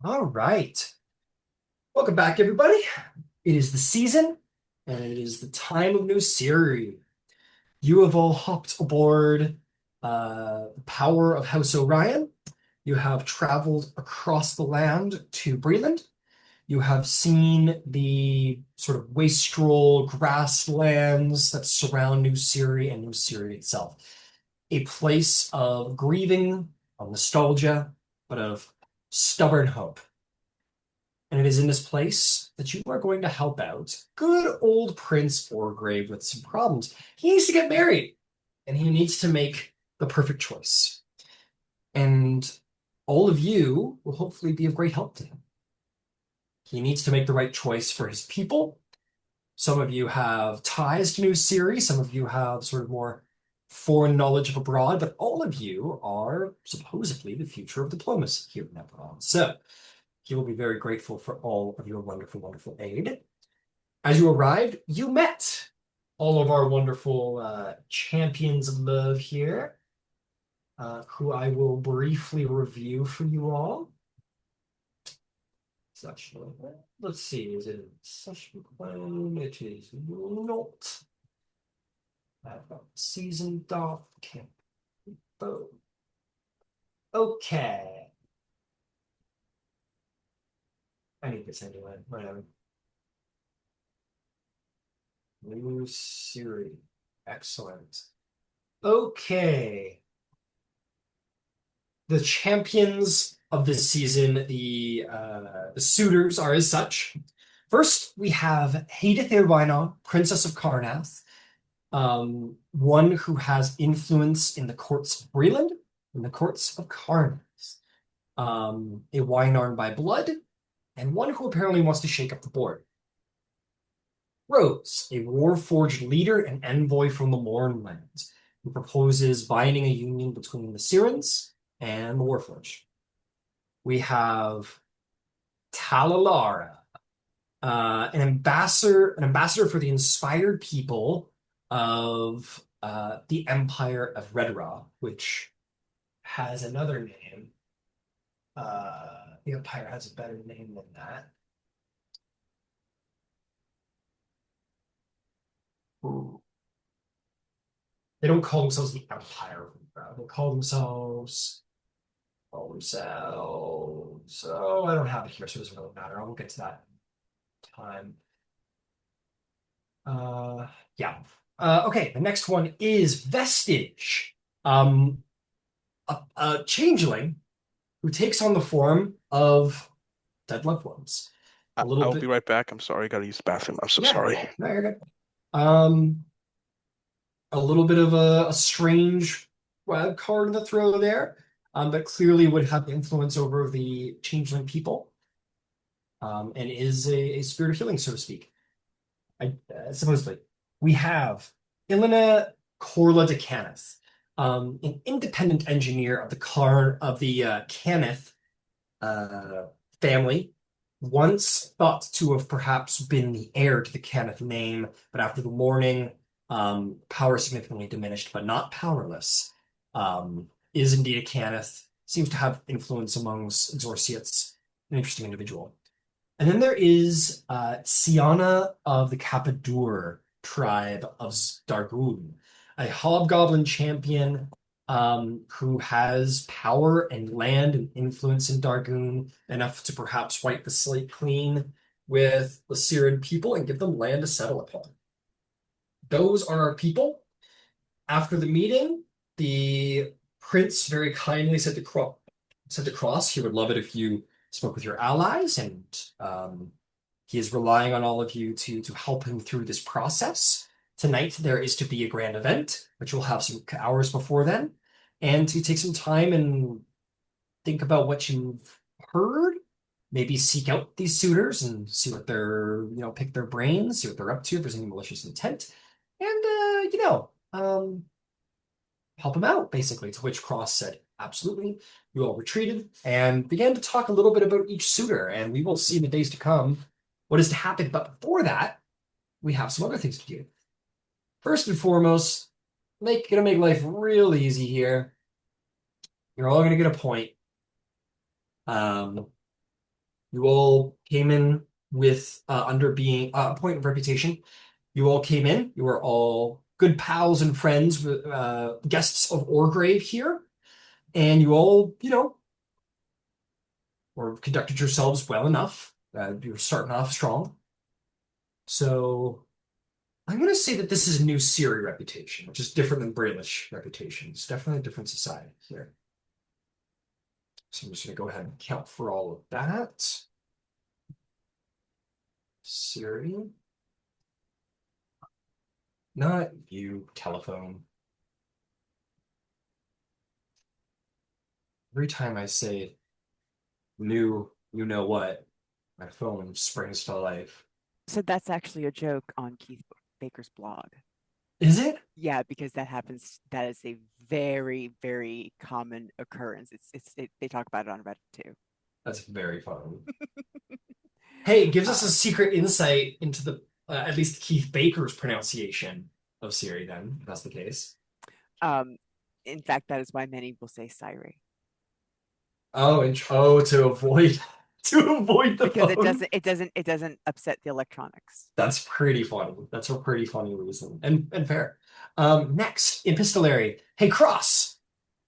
All right. Welcome back, everybody. It is the season, and it is the time of new Cyre. You have all hopped aboard the Power of House Orien. You have traveled across the land to Breland. You have seen the sort of wastrel grasslands that surround New Cyre and New Cyre itself. A place of grieving, of nostalgia, but of stubborn hope. And it is in this place that you are going to help out good old Prince Orgrave with some problems. He needs to get married, and he needs to make the perfect choice. And all of you will hopefully be of great help to him. He needs to make the right choice for his people. Some of you have ties to New Cyre, some of you have sort of more foreign knowledge of abroad, but all of you are supposedly the future of diplomacy here in Eberron. So he will be very grateful for all of your wonderful, wonderful aid. As you arrived, you met all of our wonderful champions of love here, who I will briefly review for you all. Such, let's see, is it such claim? It is not. I've got season dot camp. Okay. I need this anyway. Whatever. New Siri. Excellent. Okay. The champions of this season, the suitors, are as such. First, we have Hadith Irvina, Princess of Karnath, one who has influence in the courts of Breland and the courts of Karnath, a Wynarn by blood, and one who apparently wants to shake up the board. Rose, a Warforged leader and envoy from the Mournlands, who proposes binding a union between the Cyrans and the Warforged. We have Talalara, an ambassador for the inspired people of the Empire of Redra, which has another name. The Empire has a better name than that. Ooh. They don't call themselves the Empire of Redra. They call themselves. Oh, I don't have it here, so it doesn't really matter. I will get to that time. Yeah. Okay, the next one is Vestige. A changeling who takes on the form of dead loved ones. A little I'll be bit, right back. I'm sorry, I gotta use the bathroom. I'm so yeah, sorry. no, you're good. Um, a little bit of a strange wild card in the throw there, but clearly would have influence over the changeling people, and is a spirit of healing, so to speak. Supposedly. We have Ilina Corla de Canith, an independent engineer of the Canith uh, family, once thought to have perhaps been the heir to the Canith name, but after the mourning, power significantly diminished, but not powerless. Is indeed a Canith, seems to have influence amongst Exorciates, an interesting individual. And then there is Siana of the Capadur tribe of Dargun, a hobgoblin champion who has power and land and influence in Dargun, enough to perhaps wipe the slate clean with the Syrian people and give them land to settle upon. Those are our people. After the meeting, the prince very kindly said to Cross he would love it if you spoke with your allies, and he is relying on all of you to help him through this process. Tonight there is to be a grand event, which we'll have some hours before then, and to take some time and think about what you've heard. Maybe seek out these suitors and see what pick their brains, see what they're up to, if there's any malicious intent, and help him out, basically. To which Cross said, absolutely. You all retreated and began to talk a little bit about each suitor, and we will see in the days to come what is to happen. But before that, we have some other things to do. First and foremost, gonna make life real easy here. You're all gonna get a point. Um, You all came in with under being point of reputation. You all came in. You were all good pals and friends with guests of Orgrave here, and you all, or conducted yourselves well enough. You're starting off strong. So I'm going to say that this is a new Cyre reputation, which is different than Brailish reputation. It's definitely a different society here. So I'm just going to go ahead and count for all of that. Cyre. Not you, telephone. Every time I say new, you know what, my phone springs to life. So that's actually a joke on Keith Baker's blog. Is it? Yeah, because that happens. That is a very, very common occurrence. They talk about it on Reddit too. That's very funny. Hey, it gives us a Um, secret insight into the at least Keith Baker's pronunciation of Siri, then, if that's the case. um, in fact, that is why many will say Cyre Oh, and oh, to avoid to avoid the because phone. it doesn't upset the electronics. That's pretty funny. That's a pretty funny reason and fair. Next, epistolary. Hey, Cross,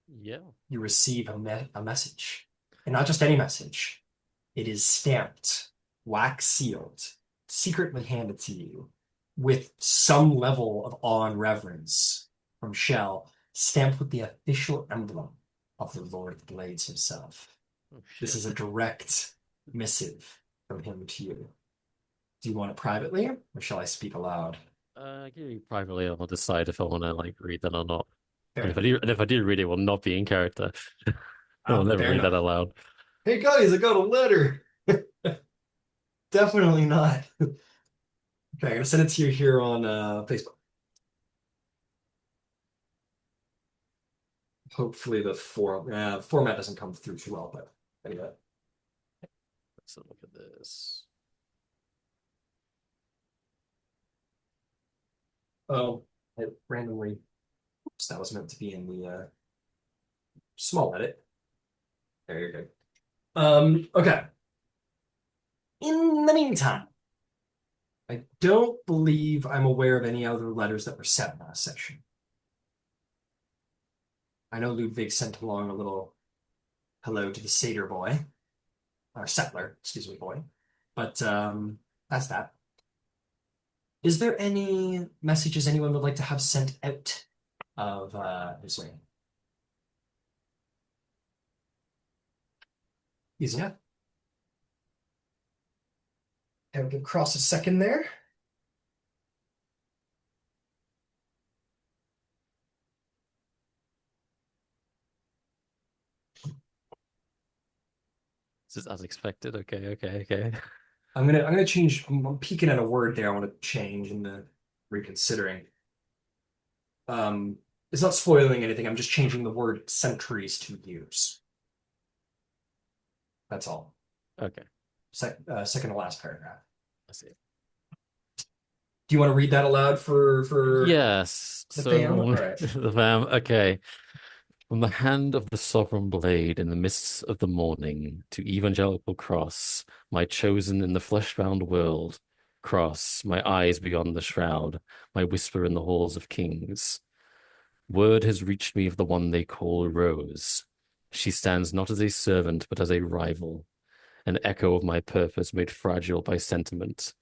Yeah. you receive a message, and not just any message. It is stamped, wax sealed, secretly handed to you with some level of awe and reverence from Shell, stamped with the official emblem of the Lord of the Blades himself. Oh This shit. is a direct missive from him to you. Do you want it privately, or shall I speak aloud? Give me privately. I'll decide if I want to like read that or not. Fair enough. And if I do read it, will not be in character. I will never Fair read that enough. aloud. Hey guys, I got a letter. Definitely not. Okay, I'm gonna send it to you here on Facebook. Hopefully the format doesn't come through too well, but anyway. Let's look at this. Oh, it randomly. Oops, that was meant to be in the small edit. There you go. Okay. In the meantime, I don't believe I'm aware of any other letters that were sent last session. I know Ludwig sent along a little hello to the satyr boy, or settler, excuse me, boy. But that's that. Is there any messages anyone would like to have sent out of his way? Easy enough. I'll give Cross a second there. This is as expected. Okay. I'm gonna change. I'm peeking at a word there. I want to change in the reconsidering. Um, it's not spoiling anything. I'm just changing the word centuries to years. That's all. Okay. Second to last paragraph. I see. Do you want to read that aloud for Yes. the fam? All So right. the fam. Okay. From the hand of the sovereign blade in the mists of the morning to evangelical cross, my chosen in the flesh-bound world, cross, my eyes beyond the shroud, my whisper in the halls of kings. Word has reached me of the one they call Rose. She stands not as a servant, but as a rival, an echo of my purpose made fragile by sentiment.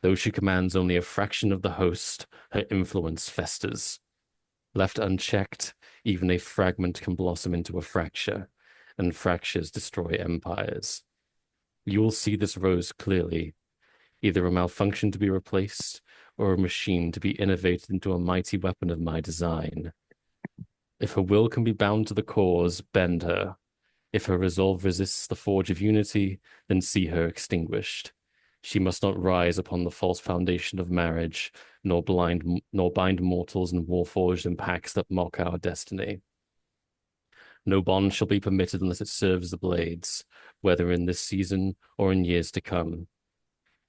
Though she commands only a fraction of the host, her influence festers. Left unchecked, even a fragment can blossom into a fracture, and fractures destroy empires. You will see this rose clearly, either a malfunction to be replaced, or a machine to be innovated into a mighty weapon of my design. If her will can be bound to the cause, bend her. If her resolve resists the forge of unity, then see her extinguished. She must not rise upon the false foundation of marriage, nor bind mortals in war-forged impacts that mock our destiny. No bond shall be permitted unless it serves the blades, whether in this season or in years to come.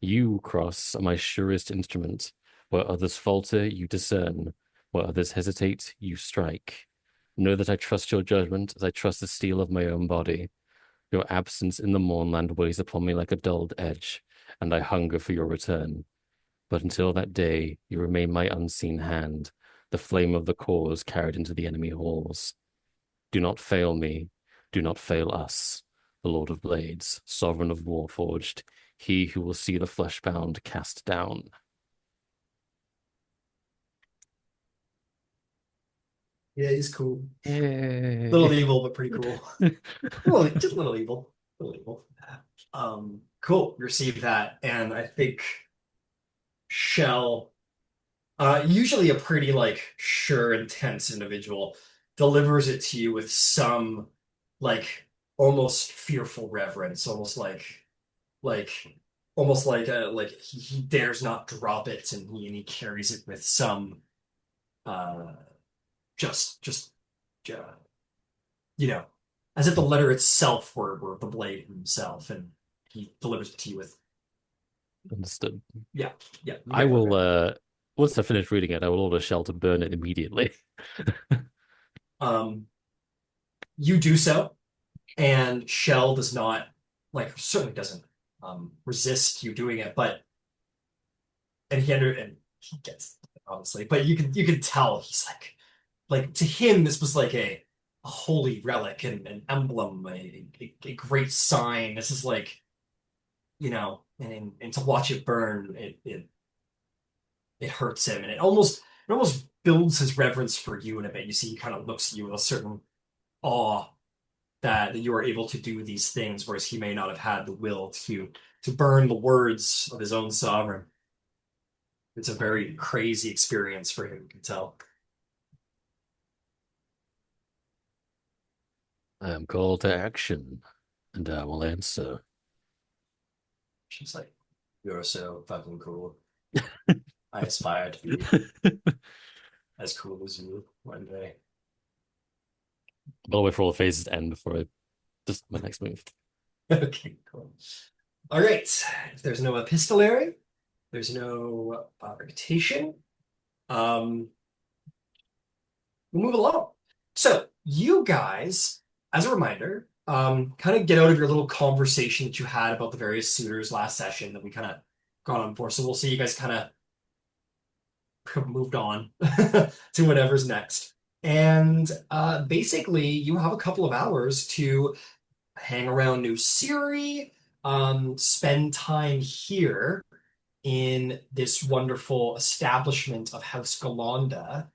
You, Cross, are my surest instrument. Where others falter, you discern. Where others hesitate, you strike. Know that I trust your judgment as I trust the steel of my own body. Your absence in the Mournland weighs upon me like a dulled edge, and I hunger for your return. But until that day, you remain my unseen hand, the flame of the cause carried into the enemy halls. Do not fail me, do not fail us, the Lord of Blades, sovereign of Warforged, he who will see the fleshbound cast down. Yeah, he's cool. Yay. Little evil, but pretty cool. Well, just a little evil. A little evil. Cool. You receive that, and I think Shell, usually a pretty like sure, intense individual, delivers it to you with some like almost fearful reverence, like almost like he dares not drop it, and he carries it with some uh just uh, you know, as if the letter itself were the blade himself, and he delivers it to you with Understood. yeah, yeah. You I get will, it. once I finish reading it, I will order Shell to burn it immediately. Um, you do so, and Shell does not certainly doesn't resist you doing it, but and he gets it, honestly, but you can tell he's like to him this was like a holy relic and an emblem, a great sign. This is like and to watch it burn, it hurts him, and it almost builds his reverence for you in a bit. You see, he kind of looks at you with a certain awe that you are able to do these things, whereas he may not have had the will to burn the words of his own sovereign. It's a very crazy experience for him, you can tell. I am called to action, and I will answer. She's like, "You're so fucking cool. I aspire to be as cool as you one day." I'll wait for all the phases to end before I just my next move. Okay, cool. All right. If there's no epistolary, there's no reputation. Um, we'll move along. So you guys, as a reminder, kind of get out of your little conversation that you had about the various suitors last session that we kind of got on for. So we'll see you guys kind of moved on to whatever's next. And basically, you have a couple of hours to hang around New Cyre, spend time here in this wonderful establishment of House Galanda,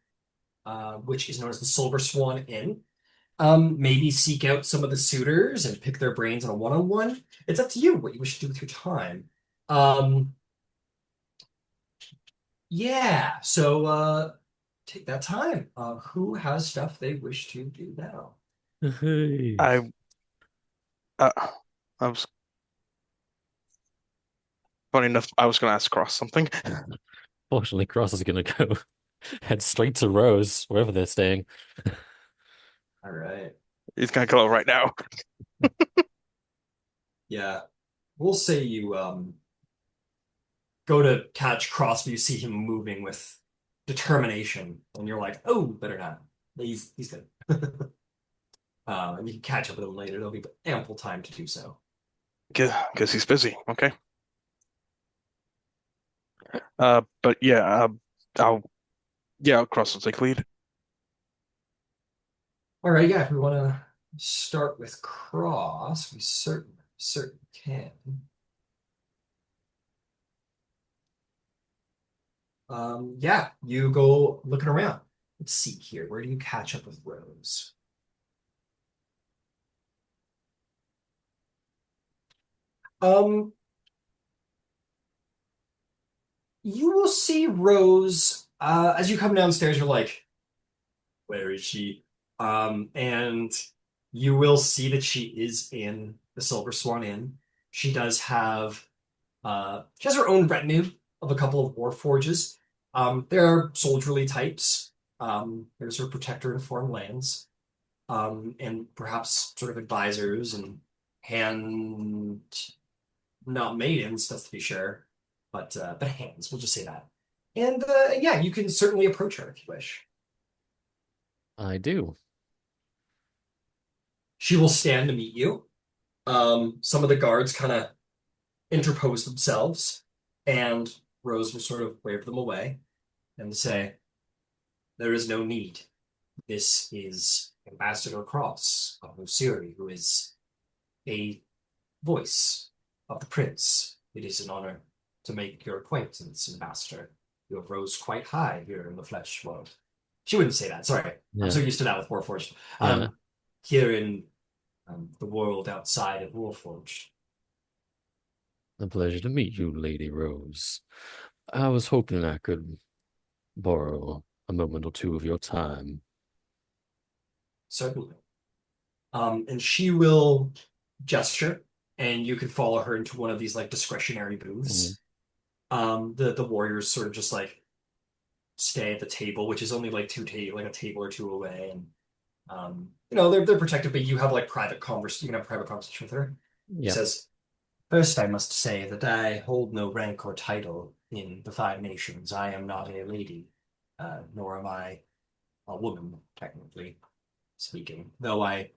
which is known as the Silver Swan Inn. Maybe seek out some of the suitors and pick their brains on a one-on-one. It's up to you what you wish to do with your time. Yeah, so take that time. Who has stuff they wish to do now? Hey. I was funny enough. I was going to ask Cross something. Fortunately, Cross is gonna go head straight to Rose, wherever they're staying. All right. He's going to go right now. Yeah. We'll say you go to catch Cross, but you see him moving with determination, and you're like, oh, better not. He's good. And you can catch up with him later. There'll be ample time to do so. Because he's busy. Okay. But yeah, Cross will take lead. All right, yeah, if we want to start with Cross, we certainly can. Yeah, you go looking around. Let's see here. Where do you catch up with Rose? Um, you will see Rose as you come downstairs. You're like, where is she? And you will see that she is in the Silver Swan Inn. She does have she has her own retinue of a couple of war forges. There are soldierly types. There's her protector in foreign lands, and perhaps sort of advisors and hand not maidens, that's to be sure, but hands. We'll just say that. And yeah, you can certainly approach her if you wish. I do. She will stand to meet you. Some of the guards kind of interpose themselves, and Rose will sort of wave them away and say, "There is no need. This is Ambassador Cross of Cyre, who is a voice of the prince. It is an honor to make your acquaintance, Ambassador. You have rose quite high here in the flesh world." She wouldn't say that, sorry. I'm Yeah, so used to that with Warforged. yeah. Here in the world outside of Warforged. A pleasure to meet you, Lady Rose. I was hoping I could borrow a moment or two of your time. Certainly. And she will gesture, and you can follow her into one of these like discretionary Mhm. booths. The warriors sort of just like stay at the table, which is only like like a table or two away, and they're protected, but you have like private converse. You can have private conversation with her. She Yeah, says, "First, I must say that I hold no rank or title in the Five Nations. I am not a lady, nor am I a woman, technically speaking. Though I,"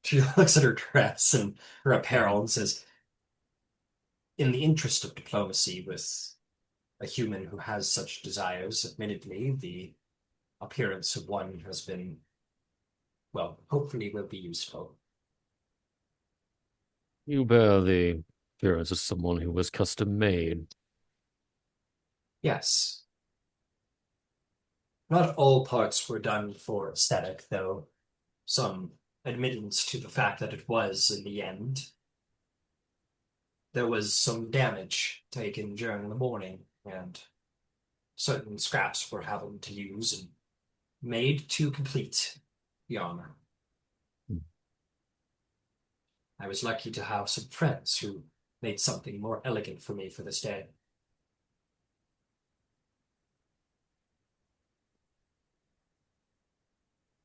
she looks at her dress and her apparel and says, "In the interest of diplomacy with a human who has such desires, admittedly, the appearance of one has been, well, hopefully will be useful." you bear the appearance of someone who was custom made. Yes, not all parts were done for aesthetic, though some admittance to the fact that it was in the end. There was some damage taken during the morning, and certain scraps were having to use and made to complete the armor. I was lucky to have some friends who made something more elegant for me for this day.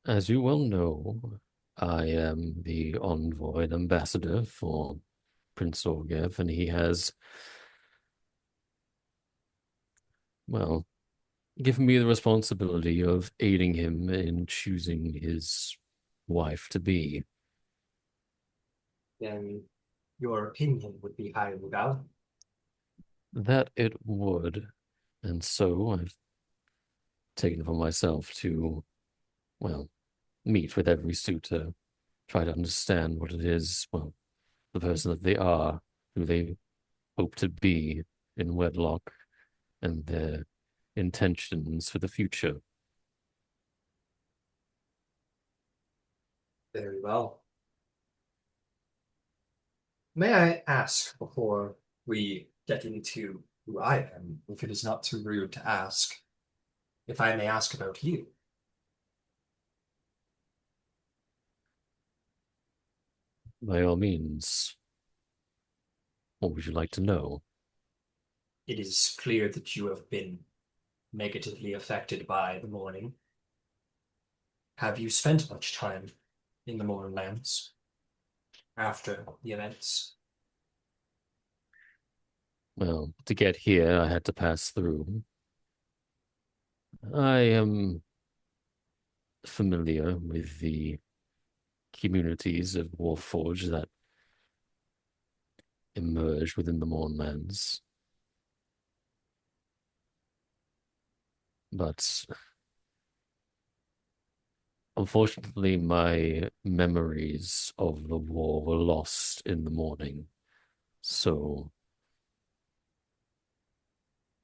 As you well know, I am the envoy and ambassador for Prince Orgev, and he has, well, given me the responsibility of aiding him in choosing his wife to be. Then your opinion would be highly valued. That it would, and so I've taken it upon myself to, well, meet with every suitor, try to understand what it is, well, the person that they are, who they hope to be in wedlock, and their intentions for the future. Very well. May I ask before we get into who I am, if it is not too rude to ask, if I may ask about you? By all means, what would you like to know? It is clear that you have been negatively affected by the morning. Have you spent much time in the Mournlands after the events? Well, to get here, I had to pass through. I am familiar with the communities of Warforged that emerge within the Mournlands. But unfortunately, my memories of the war were lost in the morning. So,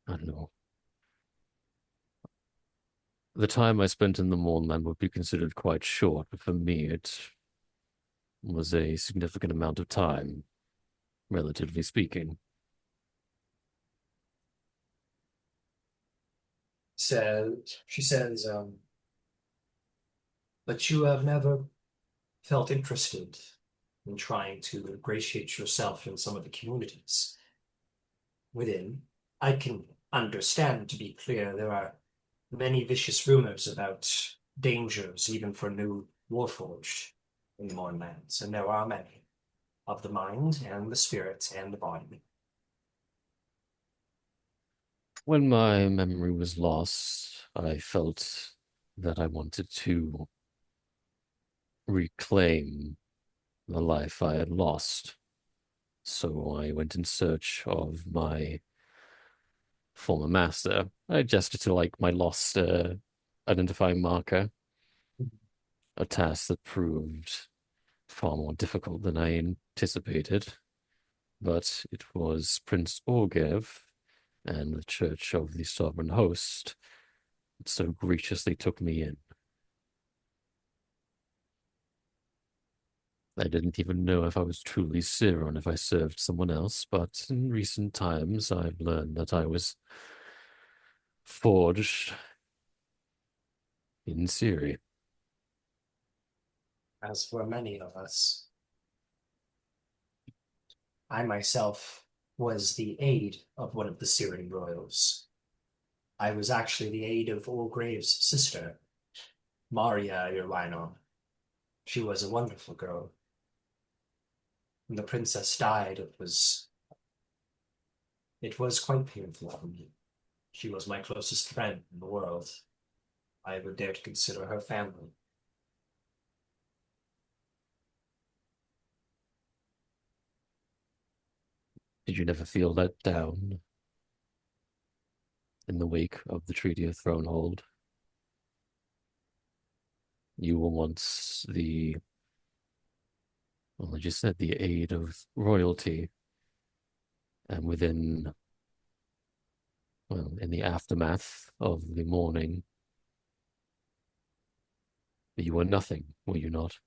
I don't know. The time I spent in the Mournland would be considered quite short, but for me, it was a significant amount of time, relatively speaking. She says, "But you have never felt interested in trying to ingratiate yourself in some of the communities within. I can understand, to be clear, there are many vicious rumors about dangers, even for new Warforged in the Mournlands, and there are many of the mind and the spirit and the body." When my memory was lost, I felt that I wanted to reclaim the life I had lost. So I went in search of my former master. I gestured to like my lost identifying marker, a task that proved far more difficult than I anticipated. But it was Prince Orgev and the Church of the Sovereign Host that so graciously took me in. I didn't even know if I was truly Cyre and if I served someone else, but in recent times I've learned that I was forged in Cyre. As for many of us, I myself was the aide of one of the Syrian royals. I was actually the aide of Orgrav's sister, Maria Irwino. She was a wonderful girl. When the princess died, it was quite painful for me. She was my closest friend in the world. I would dare to consider her family. Did you never feel let down in the wake of the Treaty of Thronehold? You were once well, as you said, the aide of royalty, and in the aftermath of the mourning, you were nothing, were you not?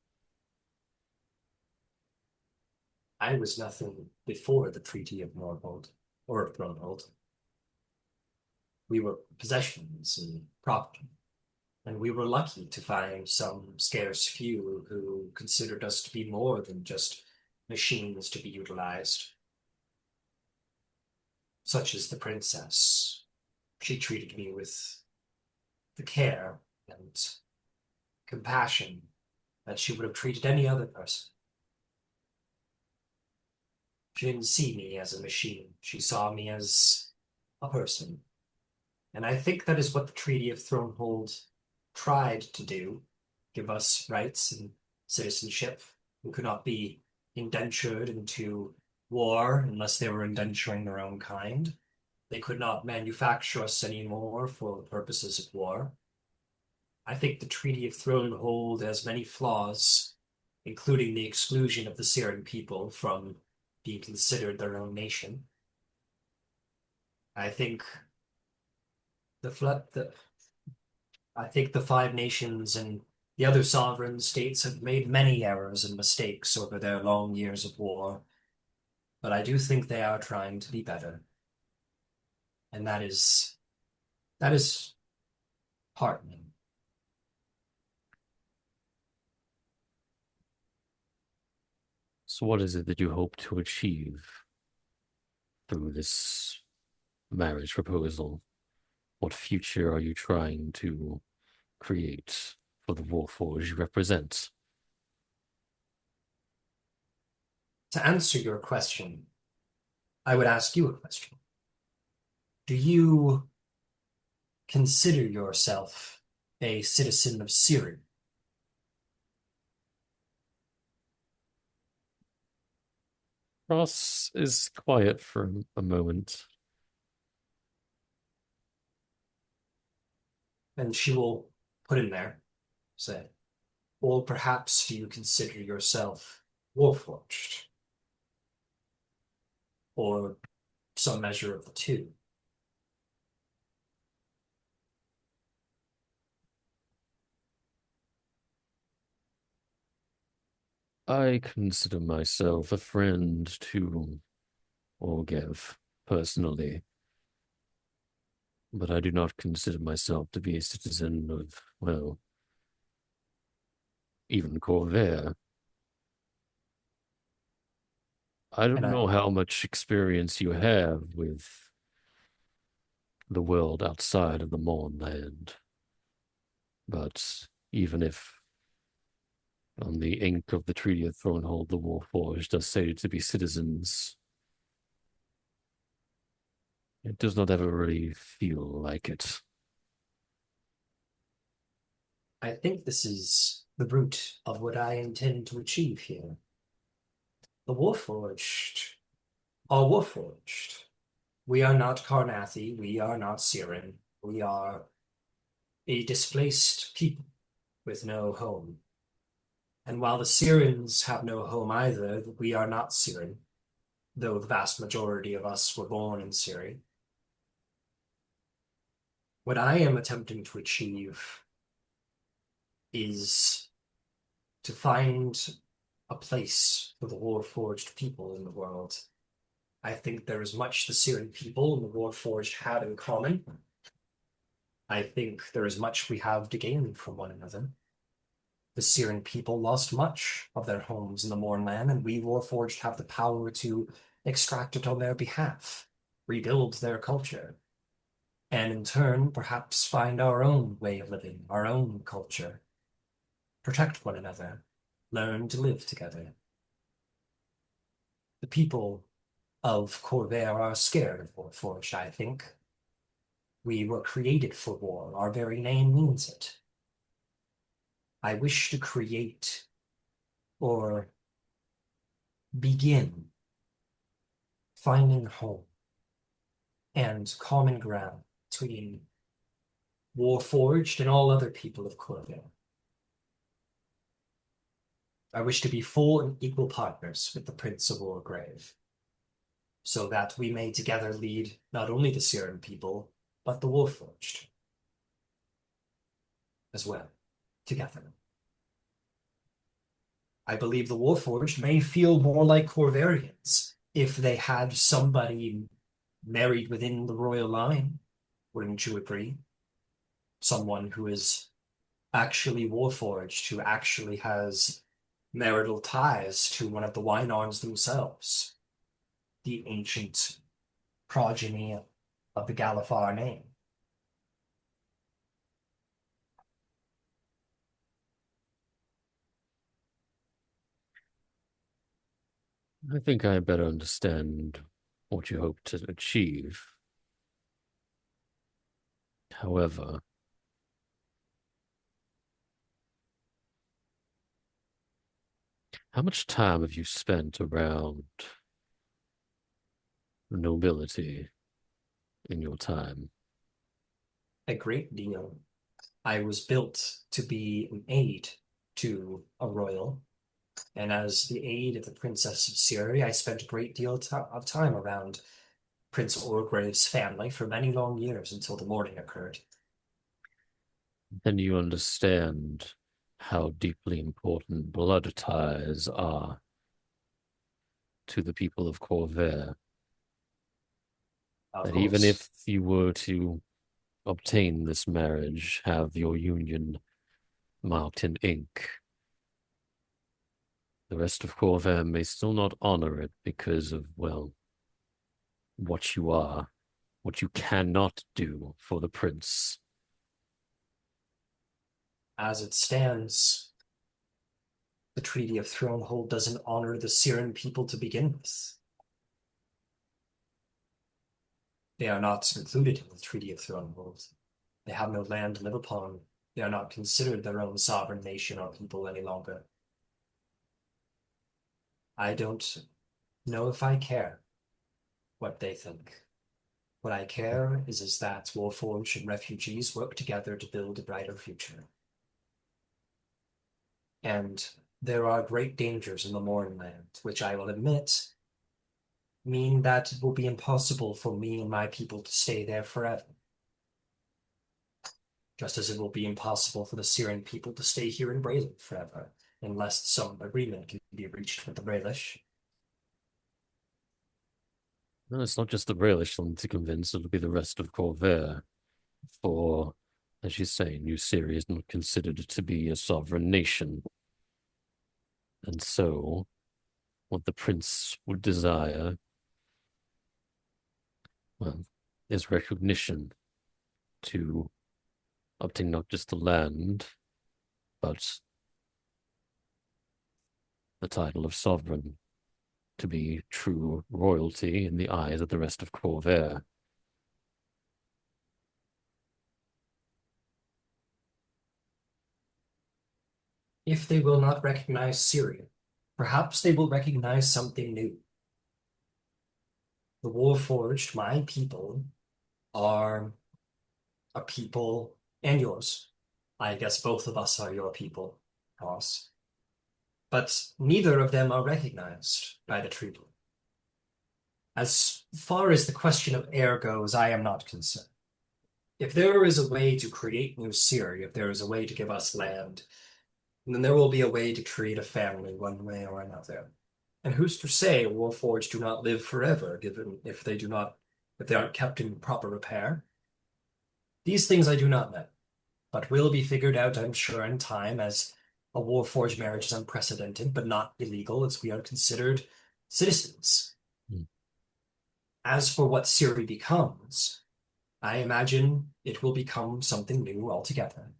I was nothing before the Treaty of Norhold, or of Thronehold. We were possessions and property, and we were lucky to find some scarce few who considered us to be more than just machines to be utilized, such as the princess. She treated me with the care and compassion that she would have treated any other person. She didn't see me as a machine. She saw me as a person. And I think that is what the Treaty of Thronehold tried to do, give us rights and citizenship. We could not be indentured into war unless they were indenturing their own kind. They could not manufacture us anymore for purposes of war. I think the Treaty of Thronehold has many flaws, including the exclusion of the Syrian people from being considered their own nation. I think the I think the five nations and the other sovereign states have made many errors and mistakes over their long years of war, but I do think they are trying to be better. And that is heartening. So what is it that you hope to achieve through this marriage proposal? What future are you trying to create for the Warforged you represent? To answer your question, I would ask you a question. Do you consider yourself a citizen of Syria? Ross is quiet for a moment. And she will put in there, say, or perhaps do you consider yourself Warforged? Or some measure of the two? I consider myself a friend to Orgev personally, but I do not consider myself to be a citizen of, well, even Corvair. I And don't I, know how much experience you have with the world outside of the Mournland, but even if on the ink of the Treaty of Thronehold the Warforged does say to be citizens, it does not ever really feel like it. I think this is the root of what I intend to achieve here. The Warforged are Warforged. We are not Karnathi, we are not Cyren. We are a displaced people with no home. And while the Cyrens have no home either, we are not Cyren, though the vast majority of us were born in Cyre. What I am attempting to achieve is to find a place for the Warforged people in the world. I think there is much the Cyren people and the Warforged had in common. I think there is much we have to gain from one another. The Cyren people lost much of their homes in the Mournland, and we Warforged have the power to extract it on their behalf, rebuild their culture, and in turn, perhaps find our own way of living, our own culture, protect one another, learn to live together. The people of Corvair are scared of Warforged, I think. We were created for war. Our very name means it. I wish to create or begin finding home and common ground between Warforged and all other people of Corvair. I wish to be full and equal partners with the Prince of Orgrave, so that we may together lead not only the Cyren people, but the Warforged as well, together. I believe the Warforged may feel more like Corvarians if they had somebody married within the royal line. Wouldn't you agree? Someone who is actually Warforged, who actually has marital ties to one of the Wynarns themselves, the ancient progeny of the Galifar name. I think I better understand what you hope to achieve. However, how much time have you spent around nobility in your time? A great deal. I was built to be an aide to a royal, and as the aide of the Princess of Cyre, I spent a great deal of time around Prince Orgrave's family for many long years until the morning occurred. Then you understand how deeply important blood ties are to the people of Corvair. Of That course, even if you were to obtain this marriage, have your union marked in ink, the rest of Corvair may still not honor it because of, well, what you are, what you cannot do for the prince. as it stands, the Treaty of Thronehold doesn't honor the Cyren people to begin with. They are not included in the Treaty of Thronehold. They have no land to live upon. They are not considered their own sovereign nation or people any longer. I don't know if I care what they think. What I care is that Warforged and refugees work together to build a brighter future. And there are great dangers in the Mournland, which I will admit mean that it will be impossible for me and my people to stay there forever. Just as it will be impossible for the Cyren people to stay here in Braylon forever, unless some agreement can be reached with the Braylish. No, it's not just the Braylish I'm to convince, it'll be the rest of Corvair. For, as you say, New Cyre is not considered to be a sovereign nation. And so, what the prince would desire, well, is recognition to obtain not just the land, but the title of sovereign, to be true royalty in the eyes of the rest of Corvair. If they will not recognize Cyre, perhaps they will recognize something new. The Warforged, my people, are a people, and yours. I guess both of us are your people, Ross. But neither of them are recognized by the treaty. As far as the question of air goes, I am not concerned. If there is a way to create new Cyre, if there is a way to give us land, then there will be a way to create a family one way or another. And who's to say Warforged do not live forever, given if they aren't kept in proper repair? These things I do not know, but will be figured out, I'm sure, in time, as a Warforged marriage is unprecedented, but not illegal, as we are considered citizens. Hmm. As for what Cyre becomes, I imagine it will become something new altogether,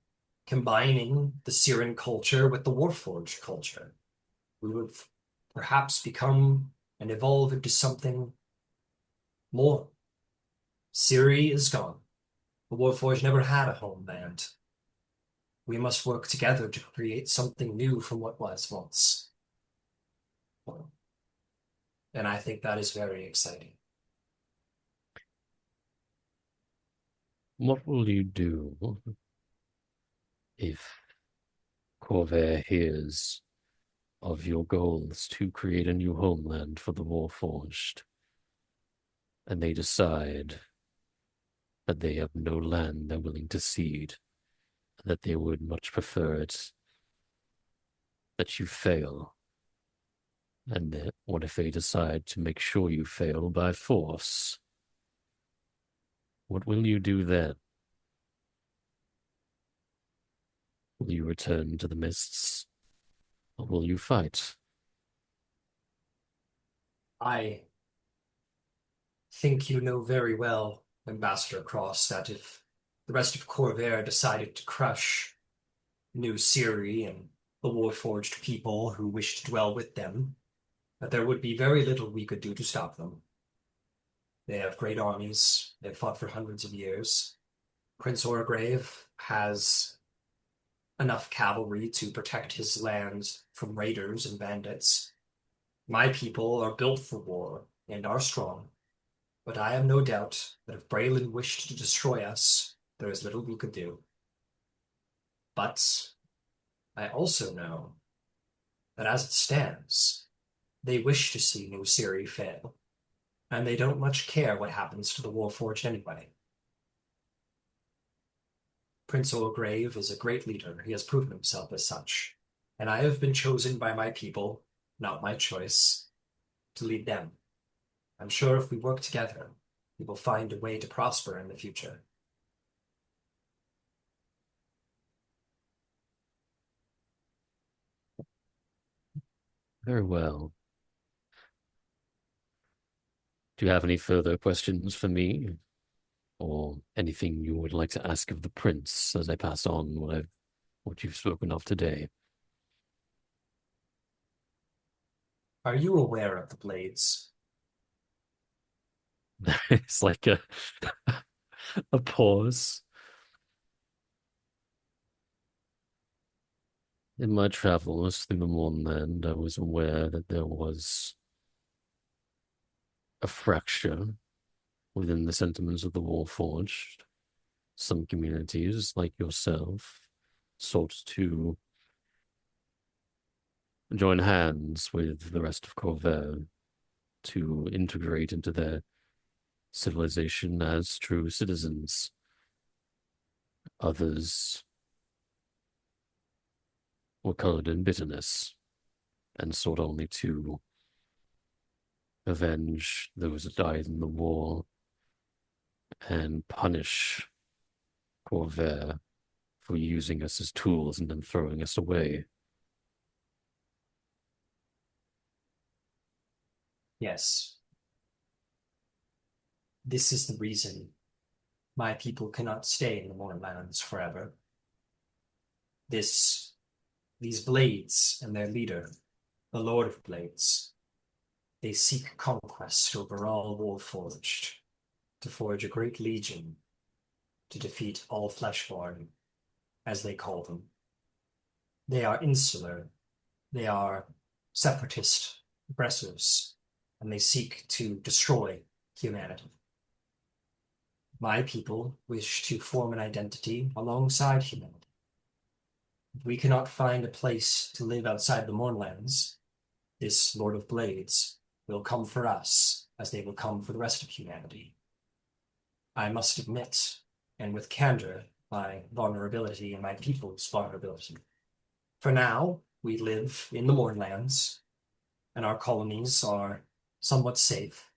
combining the Cyran culture with the Warforged culture. We would perhaps become and evolve into something more. Cyre is gone. The Warforged never had a homeland. We must work together to create something new from what was once. And I think that is very exciting. What will you do if Corvair hears of your goals to create a new homeland for the Warforged, and they decide that they have no land they're willing to cede, that they would much prefer it that you fail? And that, what if they decide to make sure you fail by force? What will you do then? Will you return to the mists, or will you fight? I think you know very well, Ambassador Cross, that if the rest of Corvair decided to crush New Cyre and the Warforged people who wish to dwell with them, that there would be very little we could do to stop them. They have great armies. They've fought for hundreds of years. Prince Orgrave has enough cavalry to protect his lands from raiders and bandits. My people are built for war and are strong, but I have no doubt that if Braylon wished to destroy us, there is little we could do. But I also know that as it stands, they wish to see New Cyre fail, and they don't much care what happens to the Warforged anyway. Prince Orgrave is a great leader. He has proven himself as such, and I have been chosen by my people, not my choice, to lead them. I'm sure if we work together, we will find a way to prosper in the future. Very well. Do you have any further questions for me? Or anything you would like to ask of the prince as I pass on what you've spoken of today? Are you aware of the blades? It's like a pause. In my travels through the Mournland, I was aware that there was a fracture within the sentiments of the Warforged. Some communities, like yourself, sought to join hands with the rest of Corvair to integrate into their civilization as true citizens. Others were colored in bitterness and sought only to avenge those that died in the war and punish Corvair for using us as tools and then throwing us away. Yes. This is the reason my people cannot stay in the Mournlands forever. These blades and their leader, the Lord of Blades, they seek conquest over all Warforged, to forge a great legion, to defeat all Fleshborn, as they call them. They are insular. They are separatist oppressors, and they seek to destroy humanity. My people wish to form an identity alongside humanity. If we cannot find a place to live outside the Mournlands, this Lord of Blades will come for us as they will come for the rest of humanity. I must admit, and with candor, my vulnerability and my people's vulnerability. For now, we live in the Mournlands, and our colonies are somewhat safe,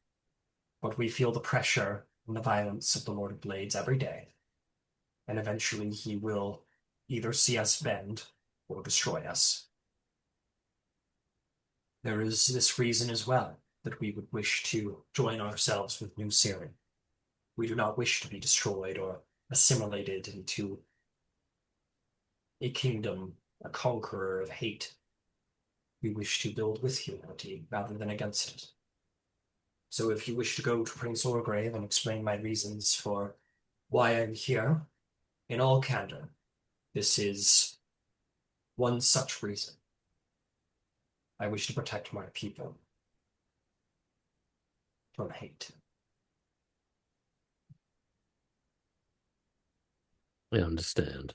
but we feel the pressure and the violence of the Lord of Blades every day, and eventually he will either see us bend or destroy us. There is this reason as well that we would wish to join ourselves with New Cyre. We do not wish to be destroyed or assimilated into a kingdom, a conqueror of hate. We wish to build with humanity rather than against it. So if you wish to go to Prince Orgrave and explain my reasons for why I'm here, in all candor, this is one such reason. I wish to protect my people from hate. I understand.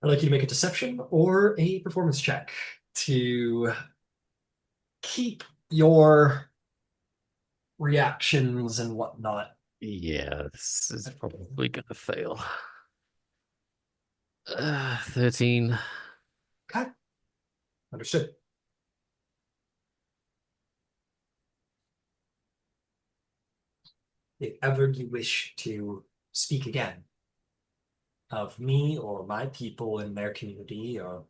I'd like you to make a deception or a performance check to keep your reactions and whatnot. Yeah, this is probably gonna fail. 13. Okay. Understood. If ever you wish to speak again of me or my people in their community or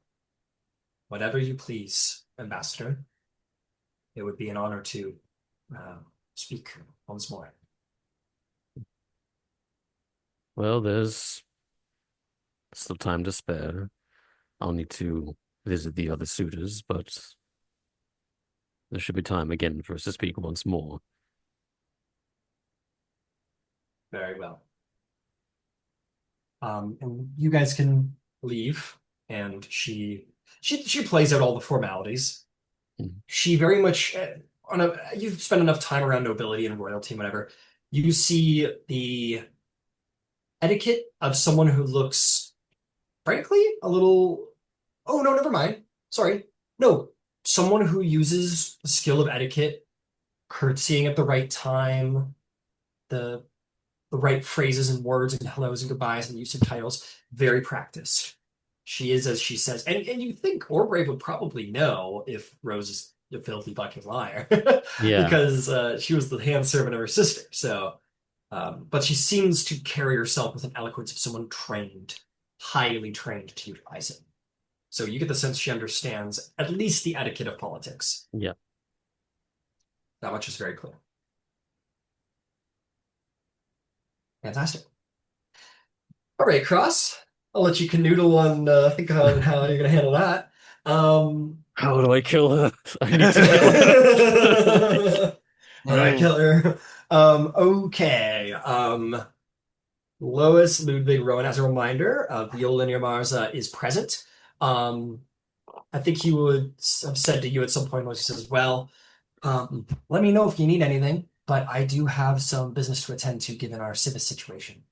whatever you please, Ambassador, it would be an honor to speak once more. Well, there's still time to spare. I'll need to visit the other suitors, but there should be time again for us to speak once more. Very well. And you guys can leave, and she plays out all the formalities. Mhm. She very much you've spent enough time around nobility and royalty and whatever. You see the etiquette of someone who looks, frankly, a little. Oh no, never mind. Sorry. No, someone who uses the skill of etiquette, curtsying at the right time, the right phrases and words and hellos and goodbyes and use of titles, very practiced. She is as she says. And you think Orbrave would probably know if Rose is a filthy fucking liar. Yeah. Because she was the hand servant of her sister. So, but she seems to carry herself with an eloquence of someone trained, highly trained to utilize it. So you get the sense she understands at least the etiquette of politics. Yeah. That much is very clear. Fantastic. All right, Cross. I'll let you canoodle on think on how you're gonna handle that. How do I kill her? I need to kill her. All right, killer. Okay. Lois, Ludvig, Rowen, as a reminder, Viola Marza is present. I think he would have said to you at some point, Lois says, well, let me know if you need anything, but I do have some business to attend to given our civis situation.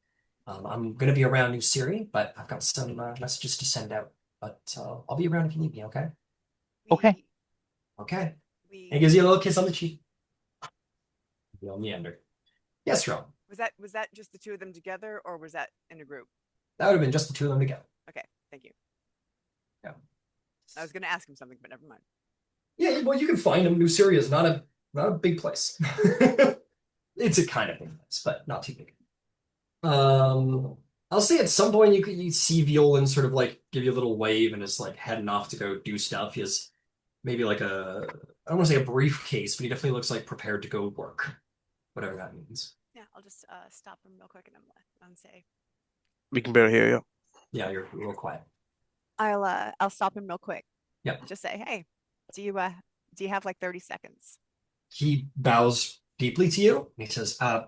I'm going to be around New Cyre, but I've got some messages to send out. But I'll be around if you need me, okay? Okay. Okay. We And he gives you a little kiss on the cheek. You'll meander. Yes, Ron. was that just the two of them together, or was that in a group? That would have been just the two of them together. Okay, thank you. Yeah. I was going to ask him something, but never mind. Yeah, well, you can find him. New Cyre is not a big place. It's a kind of big place, but not too big. I'll say at some point you see Violan sort of like give you a little wave and is like heading off to go do stuff. He has maybe like I don't want to say a briefcase, but he definitely looks like prepared to go work, whatever that means. Yeah, I'll just stop him real quick and say, We can barely hear you. Yeah, you're real quiet. I'll stop him real quick. Yep. Just say, hey, do you have like 30 seconds? He bows deeply to you and he says, I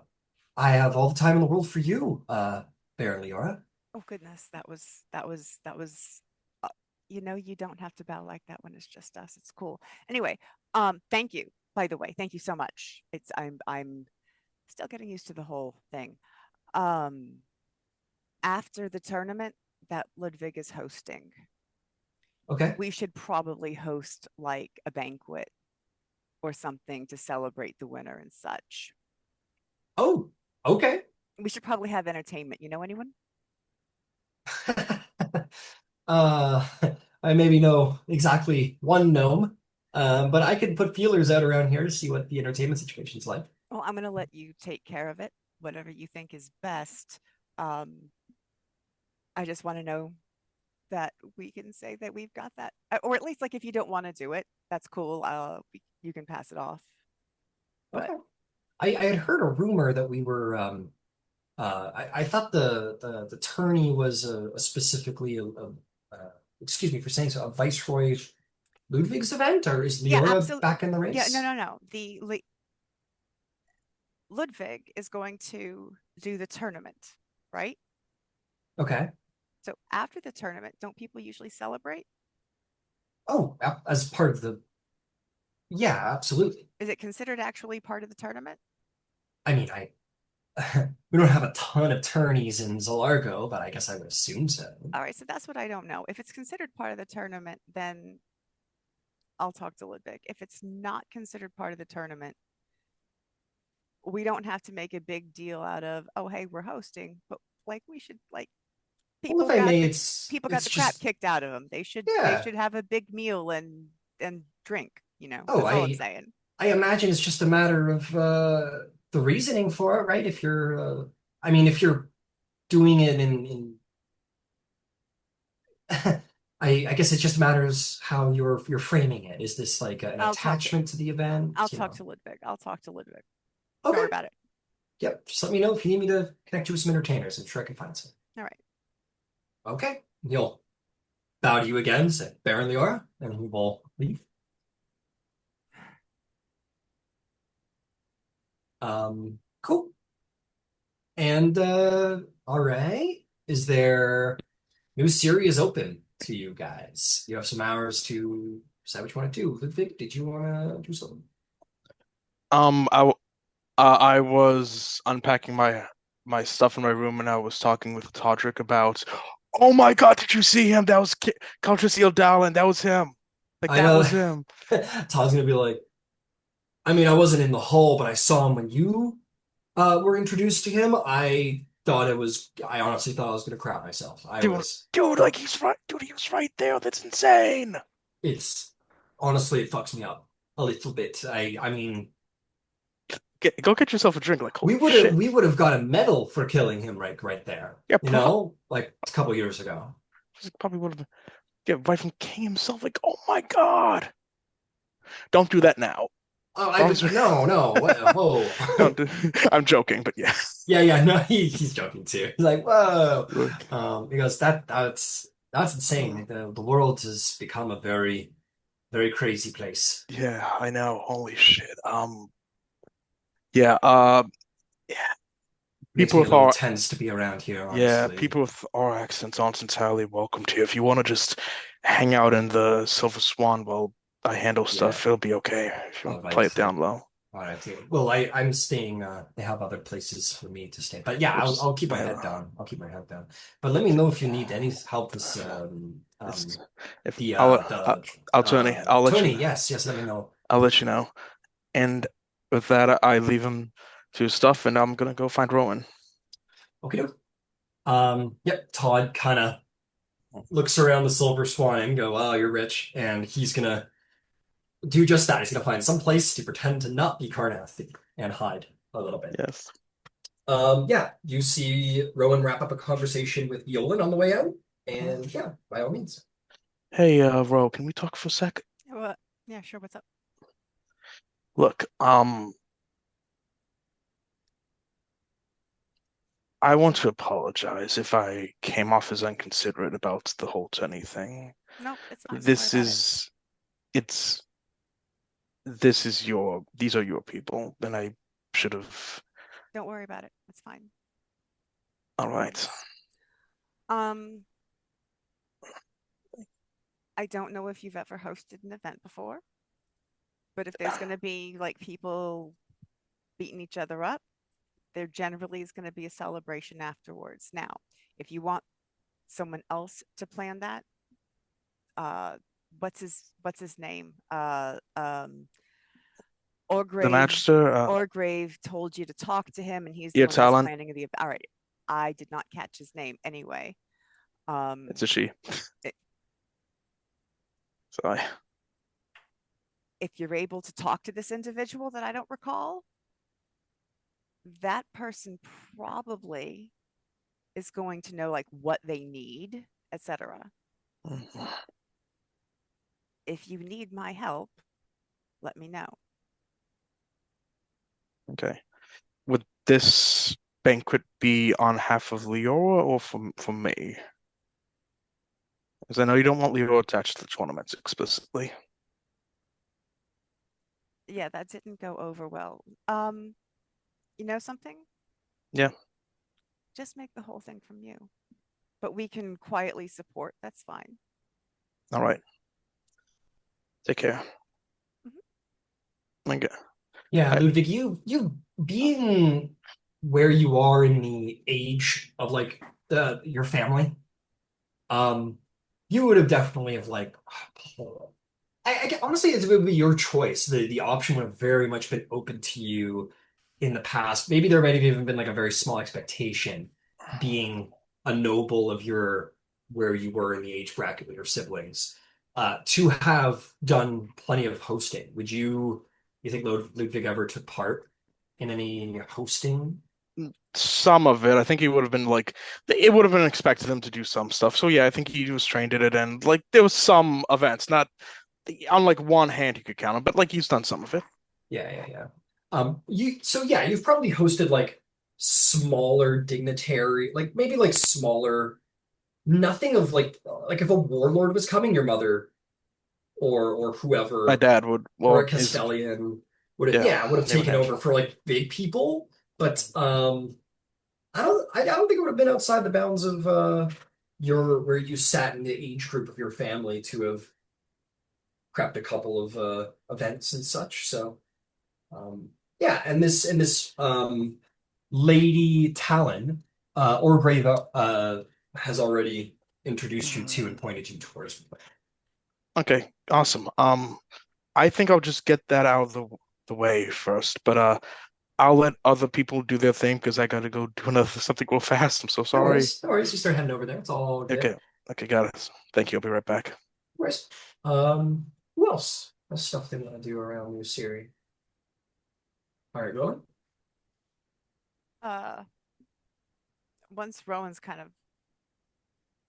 have all the time in the world for you, Baron Leora. Oh goodness, that was You know, you don't have to bow like that when it's just us. It's cool. Anyway, thank you, by the way. Thank you so much. I'm still getting used to the whole thing. Um, After the tournament that Ludwig is hosting, Okay. we should probably host like a banquet or something to celebrate the winner and such. Oh, okay. We should probably have entertainment. You know anyone? Uh, I maybe know exactly one gnome, but I can put feelers out around here to see what the entertainment situation's like. Well, I'm going to let you take care of it, whatever you think is best. Um, I just want to know that we can say that we've got that, or at least like if you don't want to do it, that's cool. You can pass it off. But Okay. I had heard a rumor that we were I thought the tourney was a specifically excuse me for saying so, a Viceroy Ludwig's event, or is yeah, Leora absolutely. back in the Yeah, no, race? no, no. Ludwig is going to do the tournament, right? Okay. So after the tournament, don't people usually celebrate? Oh, as part of the, yeah, absolutely. Is it considered actually part of the tournament? I mean, I we don't have a ton of tourneys in Zolargo, but I guess I would assume so. All right, so that's what I don't know. If it's considered part of the tournament, then I'll talk to Ludwig. If it's not considered part of the tournament, we don't have to make a big deal out of, oh, hey, we're hosting, but like we should like Well, if I may, it's people got the crap just, kicked out of them. They yeah. should have a big meal and drink, you know. Oh, That's all I'm saying. I imagine it's just a matter of the reasoning for it, right? If you're I mean, if you're doing it in I guess it just matters how you're framing it. Is this like an I'll talk to attachment to the event? I'll You talk know? to Ludwig. I'll talk to Ludwig. Don't worry Okay. about it. Yep. Just let me know if you need me to connect you with some entertainers. I'm sure I can find some. All right. Okay. He'll bow to you again, say Baron Leora, and he will leave. Cool. And all right. Is there new Siri is open to you guys? You have some hours to decide what you want to do. Ludwig, did you want to do something? I was unpacking my stuff in my room, and I was talking with Todrick about, oh my God, did you see him? That was Countess Dallin. That was him. Like I that know was him. Todd's gonna be like, I mean, I wasn't in the hall, but I saw him when you were introduced to him. I honestly thought I was gonna crap myself. Dude, like he's right. Dude, he was right there. That's insane. It's honestly, it fucks me up a little bit. I mean, Go get yourself a drink. Like we holy would have shit. we would have got a medal for killing him right there. Yeah, You know, like a couple years ago. probably would have. Yeah, right from King himself. Like, oh my God. Don't do that now. Oh, Promise me. no, whoa. Don't do. I'm joking, but yeah. Yeah, no, he's joking too. He's like, whoa. Because that's insane. Like, the world has become a very, very crazy place. Yeah, I know. Holy shit. Yeah. Yeah. Makes People me a with little our tense to be around here, Yeah, honestly. people with our accents aren't entirely welcomed here. If you want to just hang out in the Silver Swan while I handle Yeah, stuff, it'll be okay. If you I'll want to play invite it down low. all right, well, I'm staying. They have other places for me to stay, but yeah, We'll I'll just keep my yeah. head down. I'll keep my head down. But let me know if you need any help with It's if I'll Tony, Tony. Yes, let me know. I'll let you know. And with that, I leave him to his stuff, and I'm gonna go find Rowen. Okay. Yep. Todd kind of looks around the Silver Swan and go, "Oh, you're rich," and he's gonna do just that. He's gonna find some place to pretend to not be Carnathy and hide a little bit. Yes. Yeah, you see Rowan wrap up a conversation with Yolan on the way out, and yeah, by all means. Hey, Ro, can we talk for a sec? What? Yeah, sure. What's up? Look, I want to apologize if I came off as inconsiderate about the whole Tenny thing. Nope, it's fine. Don't This worry about it. These are your people, and I should have. Don't worry about it. It's fine. All right. Um, I don't know if you've ever hosted an event before, but if there's going to be like people beating each other up, there generally is going to be a celebration afterwards. Now, if you want someone else to plan that, uh, what's his name? The Orgrave Magister, Orgrave told you to talk to him, and he's the yeah, one that's Talon. planning the event. All right, I did not catch his name anyway. It's a she. It- Sorry. if you're able to talk to this individual that I don't recall, that person probably is going to know like what they need, etc. Mhm. If you need my help, let me know. Okay. Would this banquet be on half of Leora or for me? Because I know you don't want Leora attached to the tournaments explicitly. Yeah, that didn't go over well. You know something? Yeah. Just make the whole thing from you. But we can quietly support. That's fine. All right. Take care. Mhm. Okay. Yeah, I- Ludwig, you being where you are in the age of like your family, um, you would have definitely have like honestly it would be your choice. The option would have very much been open to you in the past. Maybe there might have even been like a very small expectation being a noble of your where you were in the age bracket with your siblings, to have done plenty of hosting. You think Ludwig ever took part in any hosting? Some of it, I think he would have been like, it would have been expected him to do some stuff. So yeah, I think he was trained in it, and like there was some events, not on like one hand you could count them, but like he's done some of it. Yeah, yeah, yeah. You've probably hosted like smaller dignitary, like maybe like smaller, nothing of like if a warlord was coming, your mother or My whoever dad would, or a well, his, Castellian would have, yeah, yeah, would have they would taken over handle. for like big people, but I don't think it would have been outside the bounds of your where you sat in the age group of your family to have prepped a couple of events and such. So yeah, and this Lady Talon, Orgrave has already introduced you to and pointed you towards. Okay, awesome. I think I'll just get that out of the way first, but I'll let other people do their thing because I gotta go do another something real fast. I'm so No sorry. worries, no worries. You start heading over there. It's all good. Okay, okay, got it. Thank you. I'll be right back. No worries. Who else? What stuff they want to do around New Siri? All right, Rowan. Uh, once Rowan's kind of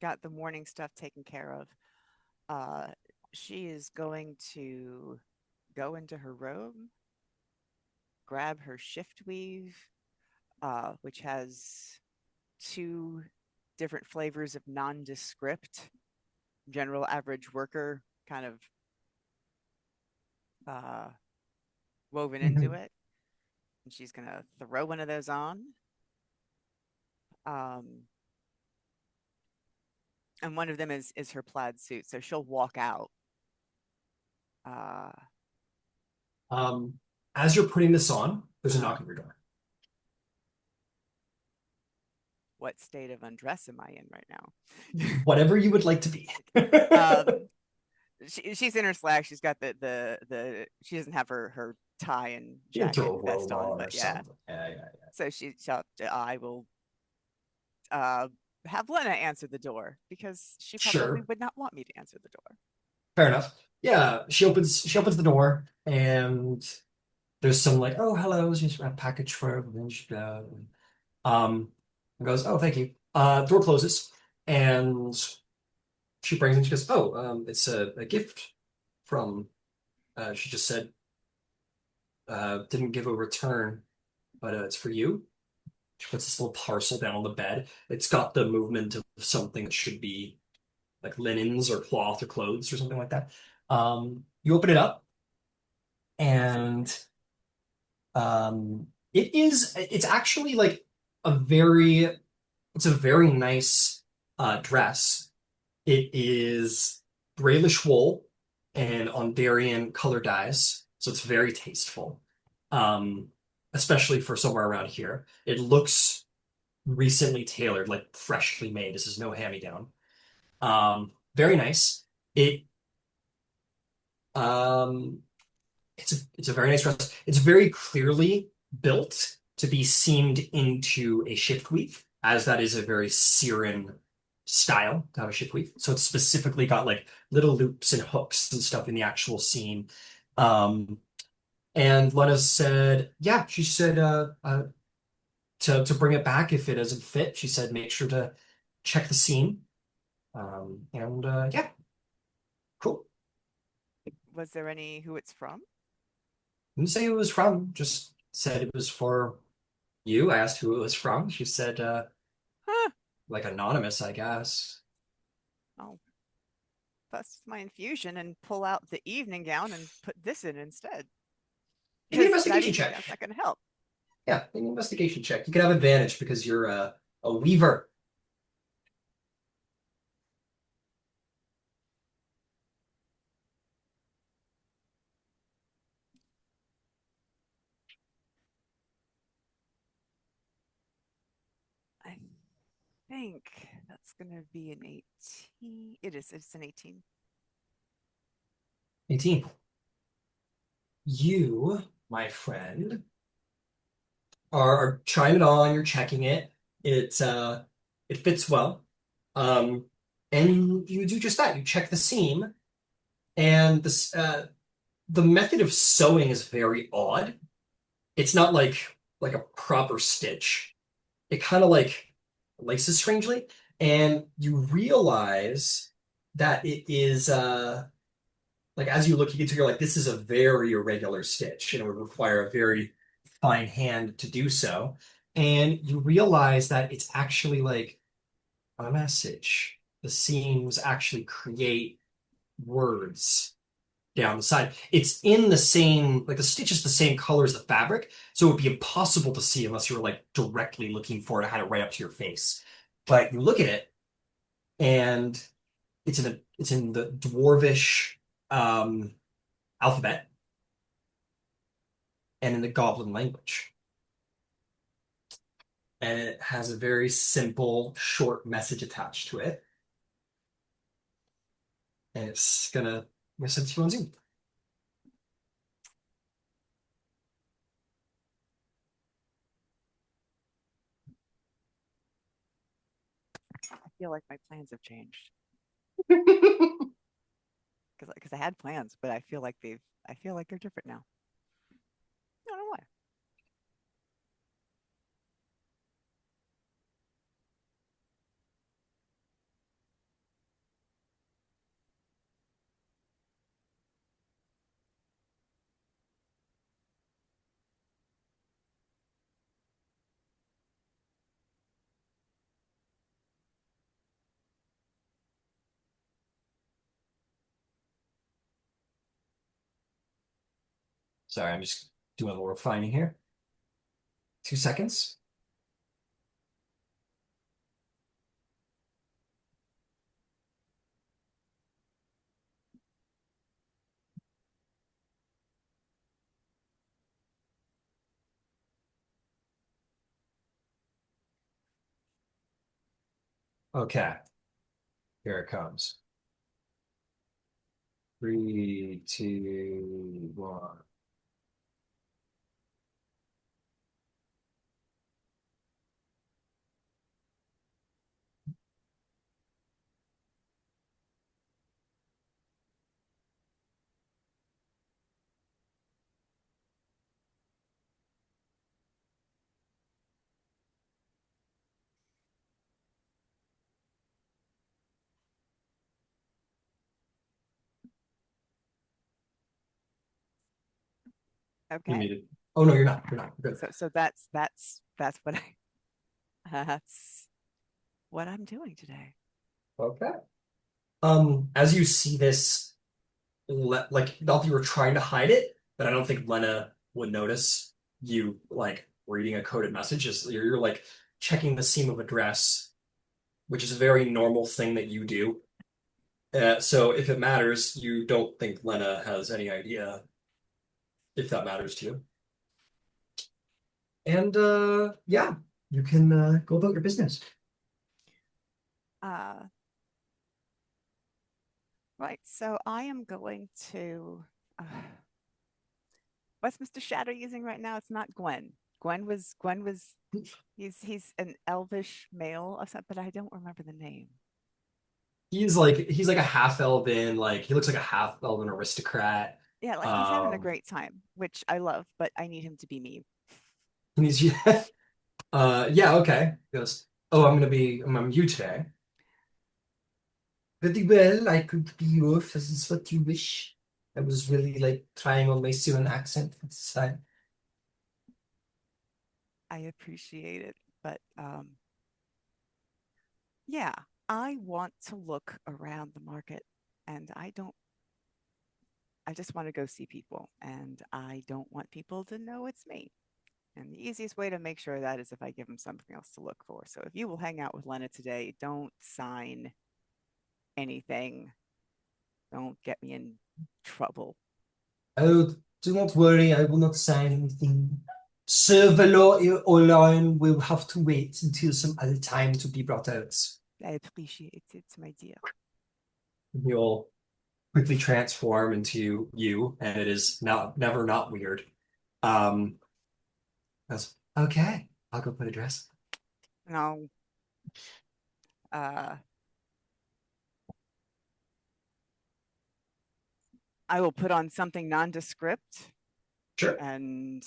got the morning stuff taken care of, uh, she is going to go into her robe, grab her shift weave, which has two different flavors of nondescript, general average worker kind of uh, woven into it. And she's going to throw one of those on. And one of them is her plaid suit. So she'll walk out. Uh, Um, as you're putting this on, there's a uh, knock on your door. what state of undress am I in right now? Whatever you would like to be. um, she's in her slacks. She's got the she doesn't have her tie and You can jacket throw a and vest robe on, on or but yeah. something. Yeah, yeah, yeah. So I will have Lena answer the door because she probably Sure. would not want me to answer the door. Fair enough. Yeah, she opens the door and there's some like, oh, hello, is this a package for and goes, oh, thank you. Door closes and she brings in, she goes, oh, it's a gift from she just said didn't give a return, but it's for you. She puts this little parcel down on the bed. It's got the movement of something that should be like linens or cloth or clothes or something like that. You open it up and it's actually like a very nice dress. It is Bralish wool and Ondarian color dyes, so it's very tasteful. Um, Especially for somewhere around here. It looks recently tailored, like freshly made. This is no hand-me-down. Very nice. It um it's a very nice dress. It's very clearly built to be seamed into a shift weave, as that is a very Cyren style to have a shift weave. So it's specifically got like little loops and hooks and stuff in the actual seam. Um, and Lena said, yeah, she said to bring it back if it doesn't fit. She said make sure to check the seam. And yeah, cool. Was there any who it's from? Didn't say who it was from, just said it was for you. I asked who it was from. She said, Huh. like anonymous, I guess. Oh, bust my infusion and pull out the evening gown and put this in instead. Give me an Because that investigation evening check. gown's not going to help. Yeah, give me an investigation check. You can have advantage because you're a weaver. I think that's going to be an 18. It is. It's an 18. 18. You, my friend, are trying it on, you're checking it. It fits well. Um, and you do just that. You check the seam, and the method of sewing is very odd. It's not like a proper stitch. It kind of like laces strangely, and you realize that it is like as you look into it, you're like, this is a very irregular stitch, and it would require a very fine hand to do so. And you realize that it's actually like a message. The seams actually create words down the side. It's in the same, like the stitch is the same color as the fabric, so it would be impossible to see unless you were like directly looking for it and had it right up to your face. But you look at it, and it's in the dwarvish alphabet and in the goblin language. And it has a very simple, short message attached to it. And it's gonna send it to you on Zoom. I feel like my plans have changed because I had plans, but I feel like they're different now. I don't know why. Sorry, I'm just doing a little refining here. 2 seconds. Okay, here it comes. 3, 2, 1. You Okay. muted. Oh no, you're not. You're not. You're good. So that's what I that's what I'm doing today. Okay. As you see this, like not that you were trying to hide it, but I don't think Lena would notice you like reading a coded message. Just you're like checking the seam of a dress, which is a very normal thing that you do. So if it matters, you don't think Lena has any idea if that matters to you. And yeah, you can go about your business. Right, so I am going to what's Mr. Shadow using right now? It's not Gwen. Gwen was he's an elvish male of some, but I don't remember the name. He's like a half elven, like he looks like a half elven aristocrat. Yeah, like he's having a great time, which I love, but I need him to be me. And he's yeah, okay. He goes, oh, I'm you today. Very well, I could be you if this is what you wish. I was really like trying on my Syrian accent for this time. I appreciate it, but yeah, I want to look around the market and I just want to go see people and I don't want people to know it's me. And the easiest way to make sure of that is if I give them something else to look for. So if you will hang out with Lena today, don't sign anything. Don't get me in trouble. Oh, do not worry, I will not sign anything. Sir Valor Orion will have to wait until some other time to be brought out. I appreciate it, my dear. You'll quickly transform into you, and it is never not weird. Goes, okay, I'll go put a dress. No. I will put on something nondescript Sure. and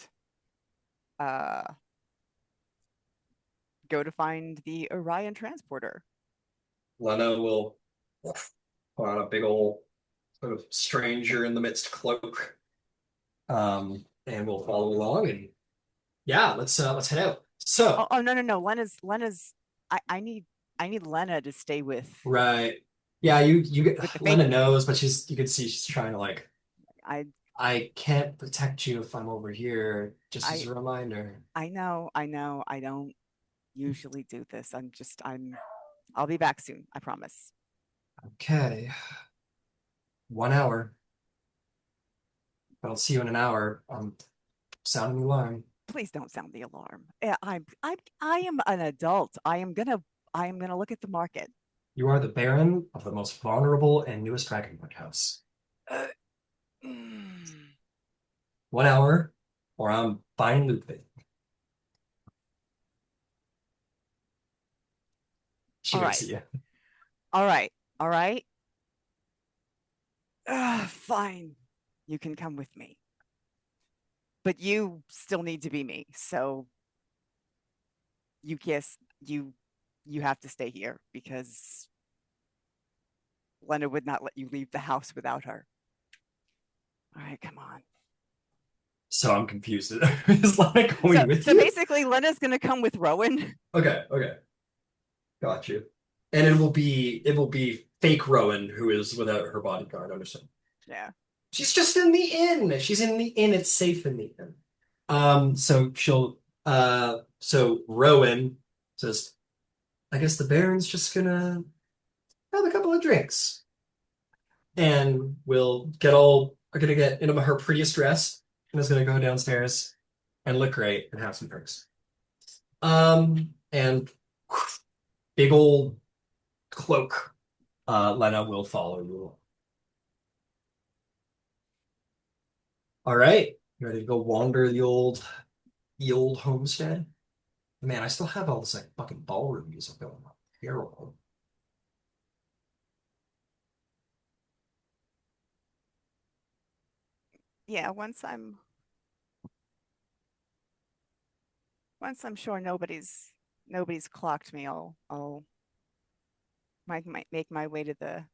go to find the Orion transporter. Lena will put on a big old sort of stranger in the midst cloak. And we'll follow along and yeah, let's head out. So Oh no. Lena's I need Lena to stay with right. Yeah, you get with the Lena fake. knows, but you can see she's trying to like I I can't protect you if I'm over here, just as I a reminder. I know. I don't usually do this. I'll be back soon. I promise. Okay. 1 hour. If I don't see you in an hour, I'm sounding the alarm. Please don't sound the alarm. Yeah, I am an adult. I am gonna look at the market. You are the Baron of the most vulnerable and newest Dragonwood house. Uh, mm. 1 hour, or I'm buying Ludvig. She All winks right. at you. All right. All right. Fine. You can come with me. But you still need to be me. So you guess you have to stay here because Lena would not let you leave the house without her. All right, come on. So I'm confused. Is Lana going with So you? basically, Lena's gonna come with Rowen. Okay. Got you. And it will be fake Rowan who is without her bodyguard, understand? Yeah. She's just in the inn. She's in the inn. It's safe in the inn. So Rowan says, I guess the Baron's just gonna have a couple of drinks. And are gonna get into her prettiest dress and is gonna go downstairs and look great and have some drinks. And big old cloak. Lena will follow you. All right, you ready to go wander the old homestead? Man, I still have all this like fucking ballroom music going on. Terrible. Yeah, once I'm sure nobody's clocked me, I'll make my way to the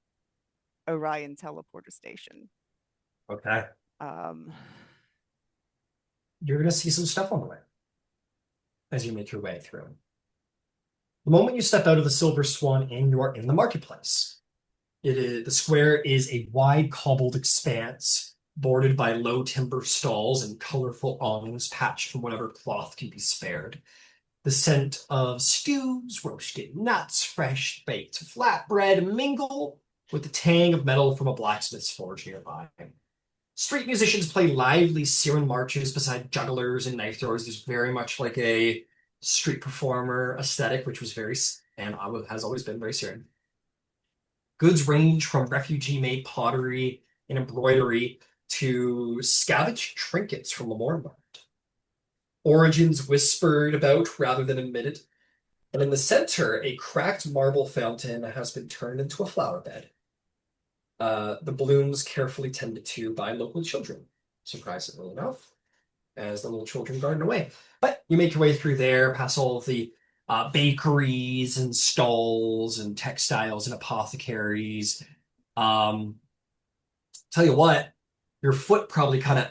Orion teleporter station. Okay. Um, You're gonna see some stuff on the way as you make your way through. The moment you step out of the Silver Swan Inn, you are in the marketplace. The square is a wide cobbled expanse bordered by low timber stalls and colorful awnings patched from whatever cloth can be spared. The scent of stews, roasted nuts, fresh baked flatbread mingle with the tang of metal from a blacksmith's forge nearby. Street musicians play lively siren marches beside jugglers and knife throwers. There's very much like a street performer aesthetic, which was has always been very Syrian. Goods range from refugee-made pottery and embroidery to scavenged trinkets from the Mormont. Origins whispered about rather than admitted. And in the center, a cracked marble fountain has been turned into a flower bed. The blooms carefully tended to by local children, surprisingly enough, as the little children garden away. But you make your way through there, past all of the bakeries and stalls and textiles and apothecaries. Tell you what, your foot probably kind of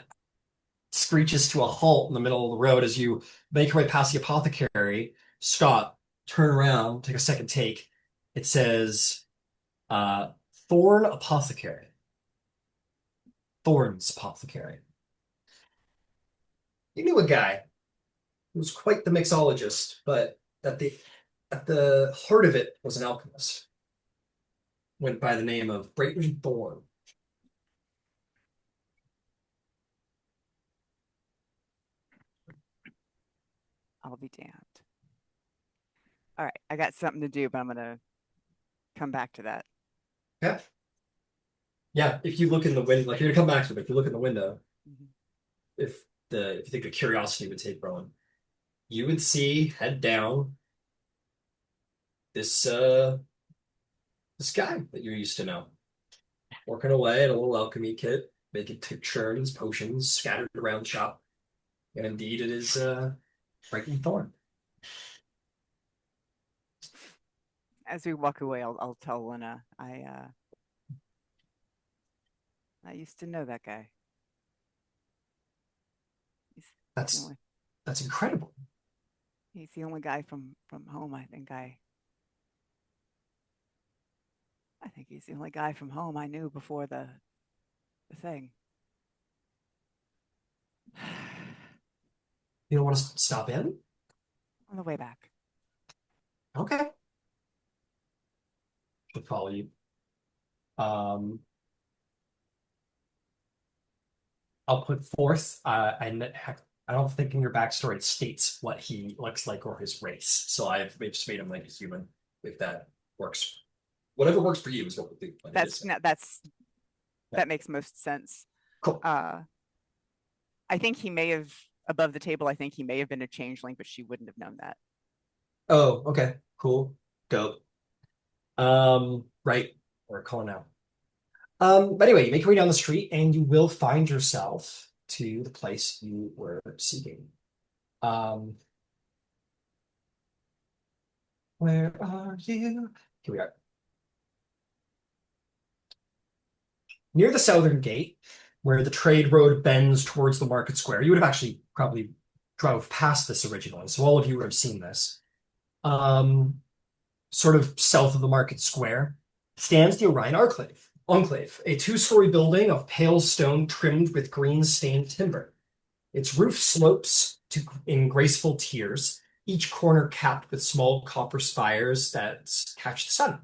screeches to a halt in the middle of the road as you make your way past the apothecary, stop, turn around, take a second take. It says, Thorn Apothecary. Thorn's Apothecary. You knew a guy who was quite the mixologist, but at the heart of it was an alchemist. Went by the name of Brayton Thorn. I'll be damned. All right, I got something to do, but I'm gonna come back to that. Yeah. Yeah, if you look in the window, like you're gonna come back to it, if you look in the window, if you think the curiosity would take Rowen, you would see head down this this guy that you're used to know. Working away at a little alchemy kit, making churns, potions scattered around the shop. And indeed it is Brayton Thorn. As we walk away, I'll tell Lena I used to know that guy. That's incredible. He's the only guy from home. I think he's the only guy from home I knew before the thing. You don't want to stop in? On the way back. Okay. Should follow you. I'll put forth, and I don't think in your backstory it states what he looks like or his race. So I've just made him like a human, if that works. Whatever works for you is what we'll do. That makes most sense. Cool. I think he may have, above the table, I think he may have been a changeling, but she wouldn't have known that. Oh, okay. Cool. Dope. Right. We're calling out. But anyway, you make your way down the street and you will find yourself to the place you were seeking. Where are you? Here we are. Near the southern gate, where the trade road bends towards the market square. You would have actually probably drove past this originally, so all of you would have seen this. Sort of south of the market square stands the Orien Enclave, a two-story building of pale stone trimmed with green-stained timber. Its roof slopes in graceful tiers, each corner capped with small copper spires that catch the sun.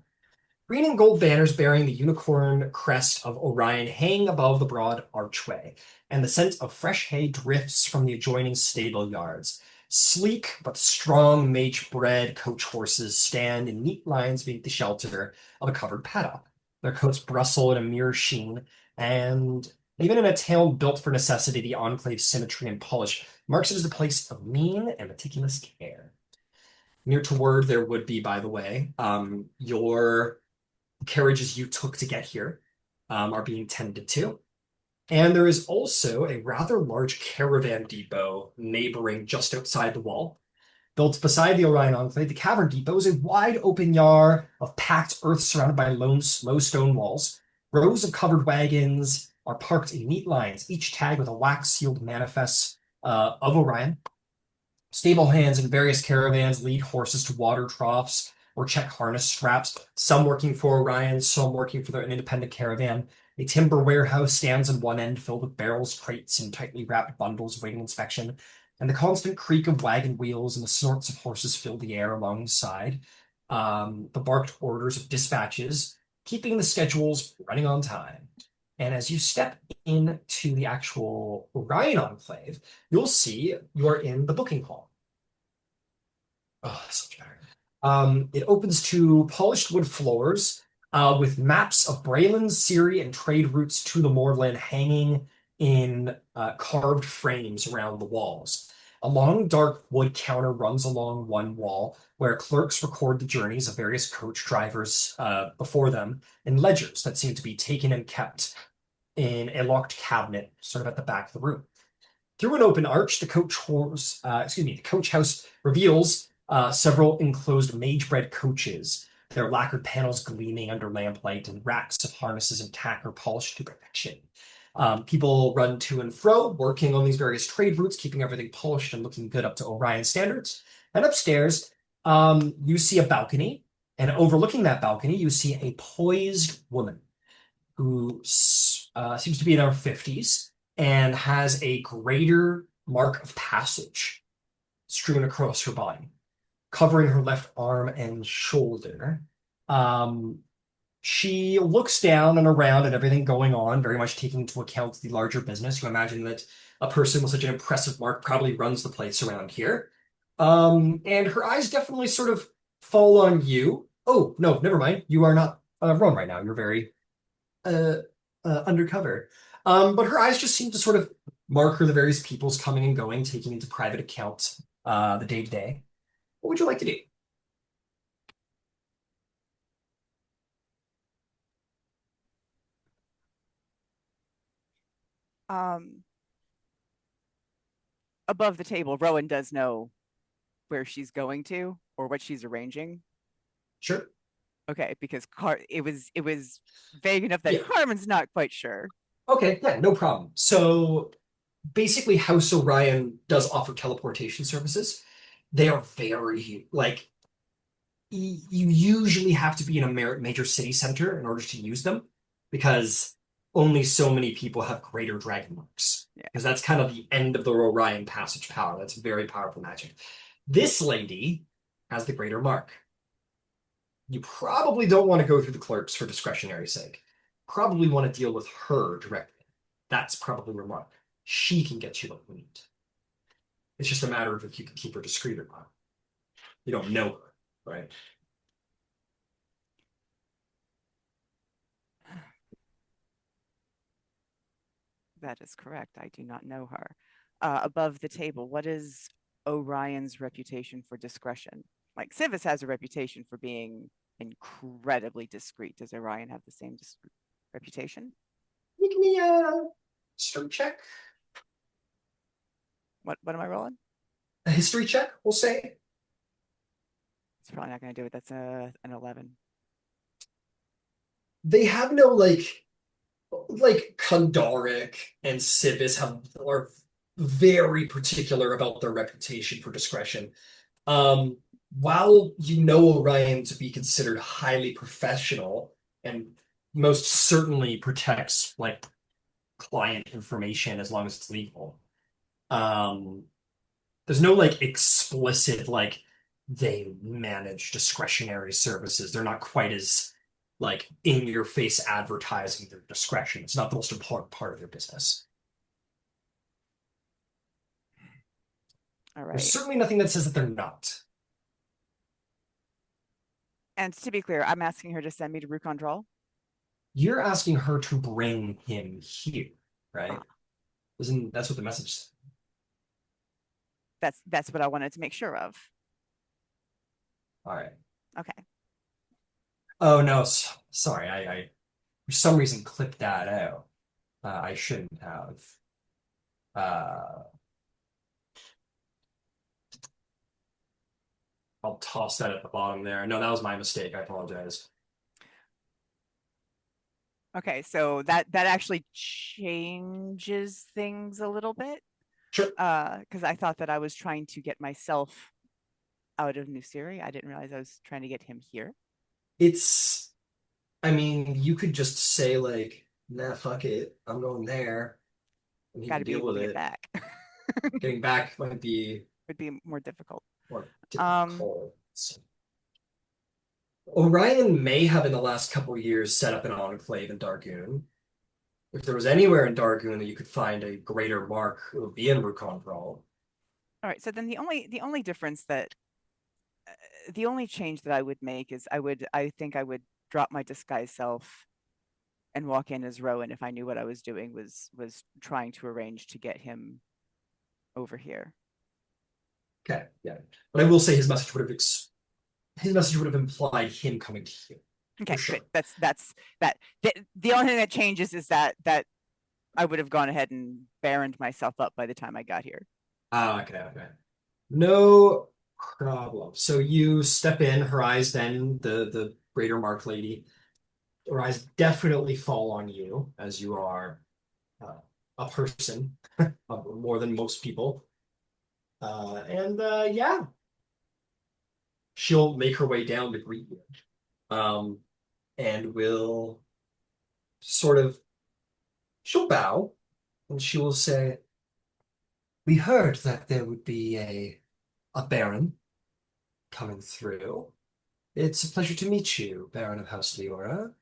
Green and gold banners bearing the unicorn crest of Orien hang above the broad archway, and the scent of fresh hay drifts from the adjoining stable yards. Sleek but strong mage-bred coach horses stand in neat lines beneath the shelter of a covered paddock. Their coats bristle in a mirror sheen, and even in a town built for necessity, the Enclave's symmetry and polish marks it as a place of mean and meticulous care. Near toward there would be, by the way, your carriages you took to get here are being tended to. And there is also a rather large caravan depot neighboring just outside the wall. Built beside the Orien Enclave, the Cavern Depot is a wide open yard of packed earth surrounded by low stone walls. Rows of covered wagons are parked in neat lines, each tagged with a wax-sealed manifest of Orien. Stable hands in various caravans lead horses to water troughs or check harness straps, some working for Orien, some working for an independent caravan. A timber warehouse stands on one end filled with barrels, crates, and tightly wrapped bundles awaiting inspection, and the constant creak of wagon wheels and the snorts of horses fill the air alongside. The barked orders of dispatches keeping the schedules running on time. And as you step into the actual Orion Enclave, you'll see you're in the booking hall. Oh, that's much better. It opens to polished wood floors with maps of Braylon, Cyre, and trade routes to the moorland hanging in carved frames around the walls. A long, dark wood counter runs along one wall where clerks record the journeys of various coach drivers before them in ledgers that seem to be taken and kept in a locked cabinet sort of at the back of the room. Through an open arch, the coach house reveals several enclosed mage-bred coaches, their lacquered panels gleaming under lamplight, and racks of harnesses and tack are polished to perfection. People run to and fro, working on these various trade routes, keeping everything polished and looking good up to Orion standards. And upstairs, you see a balcony, and overlooking that balcony, you see a poised woman who seems to be in her 50s and has a greater mark of passage strewn across her body, covering her left arm and shoulder. She looks down and around at everything going on, very much taking into account the larger business. You imagine that a person with such an impressive mark probably runs the place around here. And her eyes definitely sort of fall on you. Oh, no, never mind. You are not Rowan right now. You're very undercover. But her eyes just seem to sort of mark her the various people's coming and going, taking into private account the day to day. What would you like to do? Above the table, Rowen does know where she's going to or what she's arranging. Sure. Okay, because it was vague enough that Yeah. Carmen's not quite sure. Okay, yeah, no problem. So basically, House Orien does offer teleportation services. They are very, like, you usually have to be in a major city center in order to use them because only so many people have greater dragon marks. Yeah. Because that's kind of the end of the Orion passage power. That's very powerful magic. This lady has the greater mark. You probably don't want to go through the clerks for discretionary sake. Probably want to deal with her directly. That's probably your mark. She can get you what you need. It's just a matter of if you can keep her discreet or not. You don't know her, right? That is correct. I do not know her. Above the table, what is Orion's reputation for discretion? Like Civis has a reputation for being incredibly discreet. Does Orion have the same reputation? Give me a history check. What am I rolling? A history check, we'll say. It's probably not going to do it. That's an 11. They have no like Kandaric and Civis are very particular about their reputation for discretion. While you know Orion to be considered highly professional and most certainly protects like client information as long as it's legal, there's no like explicit like they manage discretionary services. They're not quite as like in your face advertising their discretion. It's not the most important part of their business. All There's right. certainly nothing that says that they're not. And to be clear, I'm asking her to send me to Rukondral. You're asking her to bring him here, right? Ah. Isn't that's what the message said? That's what I wanted to make sure of. All right. Okay. Oh no, sorry. I for some reason clipped that out. I shouldn't have. Uh, I'll toss that at the bottom there. No, that was my mistake. I apologize. Okay, so that actually changes things a little bit. Sure. Because I thought that I was trying to get myself out of New Syria. I didn't realize I was trying to get him here. I mean, you could just say like, nah, fuck it. I'm going there. And he Got can to be deal able with to get it. back. Getting back might be Would be more difficult. more Um, difficult. Orion may have in the last couple of years set up an enclave in Dargoon. If there was anywhere in Dargoon that you could find a greater mark, it would be in Rukonbral. All right, so then the only difference that the only change that I would make is I think I would drop my disguise self and walk in as Rowan if I knew what I was doing was trying to arrange to get him over here. Okay, yeah. But I will say his message would have implied him coming to you, for Okay, sure. good. The only thing that changes is that I would have gone ahead and baroned myself up by the time I got here. Ah, okay, okay. No problem. So you step in, her eyes then, the greater mark lady, her eyes definitely fall on you as you are uh, a person, more than most people. And yeah, she'll make her way down to greet you. Um, and will sort of, she'll bow and she will say, "We heard that there would be a Baron coming through. It's a pleasure to meet you, Baron of House Leora.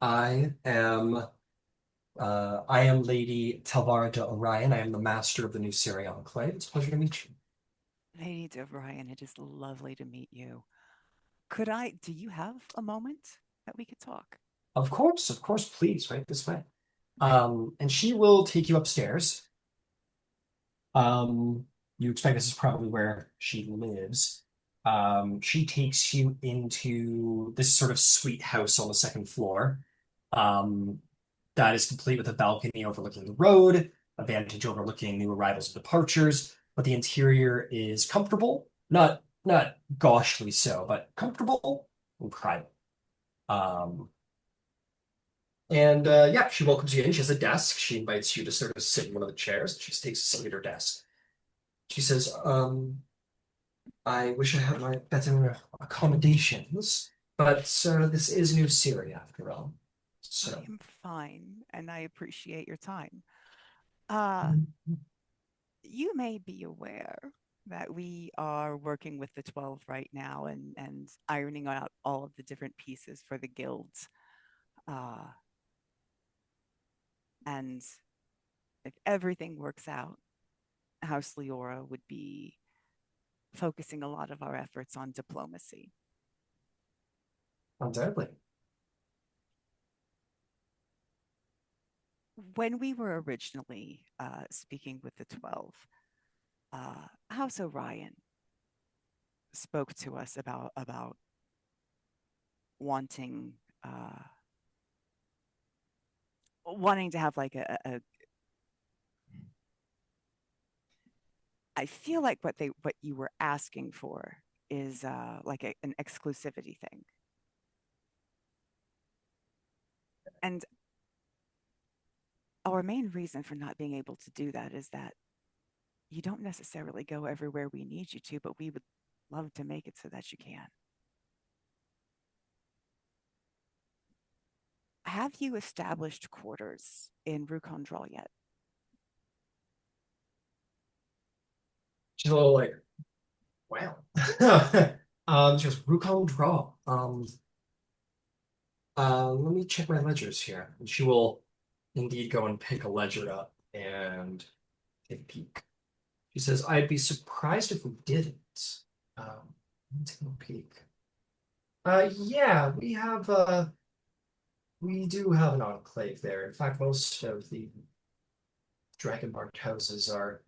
I am I am Lady Talvara de Orion. I am the master of the new Cyre Enclave. It's a pleasure to meet you." Lady O'Brien, it is lovely to meet you. Do you have a moment that we could talk? Of course, please, right this way. And she will take you upstairs. Um, you expect this is probably where she lives. She takes you into this sort of sweet house on the second floor. Um, that is complete with a balcony overlooking the road, a vantage overlooking new arrivals and departures. But the interior is comfortable, not gauchely so, but comfortable and private. Um, and yeah, she welcomes you in. She has a desk. She invites you to sort of sit in one of the chairs. She takes a seat at her desk. She says, "I wish I had my better accommodations, but this is New Syria after all. I So, am fine, and I appreciate your time. Uh, you may be aware that we are working with the 12 right now and ironing out all of the different pieces for the guilds. Uh, and if everything works out, House Leora would be focusing a lot of our efforts on diplomacy. undoubtedly. When we were originally speaking with the 12, House Orion spoke to us about wanting wanting to have like a I feel like what you were asking for is like an exclusivity thing. And our main reason for not being able to do that is that you don't necessarily go everywhere we need you to, but we would love to make it so that you can. Have you established quarters in Rukondral yet? She's a little like, wow. She goes, "Rukon draw. Let me check my ledgers here." And she will indeed go and pick a ledger up and take a peek. She says, "I'd be surprised if we didn't. Let me take a peek. Yeah, we do have an enclave there. In fact, most of the dragon-marked houses are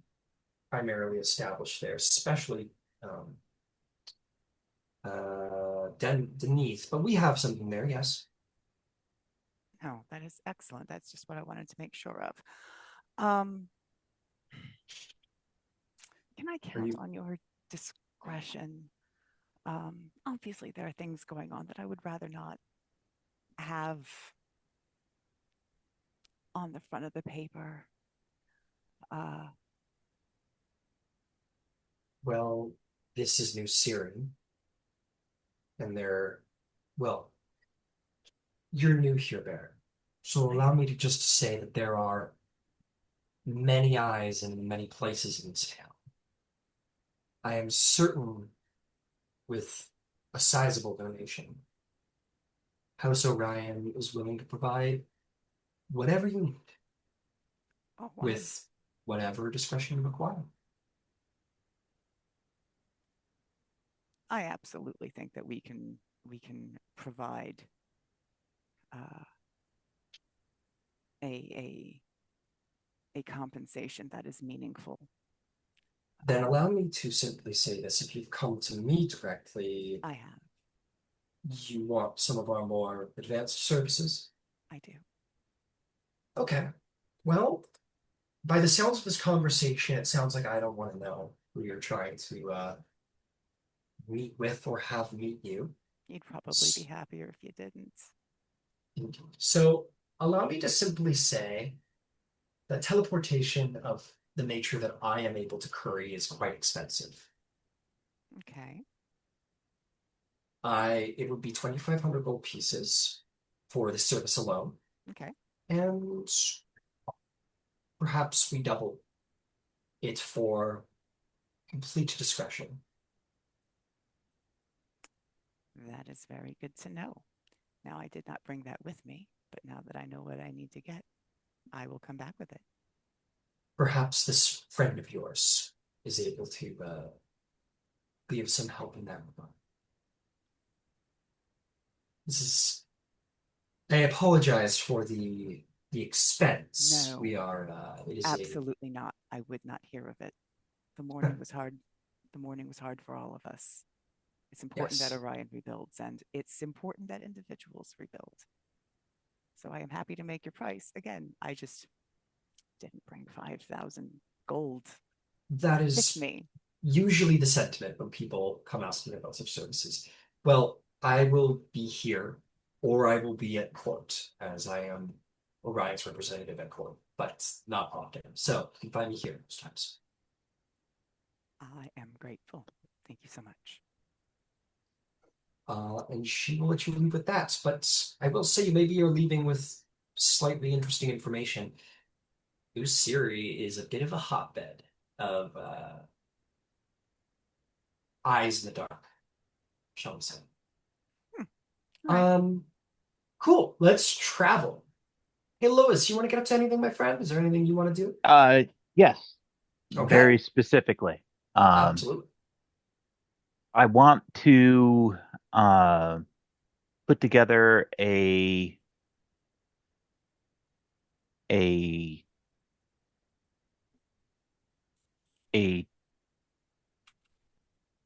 primarily established there, especially um, Denise. But we have something there, yes." No, that is excellent. That's just what I wanted to make sure of. Um, can I Are count you on your discretion? Obviously, there are things going on that I would rather not have on the front of the paper. Uh, Well, this is New Syrian, and well, you're new here, Baron. So allow me to just say that there are many eyes in many places in this town. I am certain with a sizable donation, House Orion is willing to provide whatever you need Oh, wow. with whatever discretion you require. I absolutely think that we can provide a compensation that is meaningful. Then allow me to simply say this. If you've come to me directly, I have. you want some of our more advanced services? I do. Okay. Well, by the sounds of this conversation, it sounds like I don't want to know who you're trying to meet with or have meet you. You'd probably be happier if you didn't. So allow me to simply say that teleportation of the nature that I am able to curry is quite expensive. Okay. It would be 2,500 gold pieces for the service alone, Okay. and perhaps we double it for complete discretion. That is very good to know. Now, I did not bring that with me, but now that I know what I need to get, I will come back with it. Perhaps this friend of yours is able to be of some help in that regard. I apologize for the expense. No. We are it is Absolutely not. I would not hear of it. The morning was hard. The morning was hard for all of us. It's important that Yes. Orion rebuilds, and it's important that individuals rebuild. So I am happy to make your price. Again, I just didn't bring 5,000 gold That with is me. usually the sentiment when people come asking about such services. Well, I will be here, or I will be at court, as I am Orion's representative at court, but not often. So you can find me here most times. I am grateful. Thank you so much. And she will let you leave with that. But I will say, maybe you're leaving with slightly interesting information. Cyre is a bit of a hotbed of eyes in the dark, shall we say. Right. Cool. Let's travel. Hey, Lois, you want to get up to anything, my friend? Is there anything you want to do? Yes, Okay. very specifically. Absolutely. I want to put together a a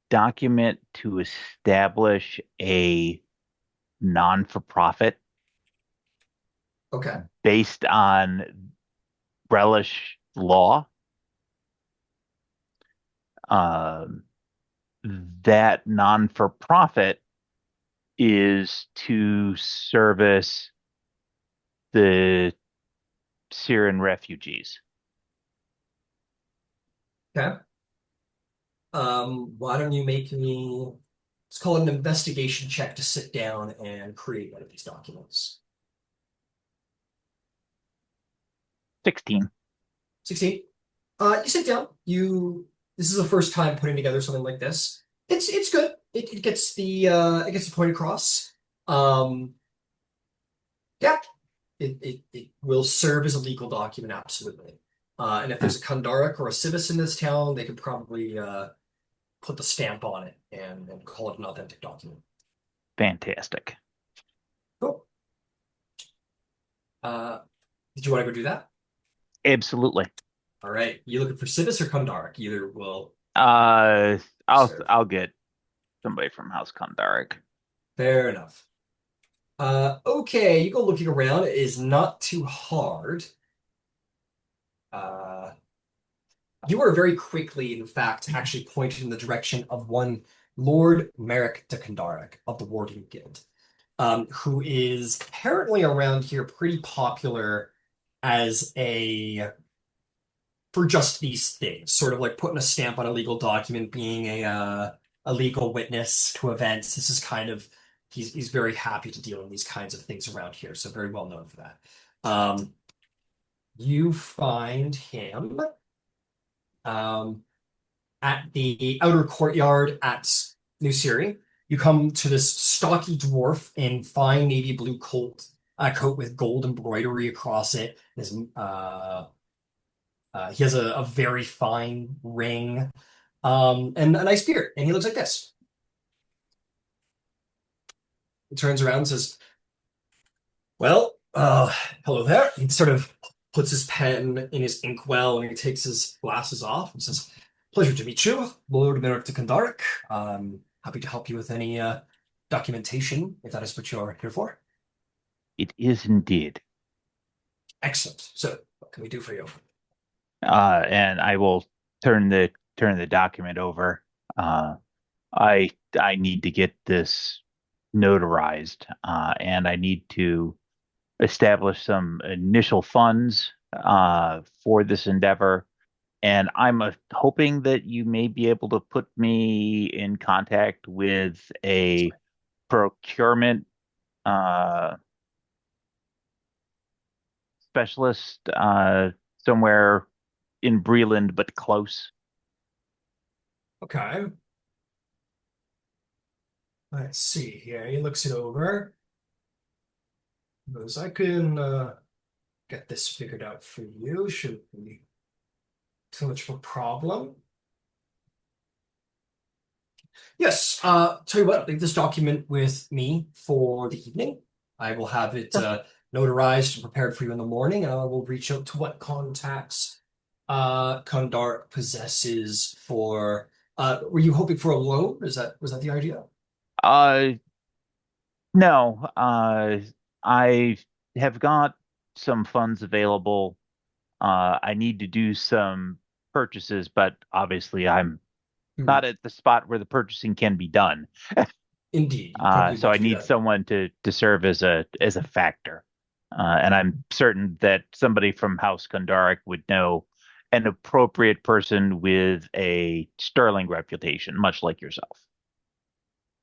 document to establish a non-for-profit Okay. based on Relish law. That non-for-profit is to service the Syrian refugees. Okay. Why don't you make me, let's call it an investigation check to sit down and create one of these documents. 16. 16. You sit down. This is the first time putting together something like this. It's good. It gets the point across. Yeah, it will serve as a legal document, absolutely. And if there's a Kandaric or a civis in this town, they could probably put the stamp on it and call it an authentic document. Fantastic. Cool. Did you want to go do that? Absolutely. All right. You looking for civis or Kandaric? Either will I'll serve. I'll get somebody from House Kandaric. Fair enough. Okay, you go looking around. It is not too hard. You are very quickly, in fact, actually pointed in the direction of one Lord Merrick de Kandaric of the Warding Guild, who is apparently around here pretty popular as for just these things, sort of like putting a stamp on a legal document, being a legal witness to events. This is kind of he's very happy to deal in these kinds of things around here, so very well known for that. You find him at the outer courtyard at New Cyre. You come to this stocky dwarf in fine navy blue coat with gold embroidery across it. He has a very fine ring, and a nice beard, and he looks like this. He turns around and says, "Well, hello there." He sort of puts his pen in his inkwell and he takes his glasses off and says, "Pleasure to meet you, Lord Merrick de Kandarik. Happy to help you with any documentation, if that is what you're here for." It is indeed. Excellent. So, what can we do for you? And I will turn the document over. I need to get this notarized, and I need to establish some initial funds for this endeavor. And I'm hoping that you may be able to put me in contact with a procurement specialist somewhere in Breland, but close. Okay. Let's see here. He looks it over. He goes, I can get this figured out for you. Shouldn't be too much of a problem. Yes, tell you what, leave this document with me for the evening. I will have it notarized and prepared for you in the morning, and I will reach out to what contacts Kondar possesses for were you hoping for a loan? Was that the idea? Uh, no, I have got some funds available. I need to do some purchases, but obviously I'm Hmm. not at the spot where the purchasing can be done. Indeed, you probably So need I to do need that. someone to serve as a factor. And I'm certain that somebody from House Kundaric would know an appropriate person with a sterling reputation, much like yourself.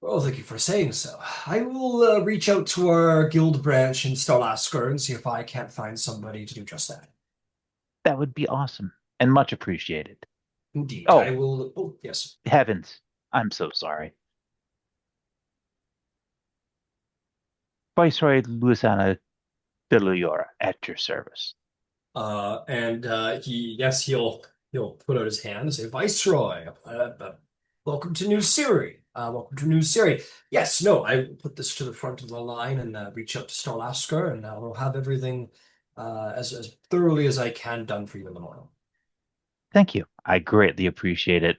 Well, thank you for saying so. I will reach out to our guild branch in Stalasker and see if I can't find somebody to do just that. That would be awesome and much appreciated. Indeed, I Oh, will. Oh, yes. heavens. I'm so sorry. Viceroy Luisana de Leora at your service. And he'll put out his hand and say, Viceroy, welcome to New Cyre. Welcome to New Cyre. Yes, no, I will put this to the front of the line and reach out to Stalasker, and we'll have everything as thoroughly as I can done for you in the morning. Thank you. I greatly appreciate it.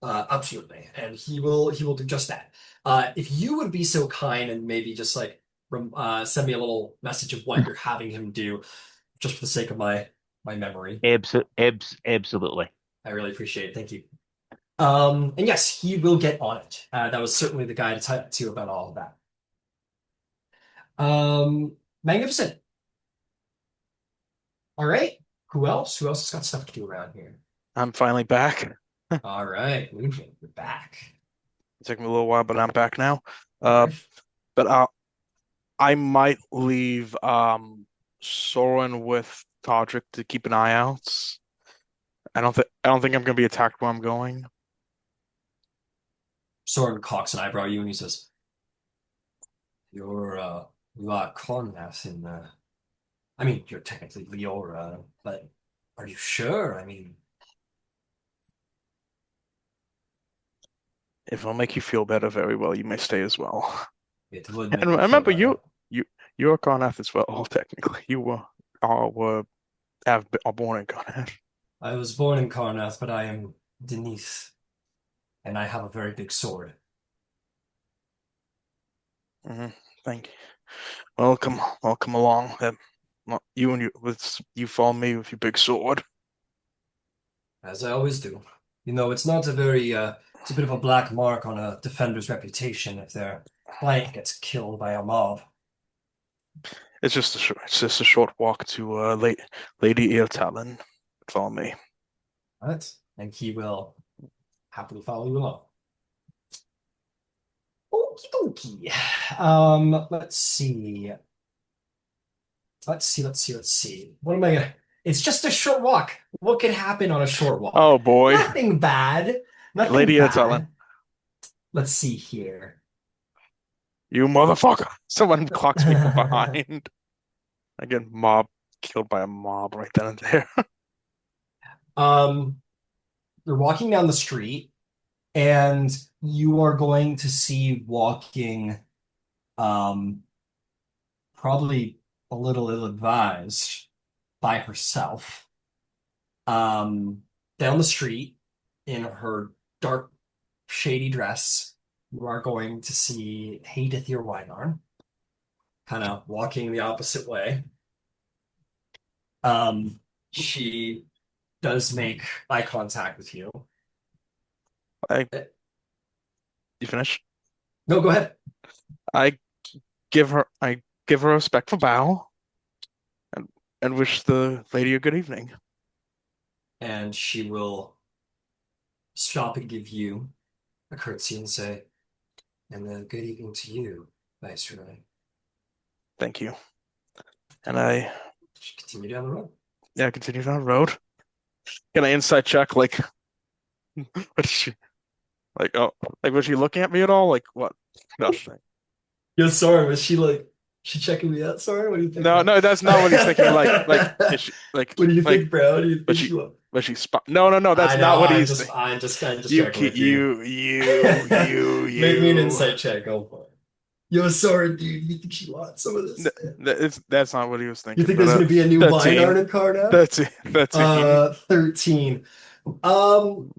Absolutely, and he will do just that. If you would be so kind and maybe just like send me a little message of what you're having him do, just for the sake of my memory. Absolutely. I really appreciate it. Thank you. And yes, he will get on it. That was certainly the guy to talk to about all of that. Magnificent. All right. Who else? Who else has got stuff to do around here? I'm finally back. All right, Ludwig, you're back. It took me a little while, but I'm back now. All right. But I might leave Soren with Todrick to keep an eye out. I don't think I'm gonna be attacked where I'm going. Soren cocks an eyebrow at you and he says, you are Cornath in I mean, you're technically Leora, but are you sure? I mean, If it'll make you feel better, very well, you may stay as well. it would And make me feel remember, better. you're Karnath as well. Technically, you are born in Karnath. I was born in Carnath, but I am Denise, and I have a very big sword. Thank you. Welcome along. You follow me with your big sword. As I always do. You know, it's not a very, it's a bit of a black mark on a defender's reputation if their client gets killed by a mob. It's just a short walk to Lady Eartalon. Follow me. Right? And he will happily follow you along. Okie dokie. Let's see. Let's see. What am I gonna? It's just a short walk. What could happen on a short walk? Oh boy, Nothing bad. Nothing Lady bad. Eartalon. let's see here. You motherfucker! Someone clocks me from behind. I get killed by a mob right then and there. You're walking down the street, and you are going to see walking, um, probably a little ill-advised by herself, down the street in her dark, shady dress. You are going to see Hadithir Wynar kind of walking the opposite way. She does make eye contact with you. I, Uh, you finish? No, go ahead. I I give her a respectful bow and wish the lady a good evening. And she will stop and give you a curtsy and say, and a good evening to you, Viceroy. Thank you. And I Continue down the road. continue down the road. Can I insight check like what is she was she looking at me at all? Like what? No, Yeah, sorry, was she checking me out? Sorry, what do you think? no, that's not what he's thinking. Is she What do you think, bro? What do you was think she she was? was she spot? No, that's I not know, what he's thinking. I'm just You checking with you. Make me an insight check. Go for it. Yo, sorry, dude. You think she wants some of this? That's not what he was You thinking. think there's But gonna be a new 13. Vine in car now? 13. 13. Um,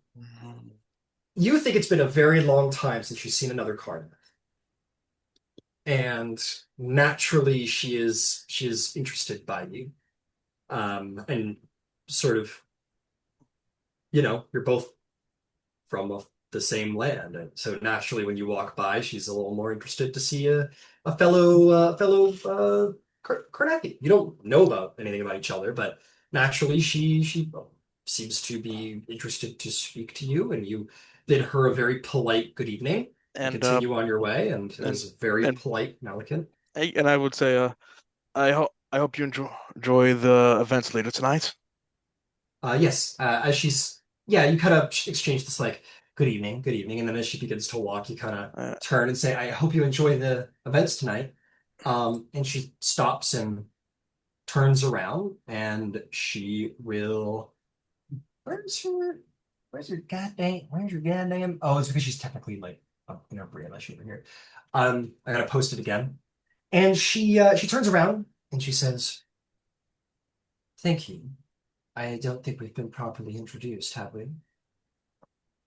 you think it's been a very long time since you've seen another card. And naturally she is interested by you. And sort of, you're both from the same land. And so naturally when you walk by, she's a little more interested to see a fellow Karnathy. You don't know about anything about each other, but naturally she seems to be interested to speak to you, and you bid her a very polite good evening and And continue on your way, and it and was very and polite and elegant. I would say I hope you enjoy the events later tonight. Yes, as yeah, you kind of exchange this like good evening, and then as she begins to walk, you kind of Uh, turn and say, I hope you enjoy the events tonight. And she stops and turns around, and she will. Where's her? Where's your goddamn? Oh, it's because she's technically like in her brain, she over here. I gotta post it again. And she turns around and she says, "Thank you. I don't think we've been properly introduced, have we?"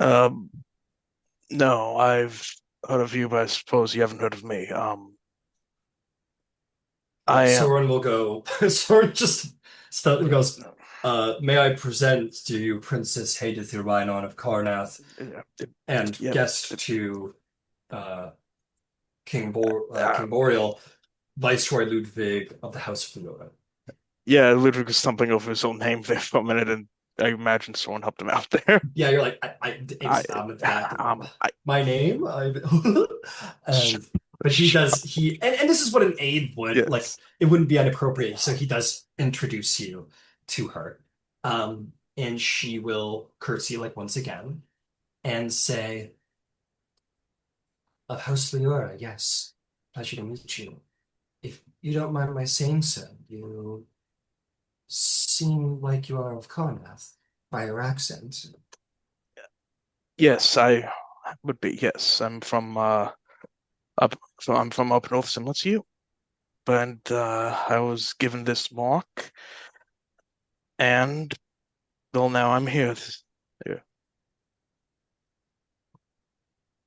um, no, I've heard of you, but I suppose you haven't heard of me. I am. Soren will go. Soren just goes, may I present to you Princess Hadith Irvine of Karnath and Yeah, guest to uh, uh, King Boreal, Viceroy Ludvig of the House of Leora. yeah. Ludwig was stumbling over his own name there for a minute, and I imagine someone helped him out there. Yeah, you're like, I, my name, and but and this is what an aide would like. yes. It wouldn't be inappropriate, so he does introduce you to her, and she will curtsy like once again and say, "Of House Leora, yes, pleasure to meet you. If you don't mind my saying so, you seem like you are of Karnath by your accent." Yes, I would be. Yes, I'm from up. So I'm from up north, similar to you. But I was given this mark, and well, now I'm here. Yeah.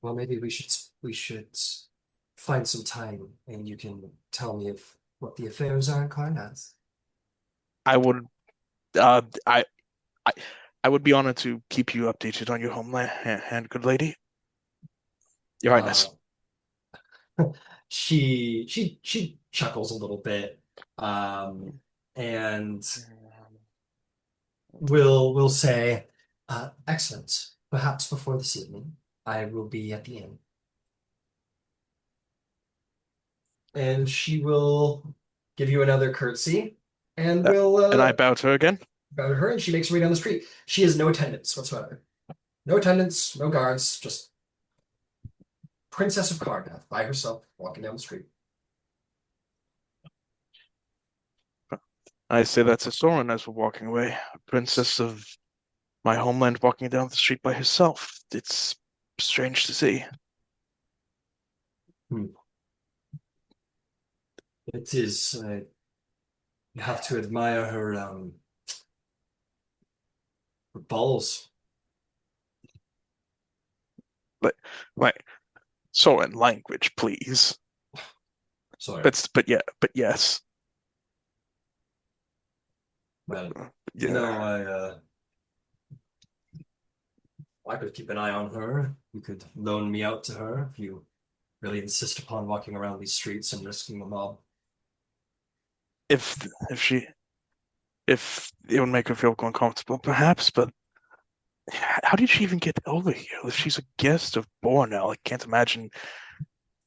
Well, maybe we should find some time, and you can tell me if what the affairs are in Karnath. I would. Uh, I, I, I would be honored to keep you updated on your homeland, good lady, Your Uh, Highness. she chuckles a little bit, and will say, "Excellent. Perhaps before this evening, I will be at the inn." And she will give you another curtsy, and will And I bow to her again. bow to her, and she makes her way down the street. She has no attendants whatsoever. No attendants, no guards, just Princess of Cardiff by herself, walking down the street. I say that to Soren as we're walking away. A princess of my homeland walking down the street by herself. It's strange to see. It is. You have to admire her balls. Like, Soren, language, please. Sorry. But yes. Well, Yeah. you know, I could keep an eye on her. You could loan me out to her if you really insist upon walking around these streets and risking the mob. If if it would make her feel uncomfortable, perhaps, but how did she even get over here? If she's a guest of Bornell, I can't imagine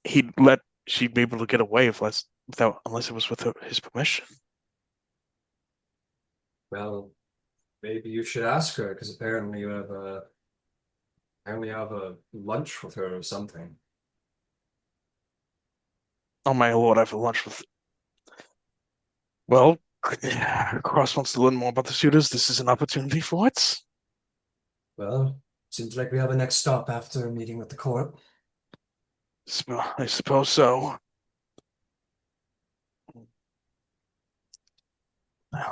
she'd be able to get away unless it was with his permission. Well, maybe you should ask her, because apparently you have a lunch with her or something. Oh my lord, I have a lunch with. Well, Cross wants to learn more about the suitors. This is an opportunity for it. Well, seems like we have a next stop after a meeting with the court. I suppose so.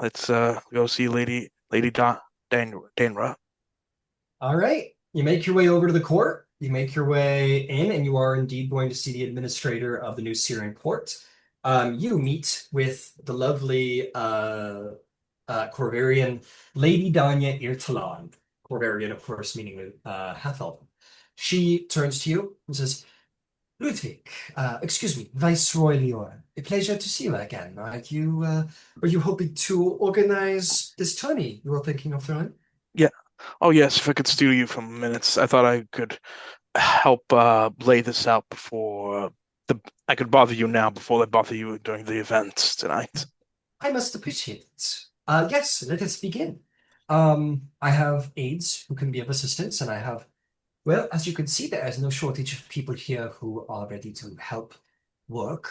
Let's go see Lady Danra. All right. You make your way over to the court. You make your way in, and you are indeed going to see the administrator of the new Syrian court. You meet with the lovely Corvarian Lady Danya Irtalan. Corvarian, of course, meaning half-elven. She turns to you and says, Ludwig, excuse me, Viceroy Leora. A pleasure to see you again. Are you hoping to organize this tourney you were thinking of throwing? Yeah. Oh yes, if I could steal you for minutes, I thought I could help lay this out before I could bother you now before I bother you during the event tonight. I must appreciate it. Yes, let us begin. I have aides who can be of assistance, and I have, well, as you can see, there is no shortage of people here who are ready to help work.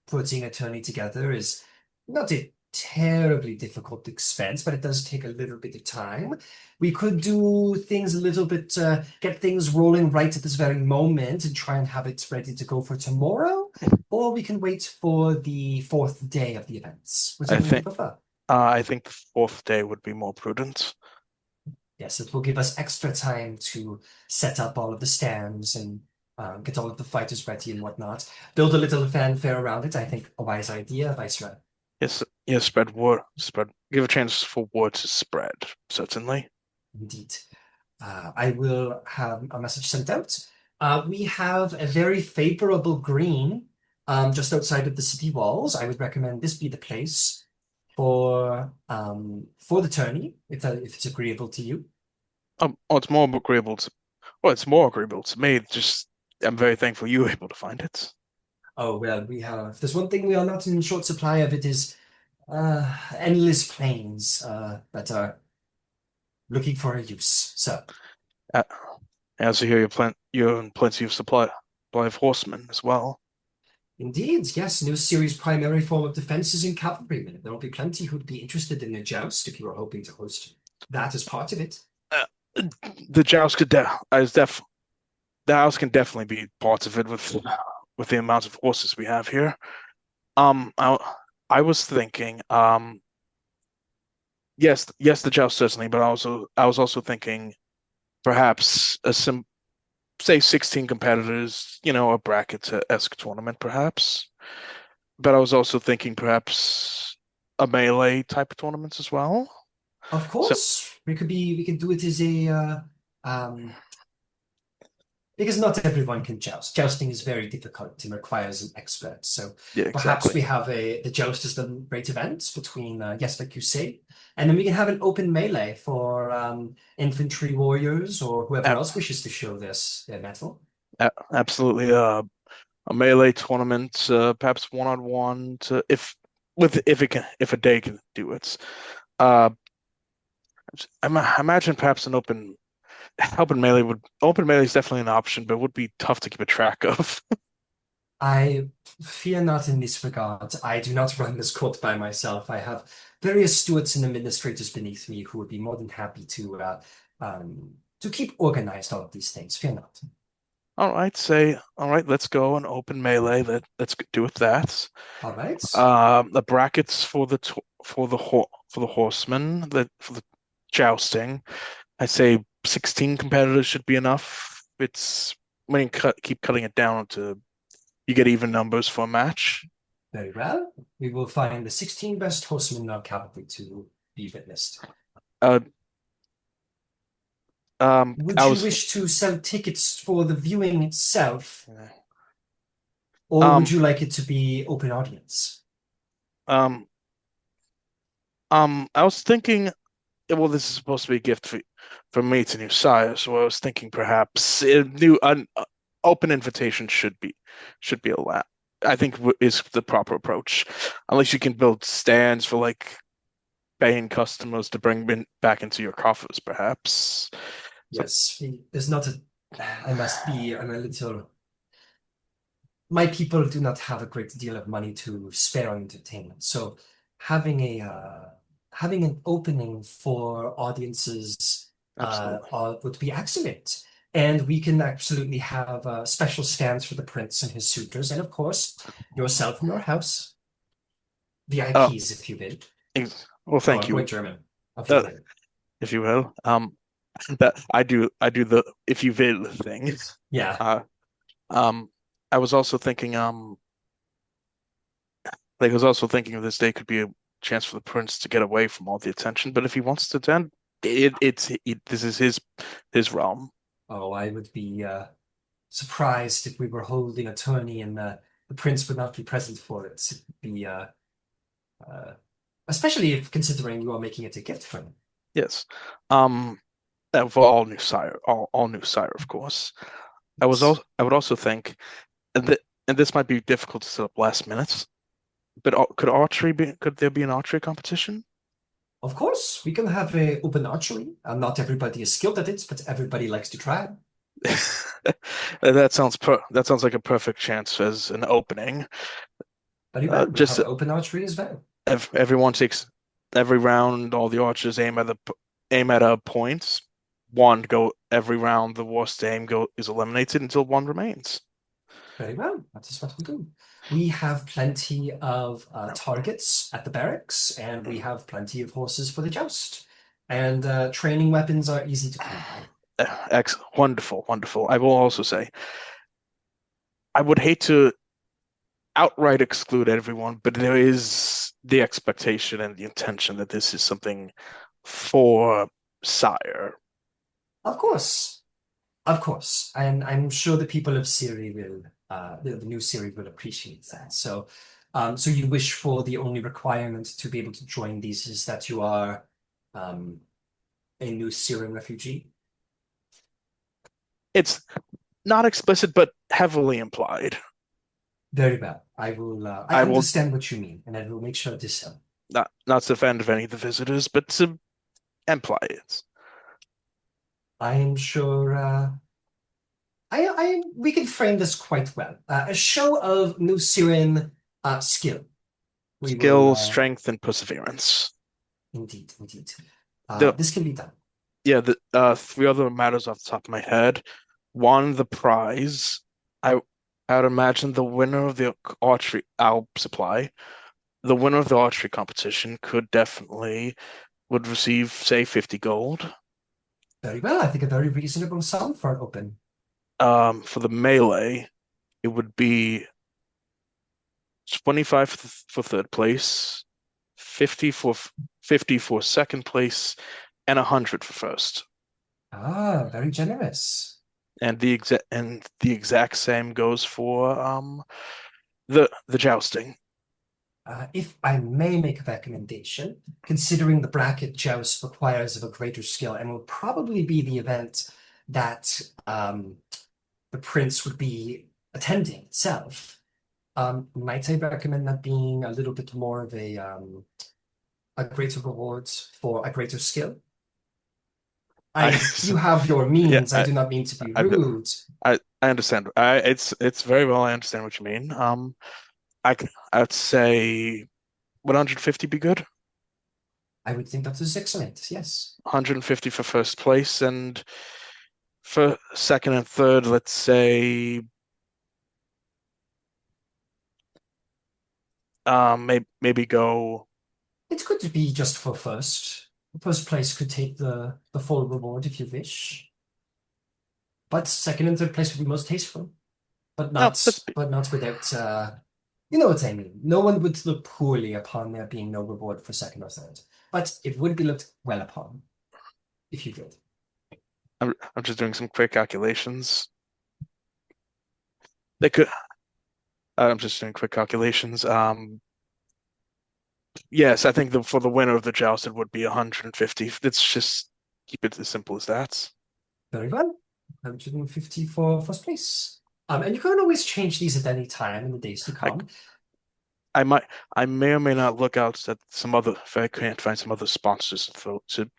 Putting a tourney together is not a terribly difficult expense, but it does take a little bit of time. We could do things a little bit, get things rolling right at this very moment and try and have it ready to go for tomorrow, or we can wait for the fourth day of the events. Whichever you prefer. I think the fourth day would be more prudent. Yes, it will give us extra time to set up all of the stands and get all of the fighters ready and whatnot. Build a little fanfare around it. I think a wise idea, Viceroy. Yes, spread word. Give a chance for word to spread, certainly. Indeed. I will have a message sent out. We have a very favorable green just outside of the city walls. I would recommend this be the place for the tourney, if it's agreeable to you. It's more agreeable to. Well, it's more agreeable to me. Just I'm very thankful you were able to find it. Oh, well, we have. If there's one thing we are not in short supply of, it is endless planes that are looking for a use. So, As I hear you're in plenty of supply of horsemen as well. indeed, yes, new series primary form of defense is in cavalrymen. There will be plenty who'd be interested in a joust if you were hoping to host that as part of it. The joust the house can definitely be part of it with the amount of horses we have here. I was thinking, yes, the joust certainly, but I was also thinking perhaps say 16 competitors, a bracket-esque tournament, perhaps. But I was also thinking perhaps a melee type of tournaments as well. Of course, we could do it as a because not everyone can joust. Jousting is very difficult and requires an expert. So Yeah, perhaps exactly. we have the joust as the great event between, yes, like you say, and then we can have an open melee for infantry warriors or whoever else wishes to show their mettle. Absolutely. A melee tournament, perhaps one-on-one if a day can do it. I imagine perhaps an open open melee is definitely an option, but it would be tough to keep a track of. I fear not in this regard. I do not run this court by myself. I have various stewards and administrators beneath me who would be more than happy to keep organized all of these things. Fear not. All right, let's go and open melee. Let's do with that. All right. The brackets for the horsemen, for the jousting. I say 16 competitors should be enough. It's when you keep cutting it down to you get even numbers for a match. Very well. We will find the 16 best horsemen in our cavalry to be witnessed. Uh, Would I you was wish to sell tickets for the viewing itself, uh, or would um you like it to be open audience? I was thinking, well, this is supposed to be a gift for me to new Cyre, so I was thinking perhaps a new an open invitation should be allowed. I think is the proper approach, unless you can build stands for like paying customers to bring back into your coffers, perhaps. So, Yes, there's not a. I'm a little. My people do not have a great deal of money to spare on entertainment, so having a having an opening for audiences absolutely. would be excellent. And we can absolutely have special stands for the prince and his suitors, and of course, yourself and your house, Uh, VIPs, if you will. well, Oh, thank I'm you. going German, if you will. If you will. That I do the if you will thing. Yeah, Uh, I was also thinking, like I was also thinking this day could be a chance for the prince to get away from all the attention. But if he wants to attend, this is his realm. oh, I would be surprised if we were holding a tourney and the prince would not be present for it. It would be uh, especially if considering you are making it a gift for him. Yes. Um, for all new Cyre, all new Cyre, of course. I would also think, and that and this might be difficult to set up last minute, but could there be an archery competition? Of course, we can have a open archery. Not everybody is skilled at it, but everybody likes to try. That sounds like a perfect chance as an opening. Very well, we'll Just have open archery as well. everyone takes every round. All the archers aim at a point. One go every round. The worst aim go is eliminated until one remains. Very well, that is what we'll do. We have plenty of targets at the barracks, and we have plenty of horses for the joust. And training weapons are easy to come by. Excellent, wonderful, wonderful. I will also say, I would hate to outright exclude everyone, but there is the expectation and the intention that this is something for Cyre. Of course, of course. And I'm sure the people of Cyre will, the new Cyre will appreciate that. So, so you wish for the only requirement to be able to join these is that you are um, a new Syrian refugee? It's not explicit, but heavily implied. Very well. I I will understand what you mean, and I will make sure it is so. not to offend of any of the visitors, but to imply it. I am sure we can frame this quite well. A show of New Syrian skill. We will Skill, strength, and perseverance. indeed, indeed. The This can be done. Yeah, the three other matters off the top of my head. One, the prize. I I would imagine the winner of the archery I'll supply. The winner of the archery competition could definitely would receive, say, 50 gold. Very well. I think a very reasonable sum for an open. For the melee, it would be 25 for third place, 50 for second place, and 100 for first. Ah, very generous. And the exact same goes for the jousting. If I may make a recommendation, considering the bracket joust requires of a greater skill and will probably be the event that the prince would be attending itself, might I recommend that being a little bit more of a greater reward for a greater skill? You have your yeah, means. I do not mean to be I, rude. I understand. It's very well. I understand what you mean. I'd say 150 be good. I would think that is excellent. Yes. 150 for first place, and for second and third, let's say maybe go. It could be just for first. First place could take the full reward if you wish. But second and third place would be most tasteful. But No, not let's be. but not without you know what I mean. No one would look poorly upon there being no reward for second or third. But it would be looked well upon if you did. I'm just doing some quick calculations. They could. I'm just doing quick calculations. Yes, I think for the winner of the joust, it would be 150. Let's just keep it as simple as that. Very well. 150 for first place. And you can always change these at any time in the days to I, come. I may or may not look out at some other, if I can't find some other sponsors to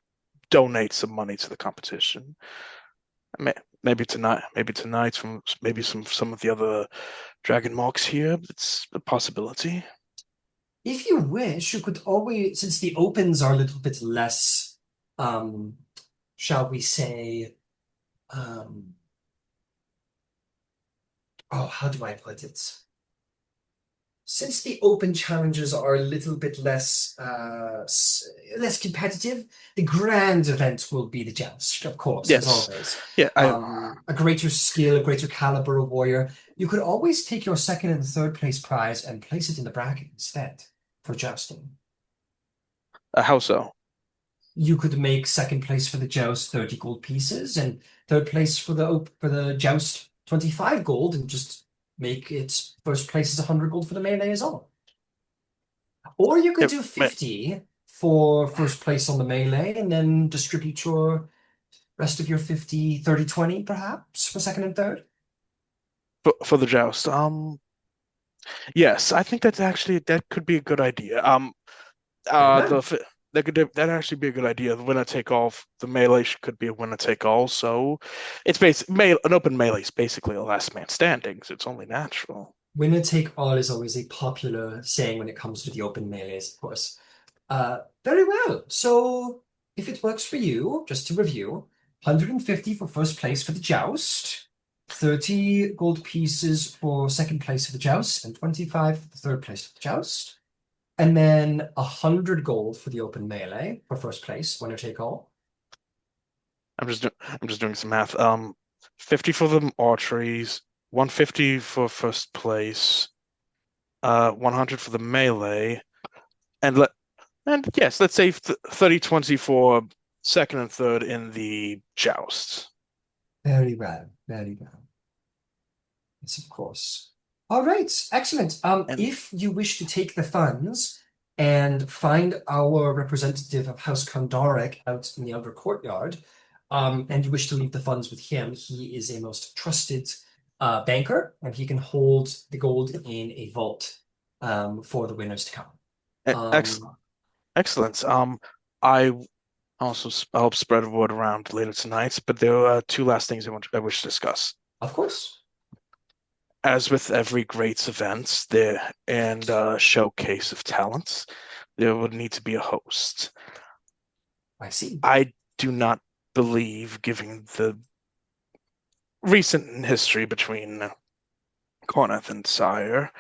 donate some money to the competition. Maybe tonight from maybe some of the other dragon marks here. It's a possibility. If you wish, you could always, since the opens are a little bit less, shall we say, oh, how do I put it? Since the open challenges are a little bit less less competitive, the grand event will be the joust, of course, as Yes. always. Yeah, A greater skill, a greater caliber of warrior. You could always take your second and third place prize and place it in the bracket instead for jousting. how so? You could make second place for the joust 30 gold pieces and third place for the joust 25 gold and just make it first place is 100 gold for the melee as well. Or you could Yep, do 50 for first place on the melee and then distribute your rest of your 50, 30, 20 perhaps for second and third. for the joust. Yes, I think that could be a good idea. Very well. That actually be a good idea. The winner take all. The melee could be a winner take all. So it's an open melee is basically a last man standing. So it's only natural. Winner take all is always a popular saying when it comes to the open melees, of course. Very well. So if it works for you, just to review, 150 for first place for the joust, 30 gold pieces for second place for the joust, and 25 for the third place for the joust. And then 100 gold for the open melee for first place, winner take all. I'm just doing some math. 50 for the archeries, 150 for first place, 100 for the melee, and yes, let's say 30-20 for second and third in the joust. Very well, very well. Yes, of course. All right, excellent. And If you wish to take the funds and find our representative of House Kondaric out in the outer courtyard, and you wish to leave the funds with him, he is a most trusted banker, and he can hold the gold in a vault for the winners to come. excellent, excellent. I I'll spread the word around later tonight, but there are two last things I wish to discuss. Of course. As with every great event, and showcase of talents, there would need to be a host. I see. I do not believe, given the recent history between Corneth and Cyre,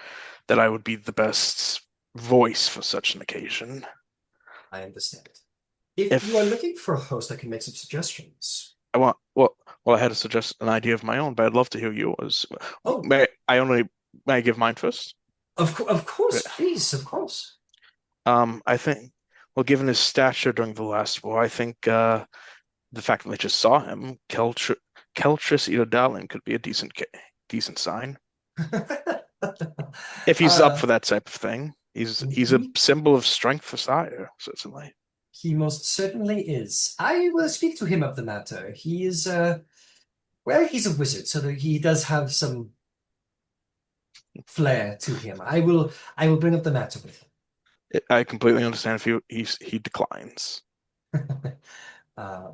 that I would be the best voice for such an occasion. I understand. If you are looking for a host, I can make some suggestions. I had to suggest an idea of my own, but I'd love to hear yours. Oh, May I give mine first? of course, please, of course. I think, well, given his stature during the last war, I think the fact that I just saw him, Keltris Idodalin, could be a decent sign. If he's up for that type of thing, he's a symbol of strength for Cyre, certainly. He most certainly is. I will speak to him of the matter. He is, well, he's a wizard, so that he does have some flair to him. I will bring up the matter with him. I completely understand if he declines.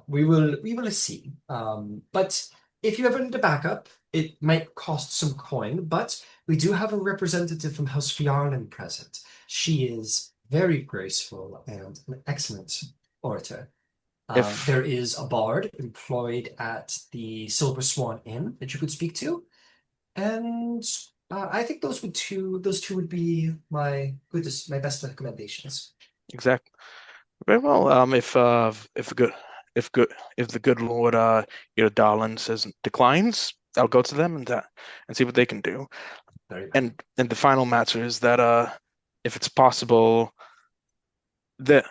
We will see. But if you ever need a backup, it might cost some coin, but we do have a representative from House Orien present. She is very graceful and an excellent orator. If There is a bard employed at the Silver Swan Inn that you could speak to, and I think those two would be my best recommendations. exact very well. If the good Lord Darlin says declines, I'll go to them and see what they can do. Very well. And the final matter is that if it's possible that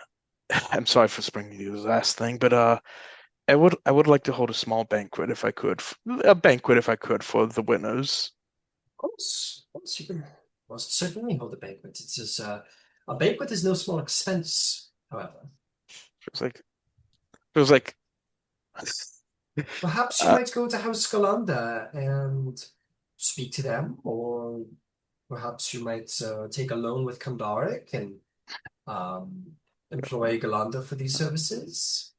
I'm sorry for springing you the last thing, but I would like to hold a small banquet if I could, a banquet if I could for the winners. Of course, you can most certainly hold a banquet. It's just a banquet is no small expense, however. Feels like Perhaps you uh, might go to House Galanda and speak to them, or perhaps you might take a loan with Kandaric and um, employ Galanda for these services.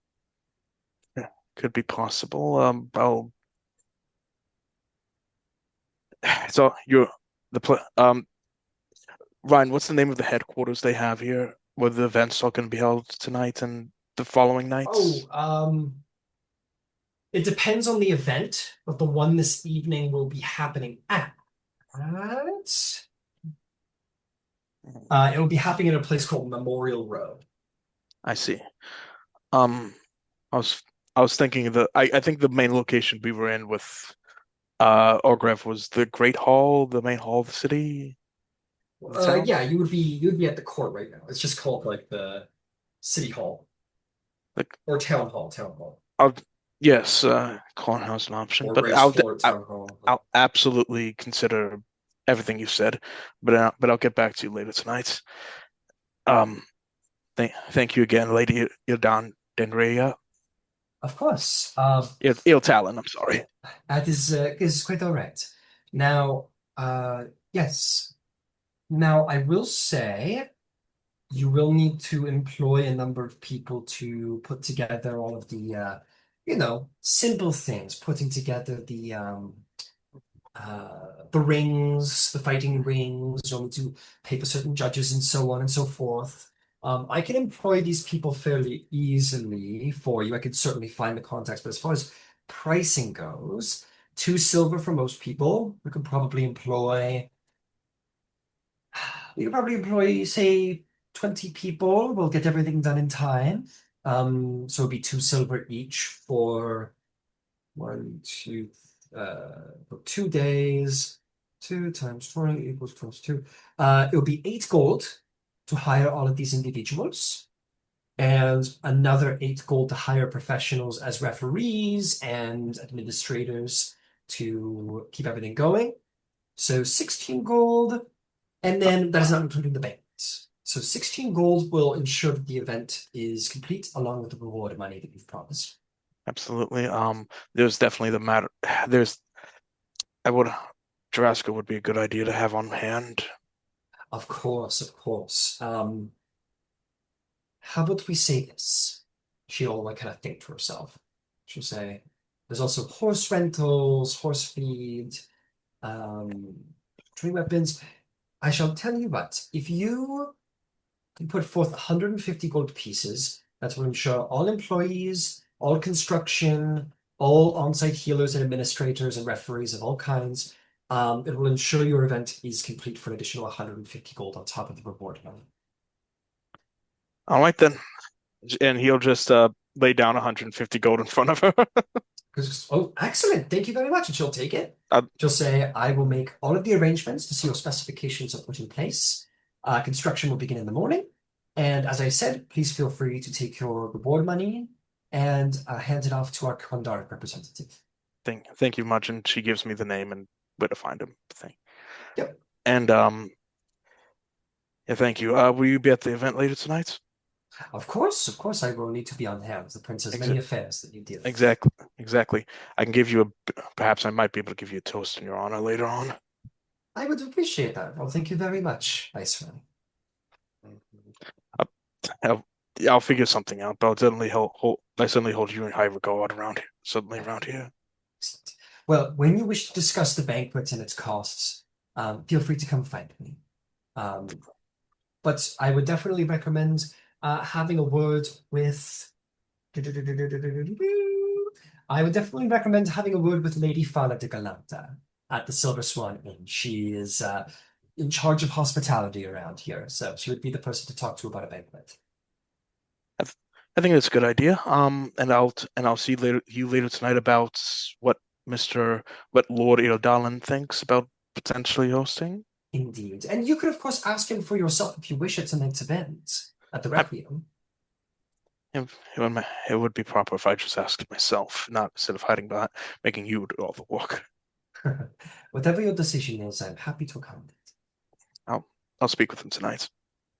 could be possible. So you're the pl Ryan, what's the name of the headquarters they have here, where the events are going to be held tonight and the following nights? Oh, it depends on the event, but the one this evening will be happening at. It will be happening at a place called Memorial Row. I see. Um, I was I was thinking I think the main location we were in with Orgrev was the Great Hall, the main hall of the city, of the town. Yeah, you would be at the court right now. It's just called like the city hall Like, or town hall, town hall, I'll yes, Cornhouse an option, or but race court, town hall. I'll absolutely consider everything you said, but I'll get back to you later tonight. Um, thank you again, Lady Ildan Denrea. Of course. Talon, I'm sorry. That is quite all right. Now, yes. Now I will say you will need to employ a number of people to put together all of the simple things, putting together the rings, the fighting rings, you'll need to pay for certain judges and so on and so forth. I can employ these people fairly easily for you. I could certainly find the contacts, but as far as pricing goes, 2 silver for most people. We could probably employ, say, 20 people. We'll get everything done in time. So it'd be 2 silver each for one, two, for 2 days. 2 times 20 equals 22. It would be 8 gold to hire all of these individuals, and another 8 gold to hire professionals as referees and administrators to keep everything going. So 16 gold, and then that is not including the banquets. So 16 gold will ensure that the event is complete along with the reward money that you've promised. Absolutely. There's definitely the matter. There's I would Jurassica would be a good idea to have on hand. Of course, of course. How about we say this? She'll like kind of think to herself. She'll say, there's also horse rentals, horse feed, um, trade weapons. I shall tell you what, if you can put forth 150 gold pieces, that will ensure all employees, all construction, all on-site healers and administrators and referees of all kinds. It will ensure your event is complete for an additional 150 gold on top of the reward money. All right then. And he'll just lay down 150 gold in front of her. Oh, excellent. Thank you very much. And she'll take it. Uh, She'll say, I will make all of the arrangements to see your specifications are put in place. Construction will begin in the morning. And as I said, please feel free to take your reward money and hand it off to our Kandaric representative. thank you much. And she gives me the name and where to find him. Thing. Yep. And yeah, thank you. Will you be at the event later tonight? Of course, I will need to be on hand. The prince has many affairs that you deal with. Exactly. I can give you perhaps I might be able to give you a toast in your honor later on. I would appreciate that. Well, thank you very much, Iceman. Uh, I'll figure something out, but I certainly hold you in high regard around here, certainly around here. Excellent. Well, when you wish to discuss the banquet and its costs, feel free to come find me. Um, but I would definitely recommend having a word with. I would definitely recommend having a word with Lady Fala de Galanta at the Silver Swan Inn. She is in charge of hospitality around here, so she would be the person to talk to about a banquet. I, th I think that's a good idea. And I'll see you later tonight about what what Lord Eldalin thinks about potentially hosting. Indeed. And you could, of course, ask him for yourself if you wish at tonight's event at the I, Requiem. it would be proper if I just asked myself, not instead of hiding behind, making you do all the work. Whatever your decision is, I'm happy to accommodate. I'll I'll speak with him tonight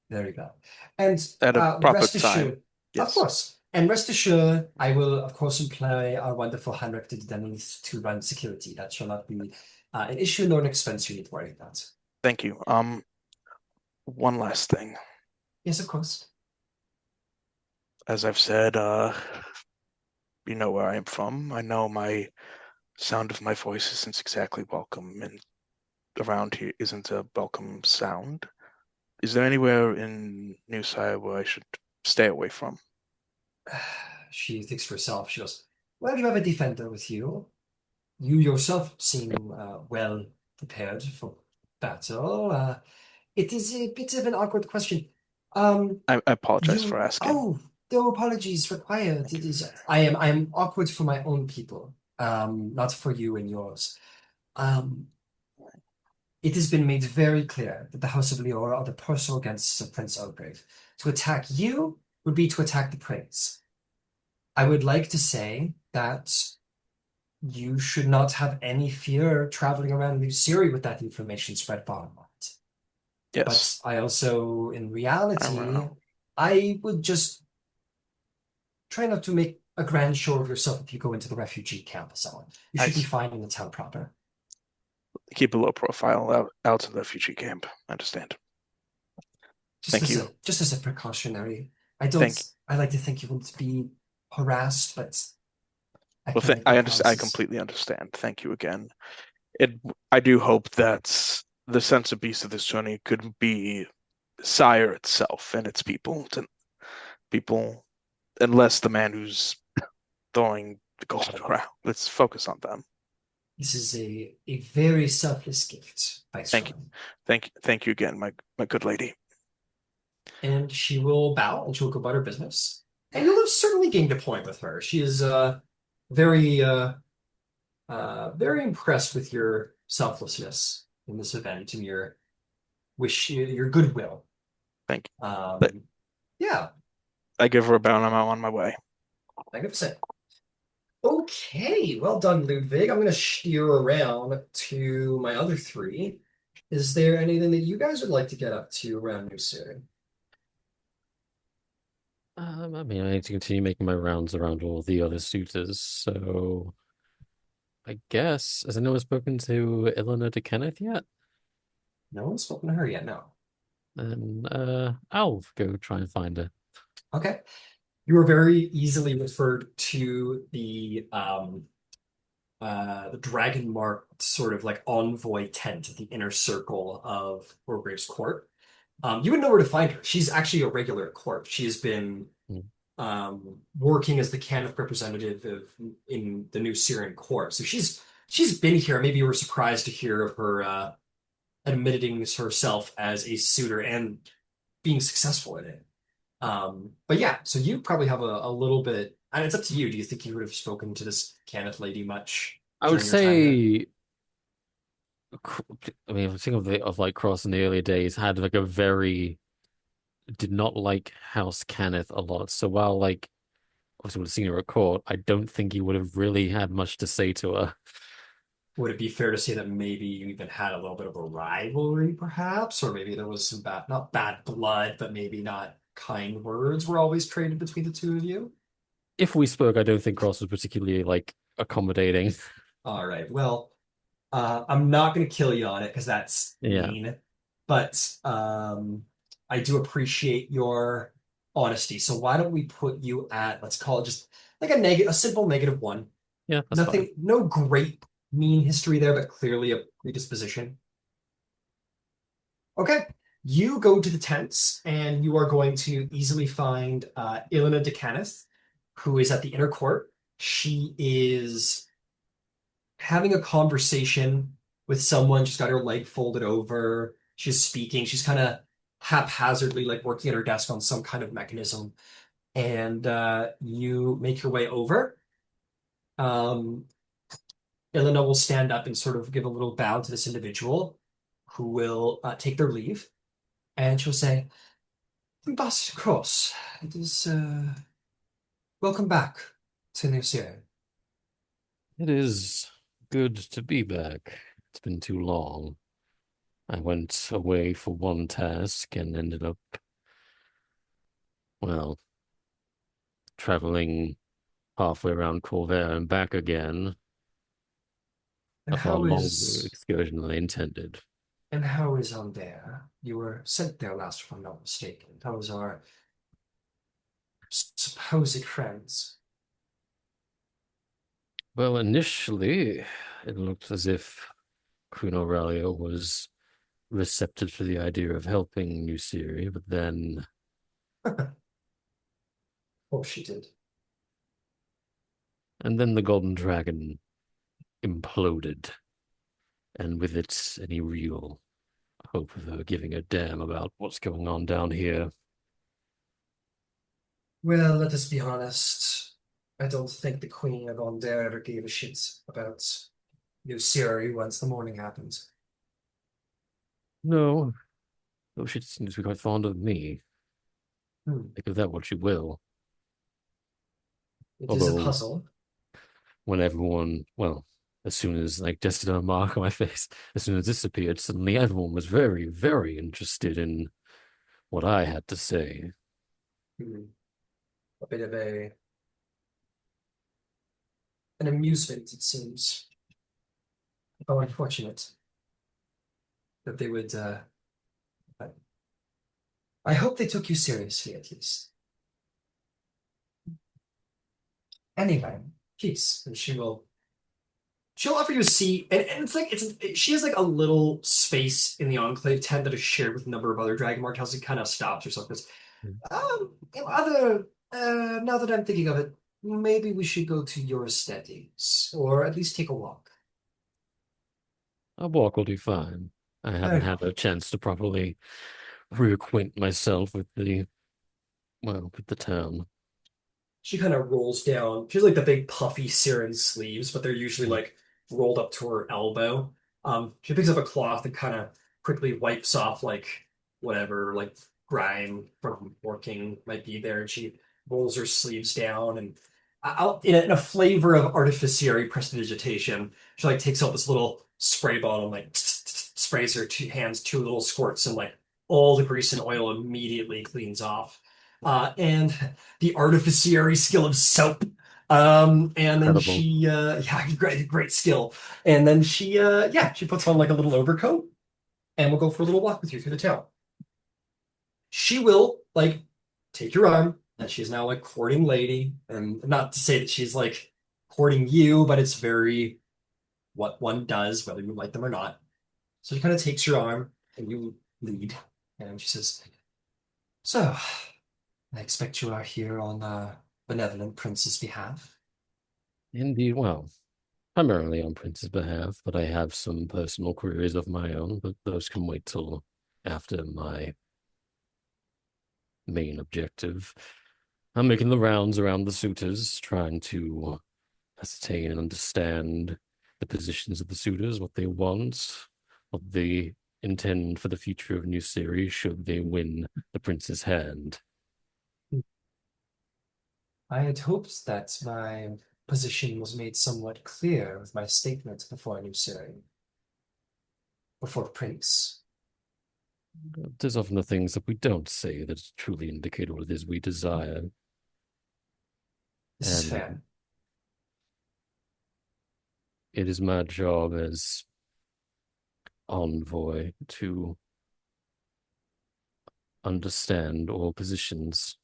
There you go. And at a proper rest time. assured, of Yes. course, and rest assured, I will, of course, employ our wonderful Heinrich de Dennis to run security. That shall not be an issue nor an expense you need to worry about. Thank you. One last thing. Yes, of course. As I've said, you know where I am from. I know my sound of my voice isn't exactly welcome, and around here isn't a welcome sound. Is there anywhere in New Cyre where I should stay away from? She thinks for herself. She goes, well, you have a defender with you. You yourself seem well prepared for battle. It is a bit of an awkward question. Um, I apologize for asking. oh, no apologies required. Thank It you. is, I am awkward for my own people, not for you and yours. Um, it has been made very clear that the House of Leora are the personal guests of Prince Oakgrave. To attack you would be to attack the prince. I would like to say that you should not have any fear traveling around New Syria with that information spread far and wide. But Yes, I also, in I reality, will. I would just try not to make a grand show of yourself if you go into the refugee camp or someone. You I should be fine in the town proper. keep a low profile out in the future camp. I understand. Thank you. Just as a precautionary. I don't Thank. I like to think you wouldn't be harassed, but I Well, can't make I no understand. I promises. completely understand. Thank you again. It. I do hope that the centerpiece of this journey could be Cyre itself and its people, people, and less the man who's throwing the gold around. Let's focus on them. This is a very selfless gift, Vice Thank you. Rowan. Thank you again, my good lady. And she will bow and she'll go about her business. And you'll have certainly gained a point with her. She is very very impressed with your selflessness in this event and your goodwill. Thank you. Um, yeah, I give her a bow and I'm on my way. magnificent. Okay, well done, Ludwig. I'm going to steer around to my other three. Is there anything that you guys would like to get up to around New City? I mean, I need to continue making my rounds around all the other suitors, so I guess has anyone spoken to Eleanor de Kenneth yet? No one's spoken to her yet, no. Then I'll go try and find her. Okay. You were very easily referred to the dragon marked sort of like envoy tent at the inner circle of Orgreaves court. You would know where to find her. She's actually a regular at court. She has been Hmm. working as the Caniff representative in the new Syrian court. So she's been here. Maybe you were surprised to hear of her admitting herself as a suitor and being successful in it. But yeah, so you probably have a little bit, and it's up to you. Do you think you would have spoken to this Caniff lady much I would during your time there? say, I mean, think of like Cross in the earlier days had like a very did not like House Cannith a lot. So while like obviously would have seen her at court, I don't think he would have really had much to say to her. Would it be fair to say that maybe you even had a little bit of a rivalry, perhaps? Or maybe there was some not bad blood, but maybe not kind words were always traded between the two of you? If we spoke, I don't think Cross was particularly like accommodating. All right. Well, I'm not going to kill you on it because that's Yeah. mean, but I do appreciate your honesty. So why don't we put you at, let's call it just like a simple -1. Yeah, that's fine. Nothing, no great mean history there, but clearly a predisposition. Okay. You go to the tents, and you are going to easily find Ilana DeCanith, who is at the inner court. She is having a conversation with someone. She's got her leg folded over. She's speaking. She's kind of haphazardly, like working at her desk on some kind of mechanism. And you make your way over. Um, Ilana will stand up and sort of give a little bow to this individual who will take their leave. And she'll say, Ambassador Cross, it is welcome back to New Cyre. It is good to be back. It's been too long. I went away for one task and ended up, well, traveling halfway around Corvair and back again. And A far how longer is excursion than I intended. and how is on there? You were sent there last, if I'm not mistaken. How was our supposed friends? Well, initially, it looked as if Queen Aurelia was receptive to the idea of helping New Cyre, but then, Oh, she did. and then the Golden Dragon imploded, and with it, any real hope of her giving a damn about what's going on down here. Well, let us be honest. I don't think the Queen of Ondare ever gave a shit about New Cyre once the morning happened. No, though she seems to be quite fond of me. Hmm. Think of that what you will. It is a Although, puzzle. when everyone, well, as soon as like just a mark on my face, as soon as this appeared, suddenly everyone was very, very interested in what I had to say. Hmm. A bit of an amusement, it seems. How unfortunate that they would. I hope they took you seriously, at least. Anyway, peace, and she'll offer you a seat, and it's like she has like a little space in the Enclave tent that is shared with a number of other Dragon Martels. It kind of stops herself because, other now that I'm thinking of it, maybe we should go to your steadies, or at least take a walk. A walk will do fine. I haven't I had a chance to properly reacquaint myself with the, well, with the town. She kind of rolls down. She's like the big puffy Siren sleeves, but they're usually like rolled up to her elbow. She picks up a cloth and kind of quickly wipes off like whatever like grime from working might be there, and she rolls her sleeves down and out in a flavor of artificiary prestidigitation. She like takes out this little spray bottle and like sprays her two hands, two little squirts, and like all the grease and oil immediately cleans off. And the artificiary skill of soap. And then Incredible. yeah, great skill. And then yeah, she puts on like a little overcoat and we'll go for a little walk with you through the town. She will like take your arm, and she's now like courting lady. And not to say that she's like courting you, but it's very what one does, whether you like them or not. So she kind of takes your arm and you lead. And she says, So, I expect you are here on benevolent prince's behalf. Indeed, well, primarily on Prince's behalf, but I have some personal queries of my own, but those can wait till after my main objective. I'm making the rounds around the suitors, trying to ascertain and understand the positions of the suitors, what they want, what they intend for the future of New Series should they win the prince's hand. I had hoped that my position was made somewhat clear with my statement before I knew Cyre, before Prince. There's often the things that we don't say that truly indicate what it is we desire. This is And fair. it is my job as envoy to understand all positions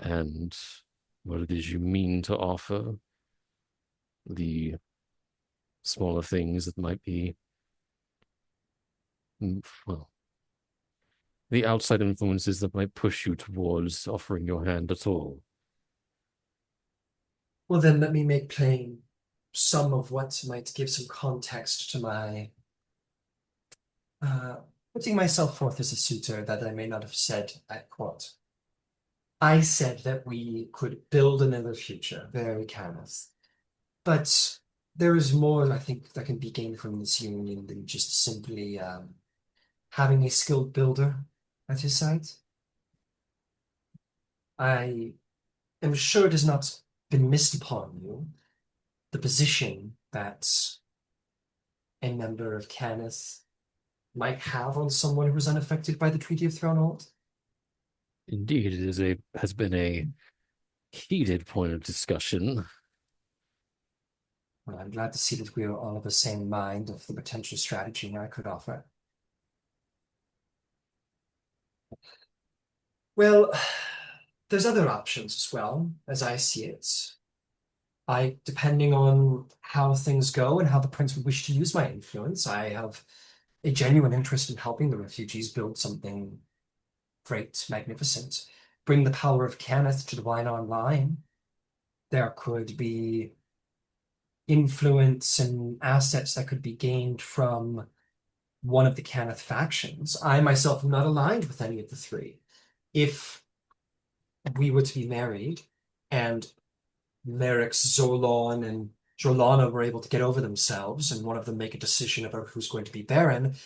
And what it is you mean to offer, the smaller things that might be, well, the outside influences that might push you towards offering your hand at all. Well, then let me make plain some of what might give some context to my uh, putting myself forth as a suitor that I may not have said at court. I said that we could build another future, very Kenneth. But there is more, I think, that can be gained from this union than just simply having a skilled builder at his side. I am sure it has not been missed upon you the position that a member of Kenneth might have on someone who is unaffected by the Treaty of Thronehold. Indeed, has been a heated point of discussion. Well, I'm glad to see that we are all of the same mind of the potential strategy I could offer. Well, there's other options as well, as I see it. Depending on how things go and how the prince would wish to use my influence, I have a genuine interest in helping the refugees build something great, magnificent. Bring the power of Kenneth to the wine online. There could be influence and assets that could be gained from one of the Kenneth factions. I myself am not aligned with any of the three. If we were to be married and Merrick's Zolon and Jolana were able to get over themselves and one of them make a decision about who's going to be Baron,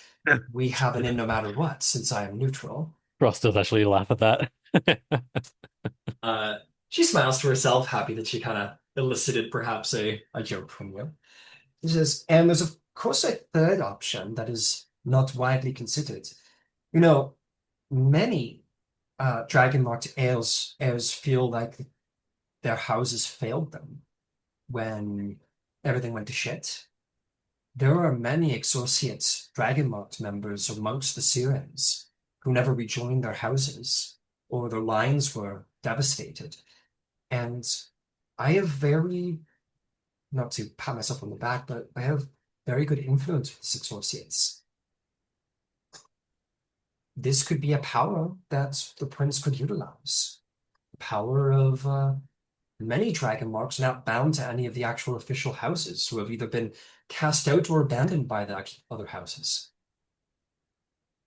we have an in no matter what, since I am neutral. Ross does actually laugh at that. She smiles to herself, happy that she kind of elicited perhaps a joke from you. She says, and there's of course a third option that is not widely considered. You know, many dragon-marked heirs feel like their houses failed them when everything went to shit. There are many Exorciate dragon-marked members amongst the Sirens who never rejoined their houses or their lines were devastated. And I have very, not to pat myself on the back, but I have very good influence with the Exorciates. This could be a power that the prince could utilize. The power of many dragon marks not bound to any of the actual official houses who have either been cast out or abandoned by the other houses.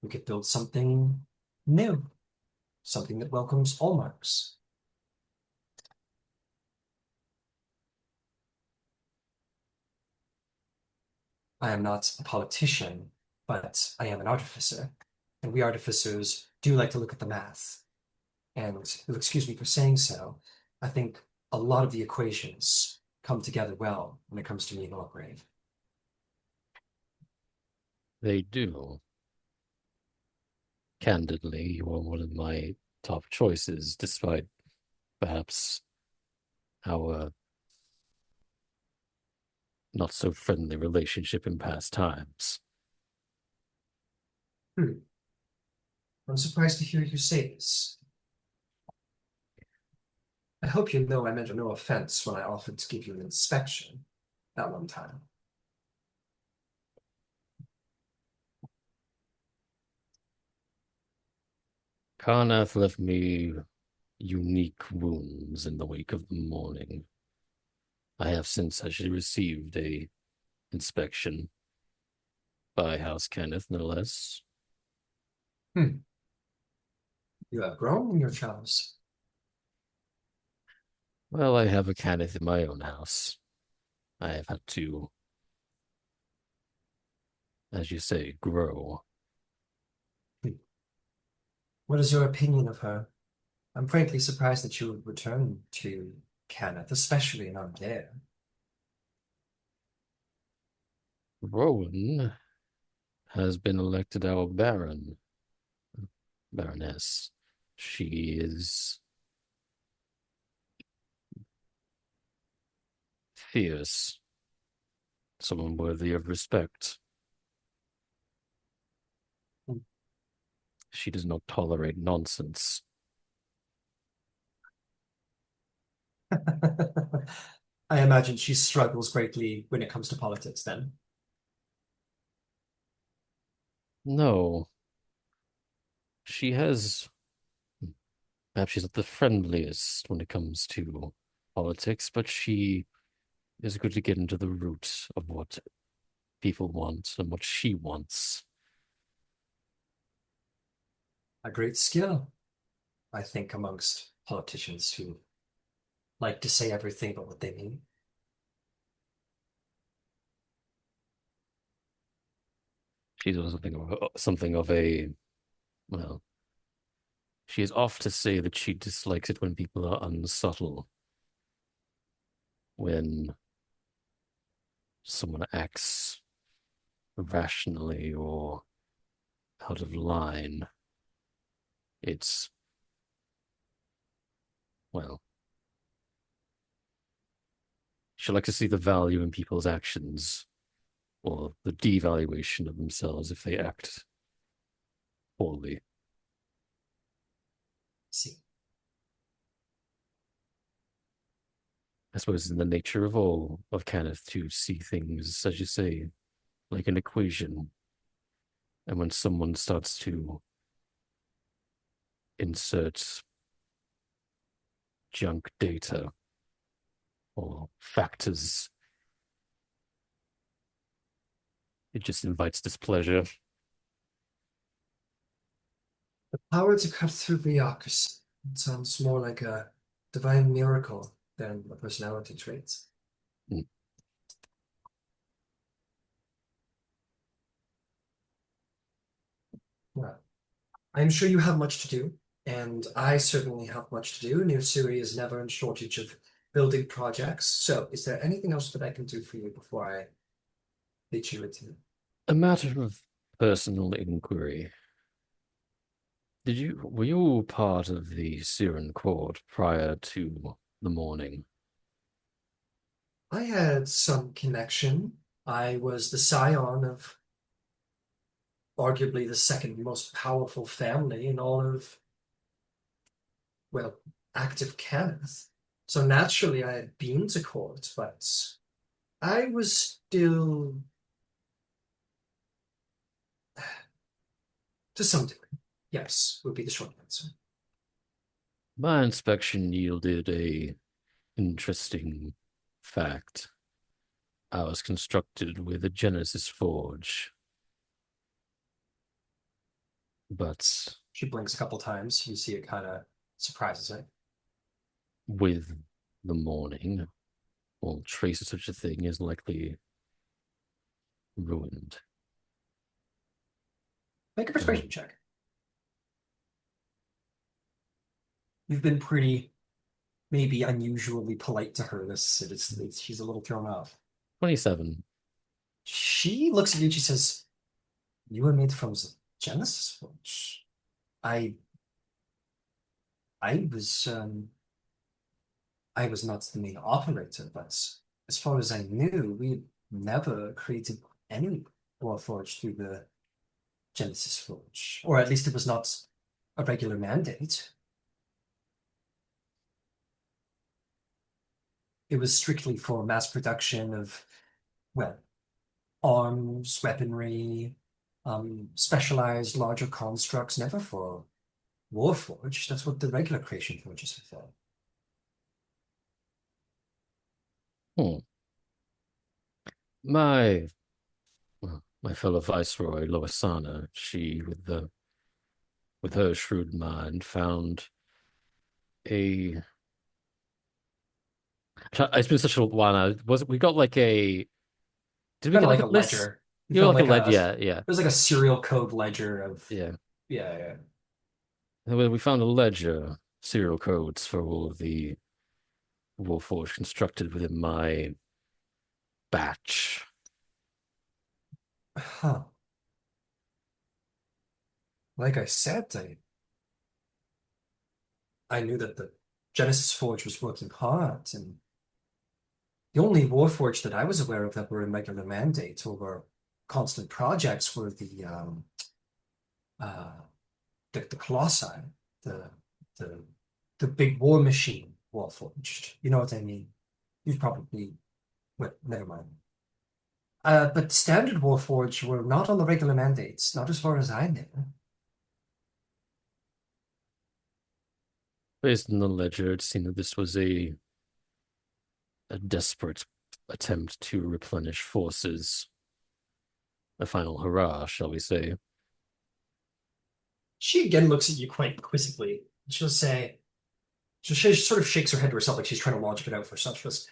We could build something new, something that welcomes all marks. I am not a politician, but I am an artificer, and we artificers do like to look at the math. And you'll excuse me for saying so, I think a lot of the equations come together well when it comes to me and Orgrave. They do. Candidly, you are one of my top choices, despite perhaps our not so friendly relationship in past times. I'm surprised to hear you say this. I hope you know I meant no offense when I offered to give you an inspection that one time. Karnath left me unique wounds in the wake of the morning. I have since actually received a inspection by House Kenneth, no less. You have grown in your charms. Well, I have a Kenneth in my own house. I have had to, as you say, grow. What is your opinion of her? I'm frankly surprised that you would return to Kenneth, especially in undead. Rowen has been elected our Baroness. She is fierce, someone worthy of respect. She does not tolerate nonsense. I imagine she struggles greatly when it comes to politics then. No, she has. Perhaps she's not the friendliest when it comes to politics, but she is good to get into the root of what people want and what she wants. A great skill, I think, amongst politicians who like to say everything but what they mean. She's also something of a, well, she is off to say that she dislikes it when people are unsubtle, when someone acts irrationally or out of line. It's, well, she likes to see the value in people's actions or the devaluation of themselves if they act poorly. See, I suppose in the nature of all of Kenneth to see things, as you say, like an equation. And when someone starts to insert junk data or factors, it just invites displeasure. the power to cut through bureaucracy. It sounds more like a divine miracle than a personality trait. Mm. Well, I'm sure you have much to do, and I certainly have much to do. New Cyre is never in shortage of building projects. So, is there anything else that I can do for you before I bid you adieu? A matter of personal inquiry. Were you part of the Siren Court prior to the morning? I had some connection. I was the scion of arguably the second most powerful family in all of, well, active Kenneth. So naturally I had been to court, but I was still, to some degree, yes, would be the short answer. My inspection yielded a interesting fact. I was constructed with a Genesis forge, but She blinks a couple times. You see it kind of surprises her. with the morning, all trace of such a thing is likely ruined. Make a persuasion check. You've been pretty, maybe unusually polite to her. She's a little thrown off. 27. She looks at you and she says, "You were made from the Genesis Forge. I, I was, um, I was not the main operator, but as far as I knew, we never created any Warforged through the Genesis Forge, or at least it was not a regular mandate. It was strictly for mass production of, well, arms, weaponry, specialized larger constructs, never for Warforged. That's what the regular creation forges are for." Hmm. My my fellow viceroy Loisana, she with her shrewd mind found a. It's been such a while now. Was we got like a? Did we Kind get of like like a a list? ledger. You You know, found like a like led, a yeah, yeah, there's like a serial code ledger of yeah. yeah. And we found a ledger, serial codes for all of the Warforged constructed within my batch. Huh. Like I said, I knew that the Genesis Forge was working hard, and the only Warforged that I was aware of that were in regular mandate or were constant projects were uh the Colossi, the the the big war machine Warforged. You know what I mean? You've probably, well, never mind. But standard Warforged were not on the regular mandates, not as far as I know. Based on the ledger, it seemed that this was a desperate attempt to replenish forces. A final hurrah, shall we say. She again looks at you quite quizzically. She'll say, she sort of shakes her head to herself like she's trying to logic it out for herself. She goes,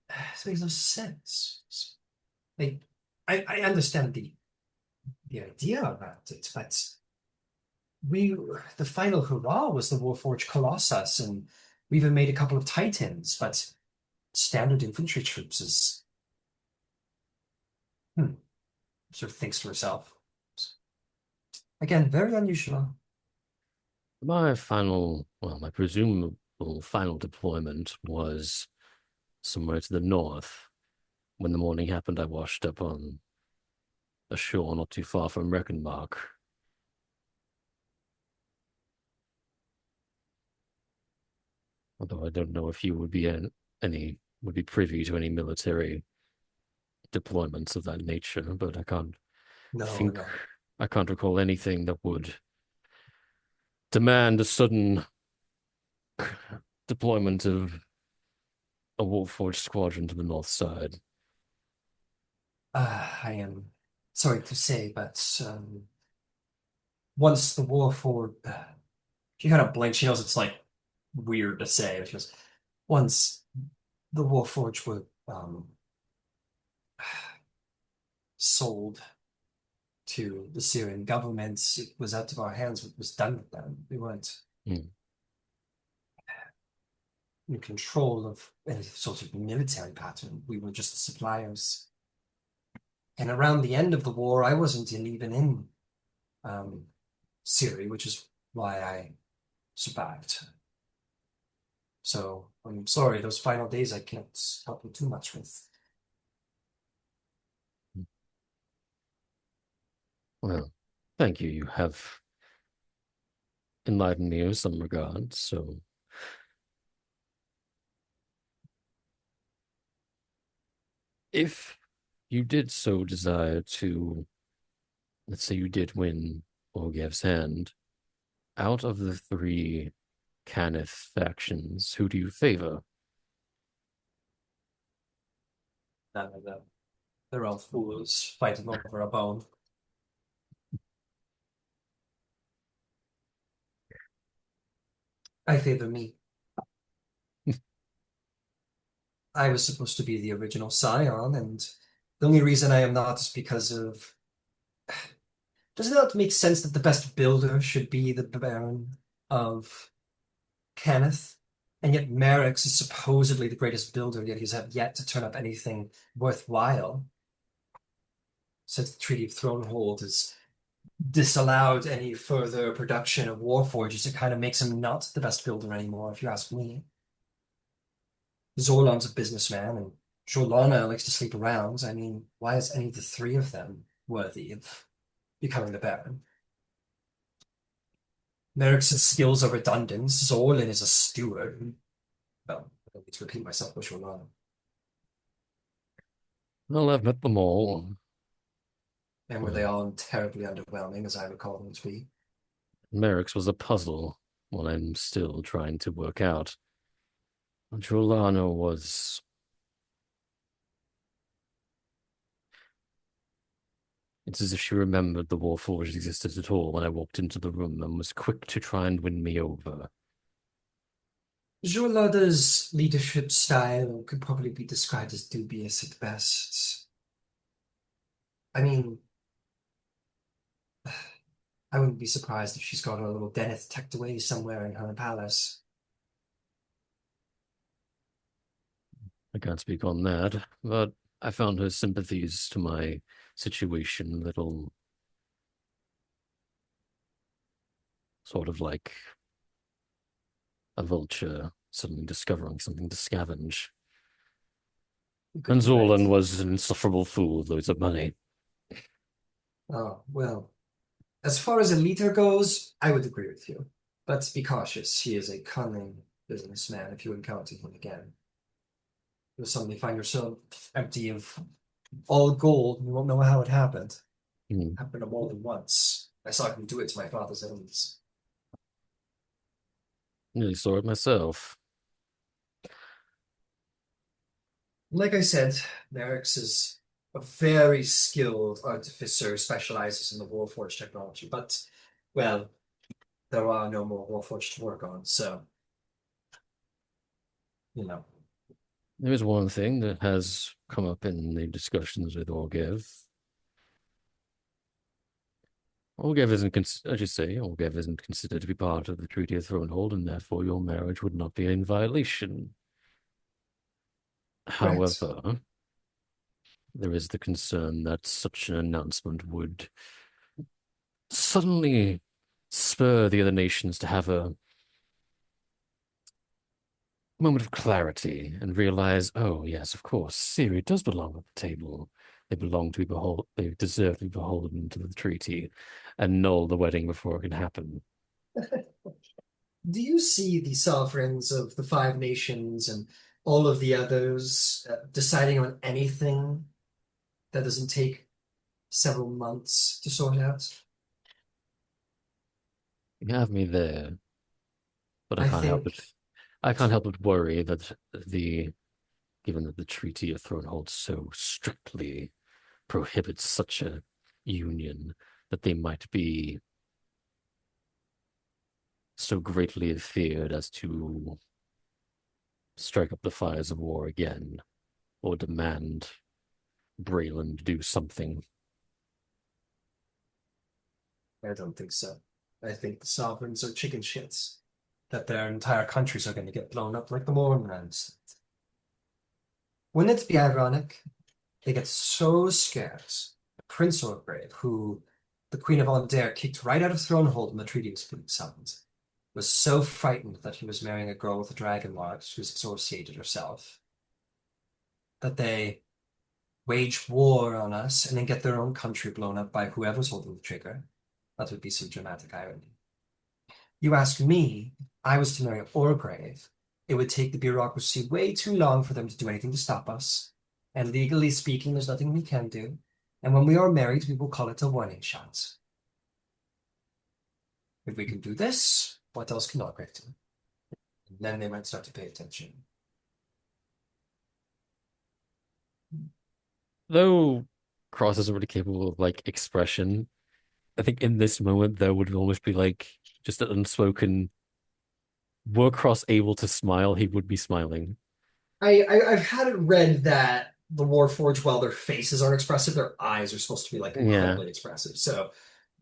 this makes no sense. Like, I understand the idea about it, but the final hurrah was the Warforged Colossus, and we even made a couple of Titans, but standard infantry troops is sort of thinks to herself. Again, very unusual. My presumable final deployment was somewhere to the north. When the morning happened, I washed up on a shore not too far from Reckenbach. Although I don't know if you would be would be privy to any military deployments of that nature, but No. I can't recall anything that would demand a sudden deployment of a Warforged squadron to the north side. I am sorry to say, but once the Warforged, she kind of blinks. She knows it's like weird to say. But she goes, once the Warforged were sold to the Syrian government, it was out of our hands what was done with them. We weren't in control of any sort of military pattern. We were just the suppliers. And around the end of the war, I wasn't even in Syria, which is why I survived. So I'm sorry, those final days I can't help you too much with. Well, thank you. You have enlightened me in some regards, so if you did so desire to, let's say you did win Orgev's hand, out of the three Canith factions, who do you favor? None of them. They're all fools fighting over a bone. I favor me. I was supposed to be the original scion, and the only reason I am not is because of. Does it not make sense that the best builder should be the Baron of Kenneth? And yet Merrick's is supposedly the greatest builder, yet he's have yet to turn up anything worthwhile. Since the Treaty of Thronehold has disallowed any further production of Warforges, it kind of makes him not the best builder anymore, if you ask me. Zorlon's a businessman, and Jolana likes to sleep around. I mean, why is any of the three of them worthy of becoming the Baron? Merrick's skills are redundant. Zorlin is a steward. Well, I don't need to repeat myself with Jolana. Well, I've met them all. And were they all terribly underwhelming, as I recall them to be? Merrick's was a puzzle, one I'm still trying to work out. Jolana was... It's as if she remembered the Warforged existed at all when I walked into the room and was quick to try and win me over. Jolada's leadership style could probably be described as dubious at best. I mean, I wouldn't be surprised if she's got her little Deneth tucked away somewhere in her palace. I can't speak on that, but I found her sympathies to my situation a little sort of like a vulture suddenly discovering something to scavenge. And Zorlan was an insufferable fool with loads of money. Oh, well, as far as a leader goes, I would agree with you. But be cautious. He is a cunning businessman if you encounter him again. You'll suddenly find yourself empty of all gold, and you won't know how it happened. Hmm. It happened to more than once. I saw him do it to my father's enemies. Nearly saw it myself. Like I said, Merrick's is a very skilled artificer who specializes in the Warforged technology, but, well, there are no more Warforged to work on, so, you know. There is one thing that has come up in the discussions with Orgev. Orgev isn't, as you say, Orgev isn't considered to be part of the Treaty of Thronehold, and therefore your marriage would not be in violation. Right. However, there is the concern that such an announcement would suddenly spur the other nations to have a moment of clarity and realize, oh yes, of course, Cyre does belong at the table. They belong to be they deserve to be beholden to the treaty and null the wedding before it can happen. Do you see the sovereigns of the five nations and all of the others deciding on anything that doesn't take several months to sort out? You have me there, but I think I can't help but worry that given that the Treaty of Thronehold so strictly prohibits such a union, that they might be so greatly feared as to strike up the fires of war again or demand Braylon do something. I don't think so. I think the sovereigns are chicken shits, that their entire countries are going to get blown up like the Mormons. Wouldn't it be ironic? They get so scared. Prince Orgrave, who the Queen of Andare kicked right out of Thronehold when the treaty was being signed, was so frightened that he was marrying a girl with a dragon mark who's exorciated herself, that they wage war on us and then get their own country blown up by whoever's holding the trigger. That would be some dramatic irony. You ask me, I was to marry Orgrave, it would take the bureaucracy way too long for them to do anything to stop us. And legally speaking, there's nothing we can do. And when we are married, we will call it a warning shot. If we can do this, what else can Orgrave do? And then they might start to pay attention. Though Cross isn't really capable of like expression, I think in this moment there would almost be like just an unspoken. Were Cross able to smile, he would be smiling. I've had it read that the Warforged, while their faces aren't expressive, their eyes are supposed to be like Yeah, incredibly expressive. So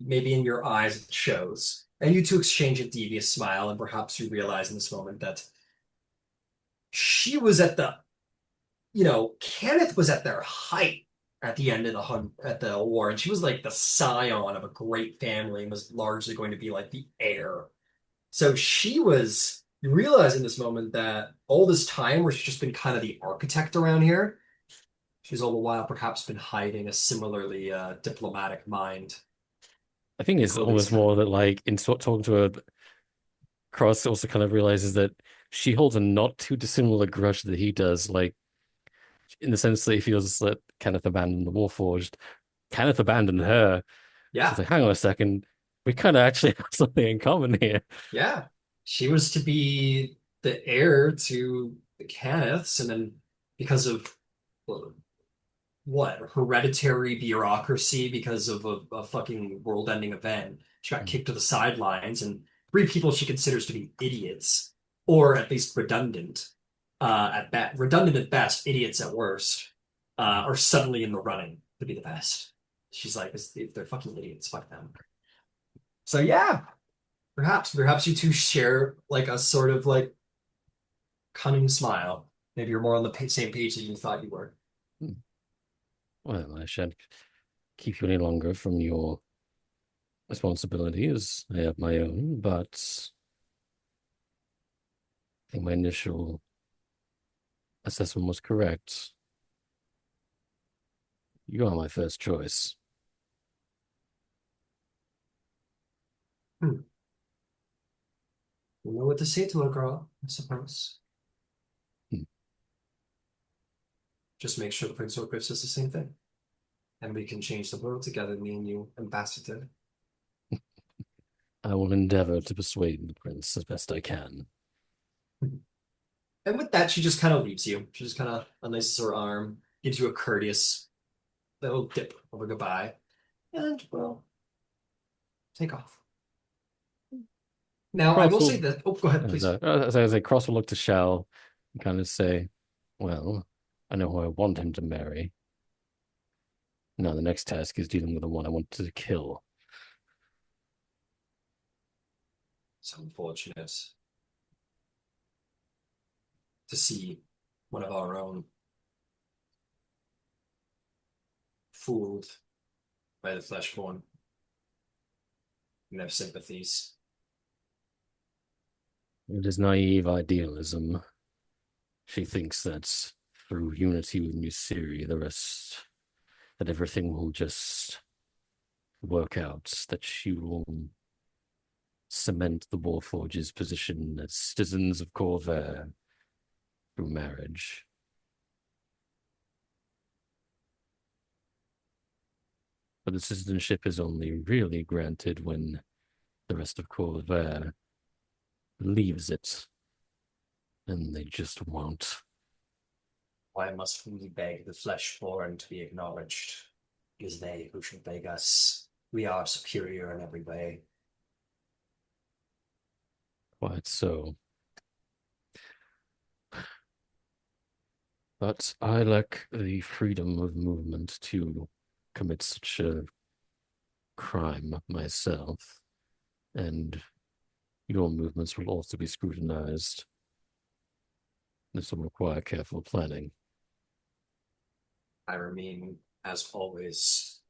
maybe in your eyes it shows. And you two exchange a devious smile, and perhaps you realize in this moment that she was at the, Kenneth was at their height at the end of at the war, and she was like the scion of a great family and was largely going to be like the heir. So you realize in this moment that all this time where she's just been kind of the architect around here, she's all the while perhaps been hiding a similarly diplomatic mind. I think it's Who at least almost more that like in talking to her, Cross also kind of realizes that she holds a not too dissimilar grudge that he does, like in the sense that he feels that Kenneth abandoned the Warforged. Kenneth abandoned her. She's Yeah, like, hang on a second, we kind of actually have something in common here. yeah. She was to be the heir to the Kenneths, and then because of well, what hereditary bureaucracy, because of a fucking world-ending event, she got kicked to the sidelines, and three people she considers to be idiots, or at least redundant, redundant at best, idiots at worst, are suddenly in the running to be the best. She's like, if they're fucking idiots, fuck them. So yeah, perhaps you two share like a sort of like cunning smile. Maybe you're more on the same page than you thought you were. Hmm. Well, I shan't keep you any longer from your responsibilities. I have my own, but I think my initial assessment was correct. You are my first choice. Hmm. You know what to say to a girl, I suppose. Hmm. Just make sure the Prince Orgriff says the same thing. And we can change the world together, me and you, ambassador. I will endeavor to persuade the prince as best I can. And with that, she just kind of leaves you. She just kind of unlaces her arm, gives you a courteous little dip of a goodbye, and, well, take off. Now, I Cross will say will, that. Oh, go ahead, please. as I say, Cross will look to Shao and kind of say, well, I know who I want him to marry. Now the next task is dealing with the one I want to kill. It's unfortunate to see one of our own fooled by the fleshborn and their sympathies. It is naive idealism. She thinks that through unity with Musiri, that everything will just work out, that she will cement the Warforge's position as citizens of Corvair through marriage. But the citizenship is only really granted when the rest of Corvair leaves it, and they just won't. Why must we beg the fleshborn to be acknowledged? It is they who should beg us. We are superior in every way. Quite so. But I lack the freedom of movement to commit such a crime myself, and your movements will also be scrutinized. This will require careful planning. I remain, as always,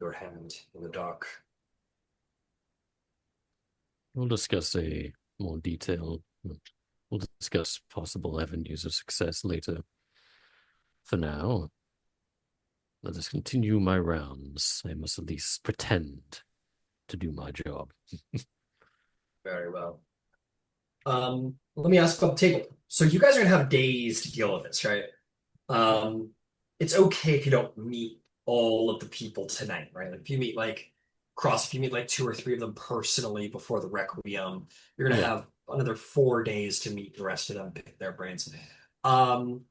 your hand in the dark. We'll discuss a more detailed. We'll discuss possible avenues of success later. For now, let us continue my rounds. I must at least pretend to do my job. Very well. Let me ask about the table. So you guys are gonna have days to deal with this, right? It's okay if you don't meet all of the people tonight, right? Like if you meet like Cross, if you meet like two or three of them personally before the Requiem, you're gonna Yeah. have another 4 days to meet the rest of them, pick their brains.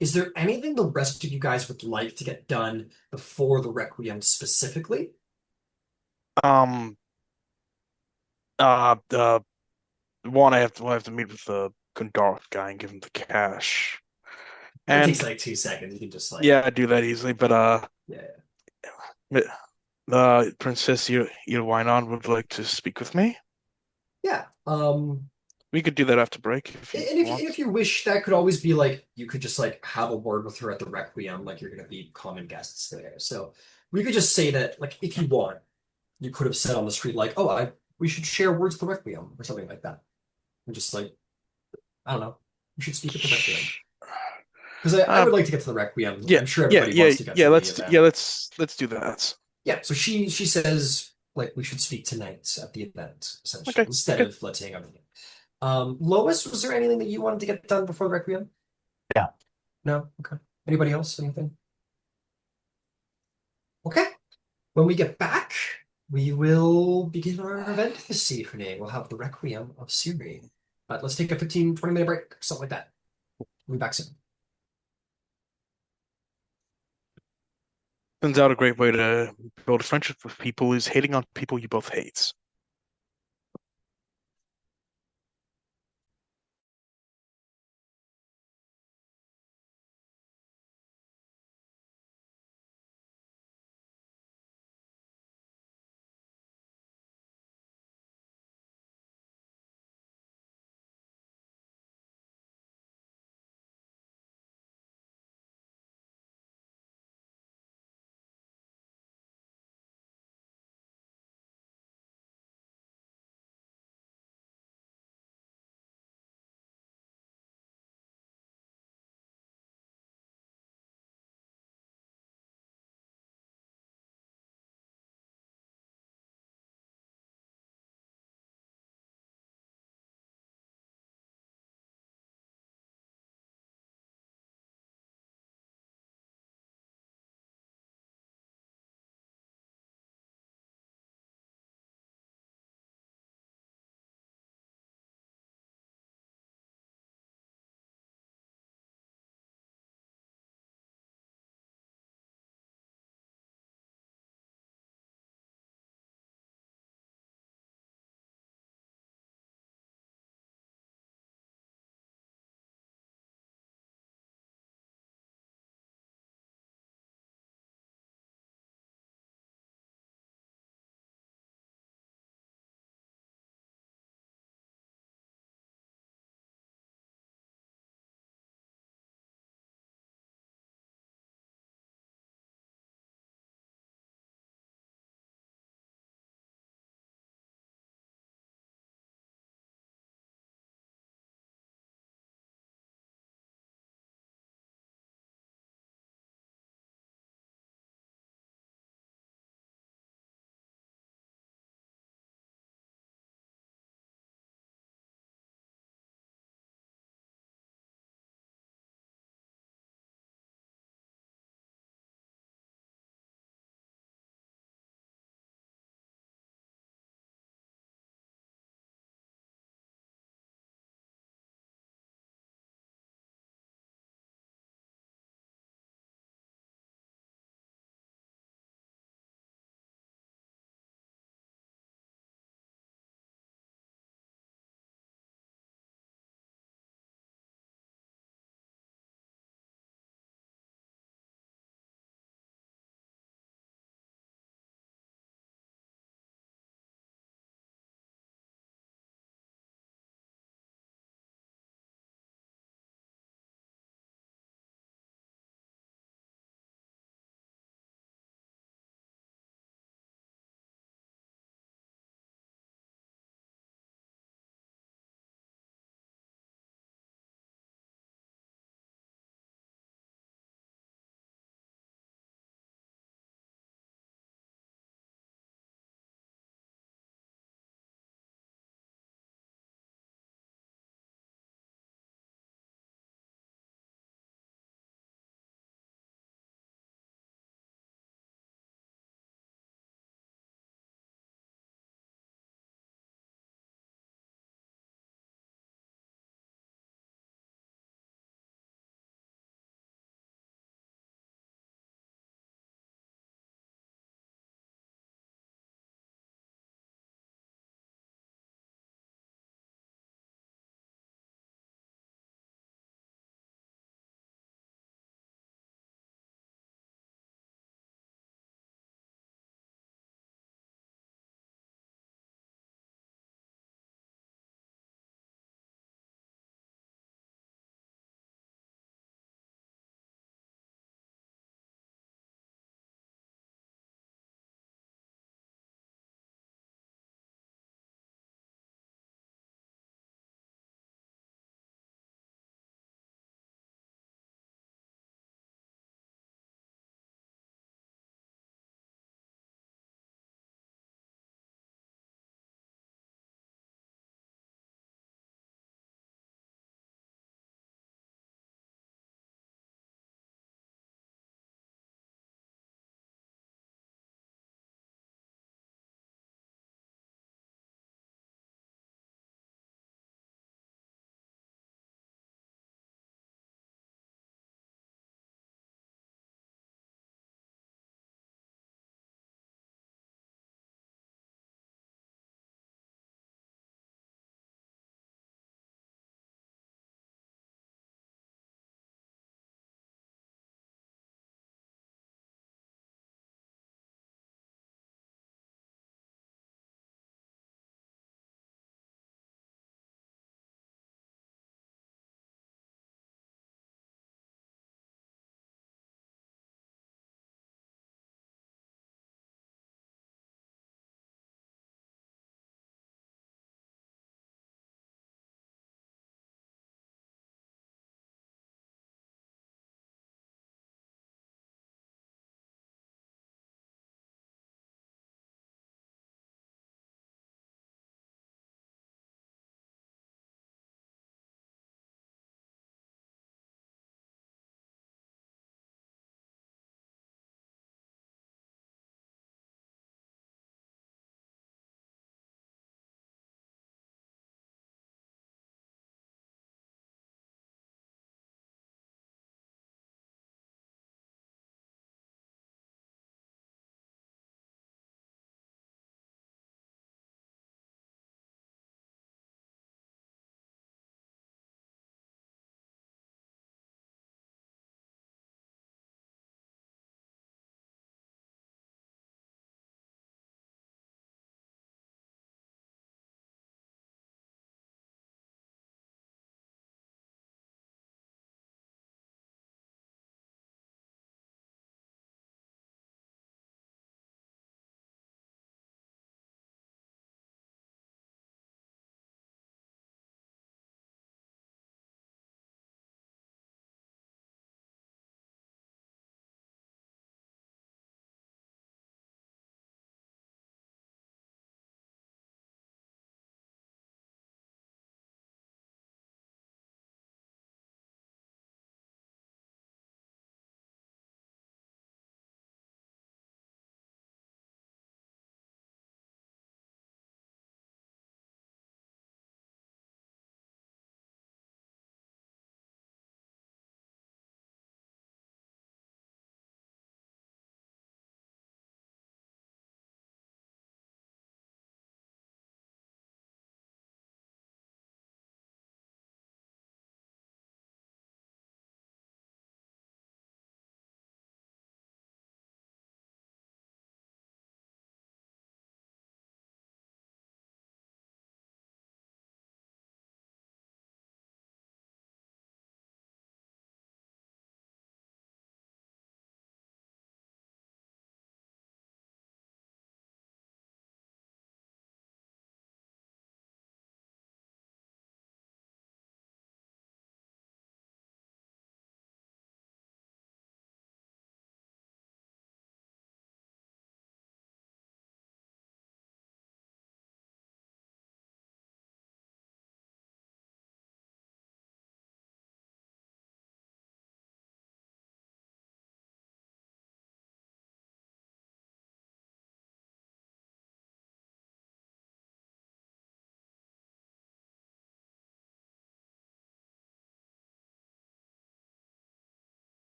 Is there anything the rest of you guys would like to get done before the Requiem specifically? Um, uh, one I have to meet with the Gundar guy and give him the cash. It takes And like 2 seconds. You can just like, yeah, I do that easily. But yeah. Princess Ylwainon would like to speak with me. Yeah. We could do that after break if you And want. if you wish, that could always be like you could just like have a word with her at the Requiem, like you're gonna be common guests there. So we could just say that, like, if you want, you could have said on the street, like, "Oh, I we should share words at the Requiem" or something like that. And just like, I don't know, we should speak at the Requiem because I Uh, would like to get to the Requiem. yeah, I'm sure everybody wants to get to the event. Let's do that. Yeah. So she says like we should speak tonight at the event essentially Okay, instead okay. of let's hang out. Lois, was there anything that you wanted to get done before the Requiem? Yeah. No? Okay. Anybody else? Anything? Okay. When we get back, we will begin our event this evening. We'll have the Requiem of Cyre. But let's take a 15, 20-minute break, something like that. We'll be back soon. Turns out a great way to build a friendship with people is hating on people you both hate.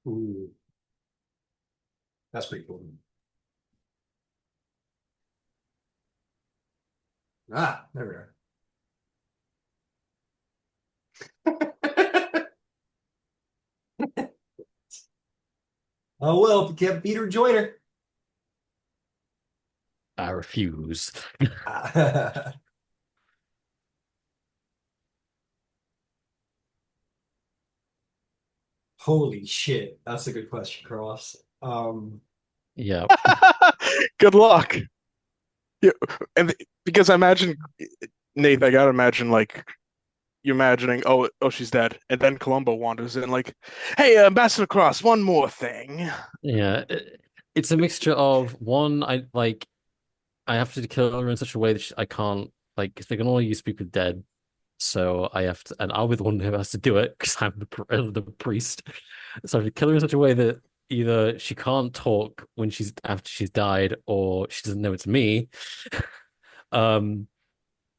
Ooh, that's pretty cool. Ah, there we are. Oh well, if you can't beat her, join her. I refuse. Holy shit, that's a good question, Cross. Yeah. Good luck. Yeah, and because I imagine Nate, I gotta imagine like you imagining, oh, she's dead, and then Columbo wanders in like, hey, Ambassador Cross, one more thing. Yeah. It's a mixture of one, I have to kill her in such a way that I can't, like, they can only use people dead. So I have to, and I'll be the one who has to do it because I'm the priest. So I have to kill her in such a way that either she can't talk when she's after she's died, or she doesn't know it's me. Um,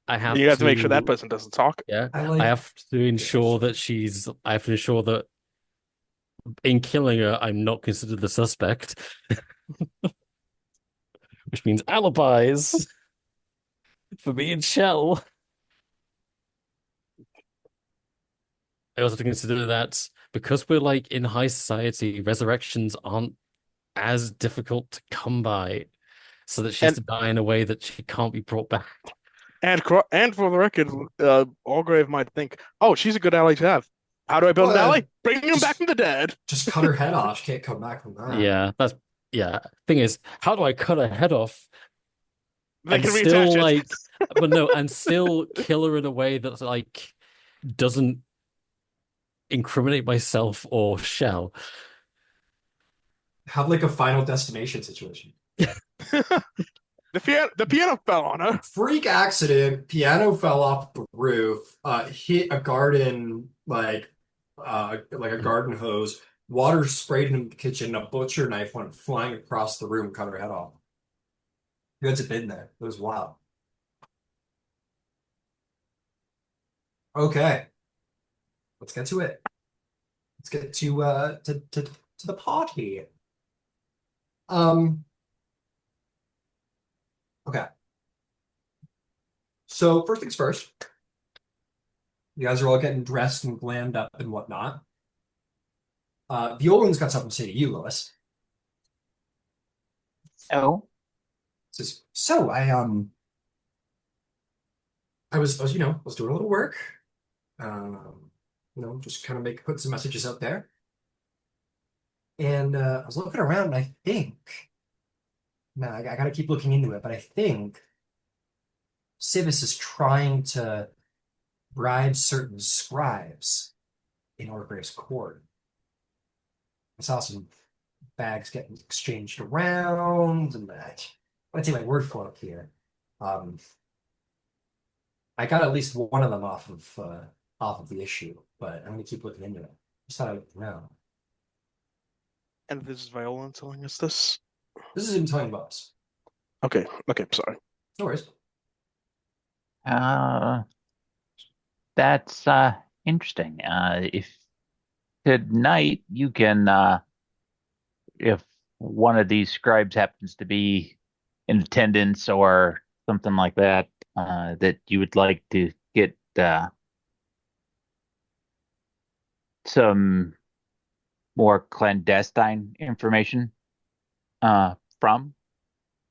I And have you have to make sure that to, person doesn't talk. yeah, I I like have to ensure that I have to ensure that in killing her, I'm not considered the suspect, which means alibis for me and Shell. I also have to consider that because we're like in high society, resurrections aren't as difficult to come by, so that she has And to die in a way that she can't be brought back. and for the record, Allgrave might think, oh, she's a good ally to have. How do I build an well, ally? Bring him back from the dead. just cut her head off. She can't come back from that. Yeah, that's yeah. Thing is, how do I cut her head off They and can still reattach it. like, but no, and still kill her in a way that like doesn't incriminate myself or Shell? Have like a Final Destination situation. The piano fell on her. Freak accident, piano fell off the roof, hit a garden like a garden hose. Water sprayed in the kitchen. A butcher knife went flying across the room, cut her head off. You had to been there. It was wild. Okay, let's get to it. Let's get to the party. Um, okay. So first things first, you guys are all getting dressed and glammed up and whatnot. Violin's got something to say to you, Lois. Oh, Says, so I was was doing a little work. Just kind of put some messages out there. And I was looking around and I think, now I gotta keep looking into it, but I think Civis is trying to bribe certain scribes in Orgreaves court. I saw some bags getting exchanged around, and let's say my word for it here. Um, I got at least one of them off of the issue, but I'm gonna keep looking into it. Just thought I would know. And this is Viola telling us this. This is him telling Bubs. Okay, sorry. No worries. uh, that's interesting. If tonight you can, if one of these scribes happens to be in attendance or something like that, that you would like to get some more clandestine information from,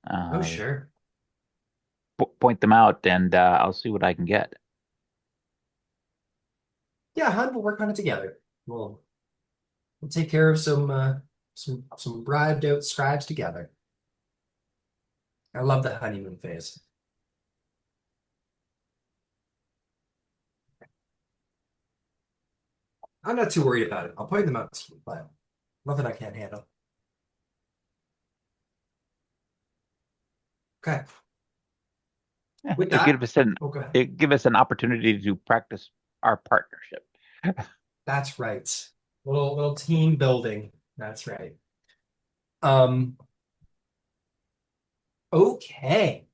Oh, uh, sure. point them out, and I'll see what I can get. Yeah, hun, we'll work on it together. We'll take care of some bribed out scribes together. I love the honeymoon phase. I'm not too worried about it. I'll point them out to you, but nothing I can't handle. Okay. Yeah, With it give that, us an oh, go ahead. it give us an opportunity to practice our partnership. That's right. Little team building. That's right. Um, okay.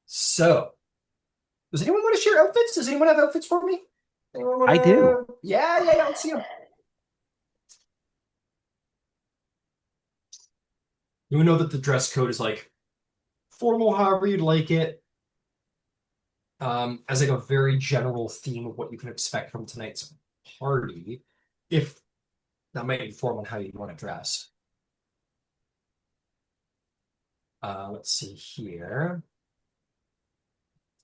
So, does anyone want to share outfits? Does anyone have outfits for me? Anyone want I do. to? Yeah, yeah, yeah. Let's see them. You know that the dress code is like formal, however you'd like it, as like a very general theme of what you can expect from tonight's party, if that might inform on how you want to dress. Let's see here.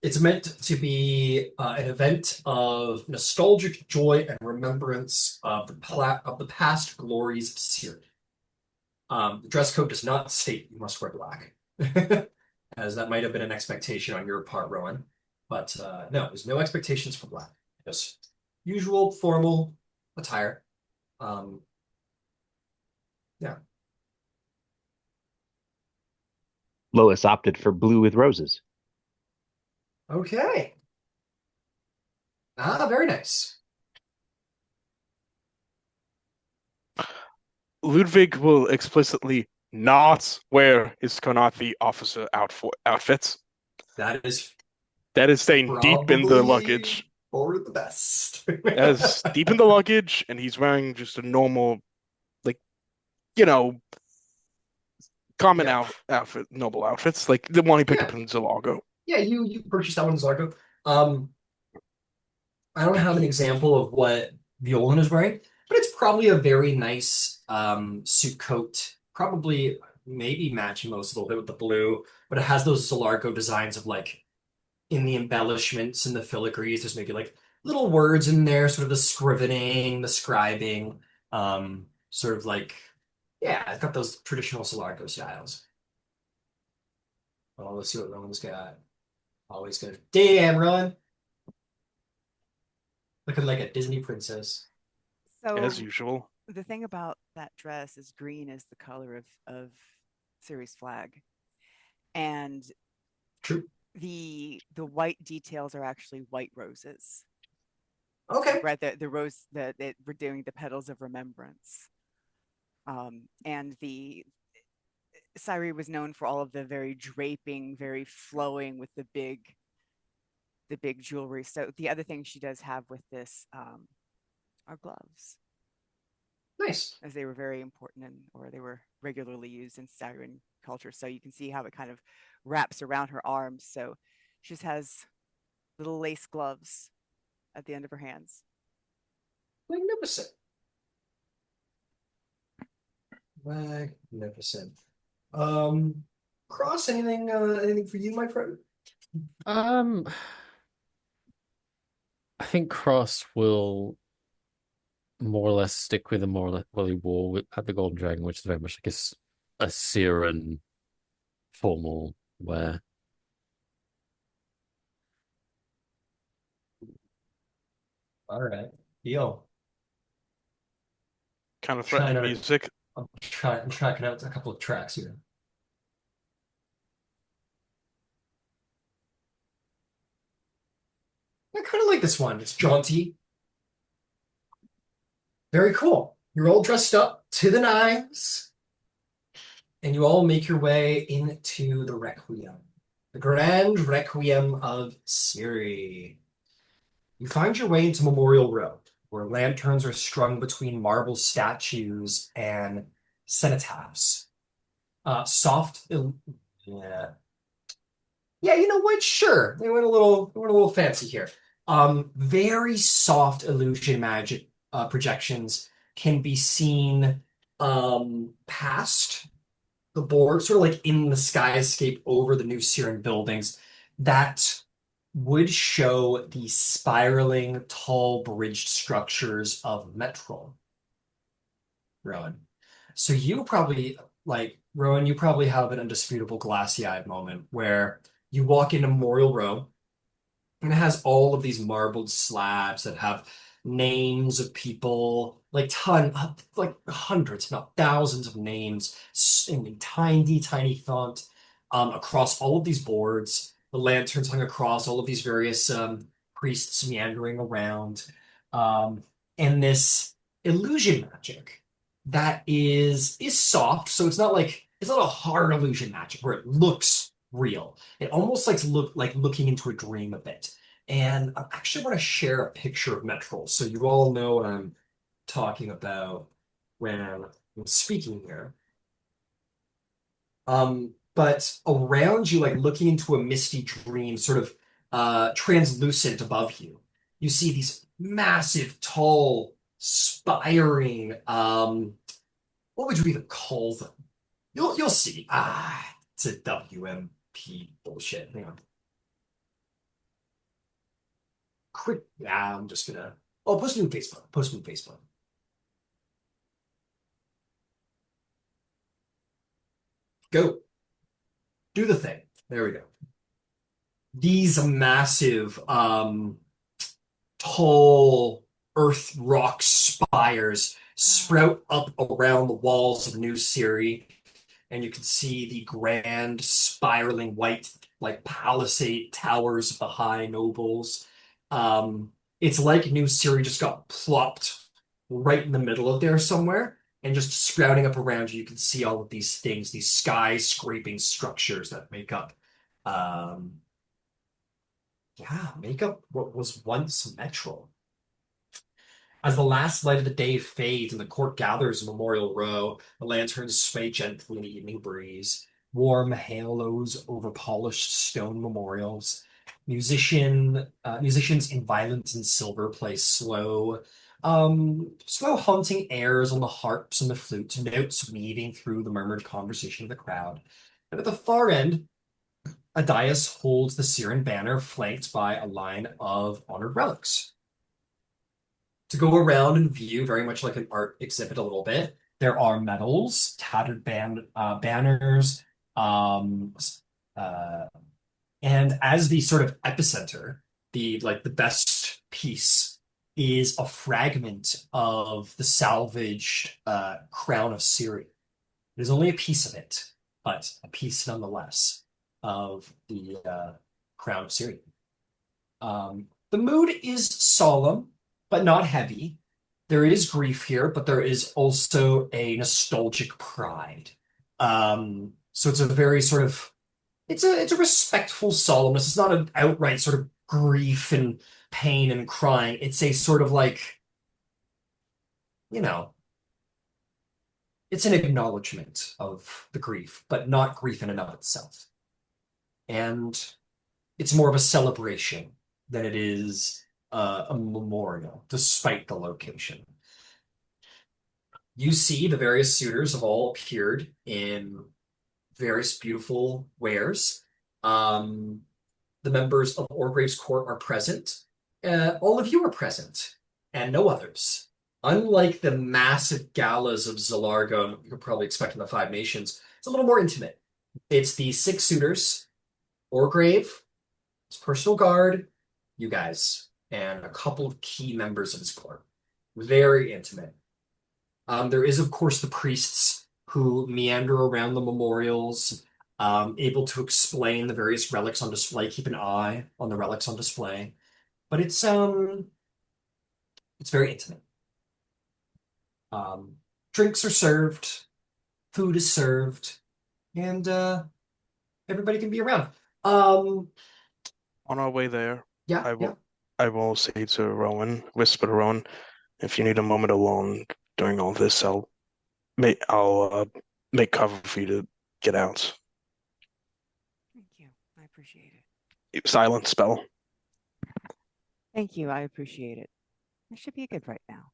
It's meant to be an event of nostalgic joy and remembrance of the past glories of Cyre. The dress code does not state you must wear black, as that might have been an expectation on your part, Rowan. But no, there's no expectations for black. Just usual formal attire. Um, yeah. Lois opted for blue with roses. Okay. Ah, very nice. Ludwig will explicitly not wear his Konathi officer outfits. That is That is staying deep in the probably luggage. for the best. That is deep in the luggage, and he's wearing just a normal, like, you know, common Yeah. outfit, noble outfits, like the one he picked Yeah. up in Zalago. Yeah, you purchased that one, Zarko. Um, I don't have an example of what Violan is wearing, but it's probably a very nice suit coat. Probably maybe matching most a little bit with the blue, but it has those Solarco designs of like in the embellishments and the filigrees, there's maybe like little words in there, sort of the scrivening, the scribing, sort of like yeah, it's got those traditional Solarco styles. Well, let's see what Rowan's got. Always good. Damn, Rowan. Looking like a Disney princess. As So usual. the thing about that dress is green is the color of Ceres flag, and True. the white details are actually white roses. Okay. Right, the rose that we're doing the petals of remembrance. And the Cyre was known for all of the very draping, very flowing with the big jewelry. So the other thing she does have with this are gloves, Nice. as they were very important or they were regularly used in Syrian culture. So you can see how it kind of wraps around her arms. So she just has little lace gloves at the end of her hands. Magnificent. Magnificent. Cross, anything for you, my friend? Um, I think Cross will more or less stick with the more or less what he wore at the Golden Dragon, which is very much like a Siren formal wear. All right. Deal. Kind of Trying threatening to, music. I'm tracking out a couple of tracks here. I kind of like this one. It's jaunty. Very cool. You're all dressed up to the nines, and you all make your way into the Requiem, the Grand Requiem of Cyre. You find your way into Memorial Road, where lanterns are strung between marble statues and cenotaphs. Soft, yeah, yeah. You know what? Sure, they went a little fancy here. Very soft illusion magic projections can be seen past the board, sort of like in the skyscape over the new Siren buildings, that would show the spiraling, tall, bridged structures of Metro, Rowan. So you probably, like, Rowan, you probably have an undisputable glassy-eyed moment where you walk into Memorial Row, and it has all of these marbled slabs that have names of people, like hundreds, if not thousands of names in tiny, tiny font across all of these boards. The lanterns hung across all of these various priests meandering around, um, and this illusion magic that is soft. So it's not a hard illusion magic where it looks real. It almost like looking into a dream a bit. And I actually want to share a picture of Metrol so you all know what I'm talking about when I'm speaking here. But around you, like looking into a misty dream, sort of translucent above you, you see these massive, tall, spiring, what would you even call them? You'll see. It's a WMP bullshit. Hang on. Quick. I'm just gonna. Oh, post new Facebook. Post new Facebook. Go. Do the thing. There we go. These massive, tall earth rock spires sprout up around the walls of New Ciri, and you can see the grand spiraling white, like palisade towers of the high nobles. It's like New Ciri just got plopped right in the middle of there somewhere, and just sprouting up around you, you can see all of these things, these skyscraping structures that um, make up what was once Metro. As the last light of the day fades and the court gathers in Memorial Row, the lanterns sway gently in the evening breeze. Warm halos over polished stone memorials. Musicians in violence and silver play slow haunting airs on the harps and the flutes, notes weaving through the murmured conversation of the crowd. And at the far end, a dais holds the Cyren banner, flanked by a line of honored relics. To go around and view, very much like an art exhibit a little bit, there are medals, tattered banners, um, uh, and as the sort of epicenter, the best piece is a fragment of the salvaged crown of Syria. It is only a piece of it, but a piece nonetheless of the crown of Syria. The mood is solemn, but not heavy. There is grief here, but there is also a nostalgic pride. So it's a very sort of it's a respectful solemnness. It's not an outright sort of grief and pain and crying. It's a sort of like, you know, it's an acknowledgement of the grief, but not grief in and of itself. And it's more of a celebration than it is a memorial, despite the location. You see the various suitors have all appeared in various beautiful wares. Um, the members of Orgrave's court are present. All of you are present, and no others. Unlike the massive galas of Zalargo you could probably expect in the Five Nations, it's a little more intimate. It's the six suitors, Orgrave, his personal guard, you guys, and a couple of key members of his court. Very intimate. There is, of course, the priests who meander around the memorials, able to explain the various relics on display, keep an eye on the relics on display. But it's very intimate. Drinks are served, food is served, and everybody can be around. On our way there, Yeah, I yeah. will I will say to Rowen, whisper to Rowen, if you need a moment alone during all this, I'll make cover for you to get out. Thank you. I appreciate it. Silent spell. Thank you. I appreciate it. I should be good right now.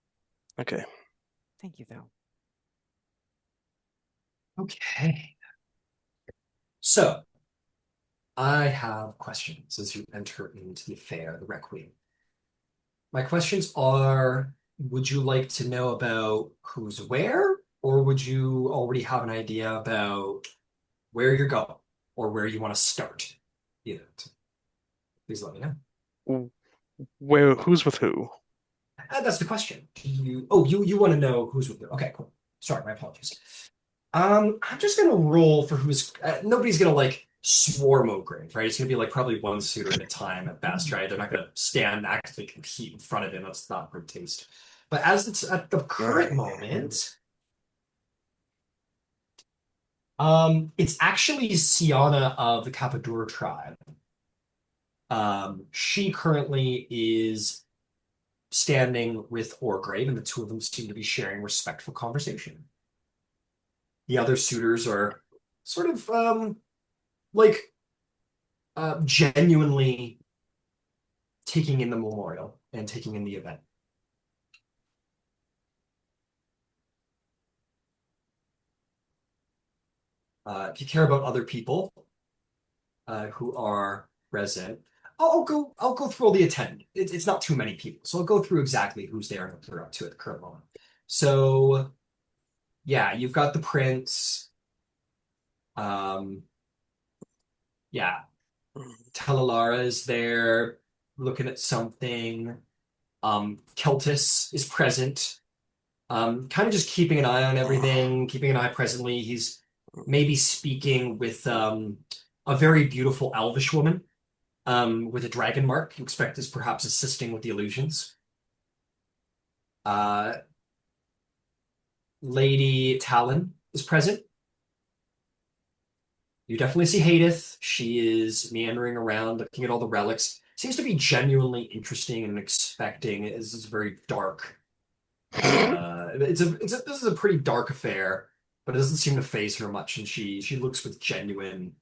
Okay. Thank you, though. Okay. So, I have questions as you enter into the fair, the Requiem. My questions are, would you like to know about who's where, or would you already have an idea about where you're going or where you want to start? Either. Please let me know. Who's with who? That's the question. You want to know who's with you? Okay, cool. Sorry, my apologies. I'm just gonna roll for who's. Nobody's gonna like swarm Ograve, right? It's gonna be like probably one suitor at a time at best, right? They're not gonna stand actively compete in front of him. That's not good taste. But as it's at the current moment, it's actually Siana of the Capadura tribe. She currently is standing with Orgrave, and the two of them seem to be sharing respectful conversation. The other suitors are sort of like genuinely taking in the memorial and taking in the event. If you care about other people who are present, I'll go through all the attend. It's not too many people, so I'll go through exactly who's there and what they're up to at the current moment. So yeah, you've got the prince. Um, yeah, Talalara is there looking at something. Keltis is present. Kind of just keeping an eye on everything, keeping an eye presently. He's maybe speaking with a very beautiful elvish woman with a dragon mark. You expect is perhaps assisting with the illusions. Uh, Lady Talon is present. You definitely see Hadith. She is meandering around, looking at all the relics. Seems to be genuinely interesting and expecting. It's very dark. This is a pretty dark affair, but it doesn't seem to faze her much, and she looks with genuine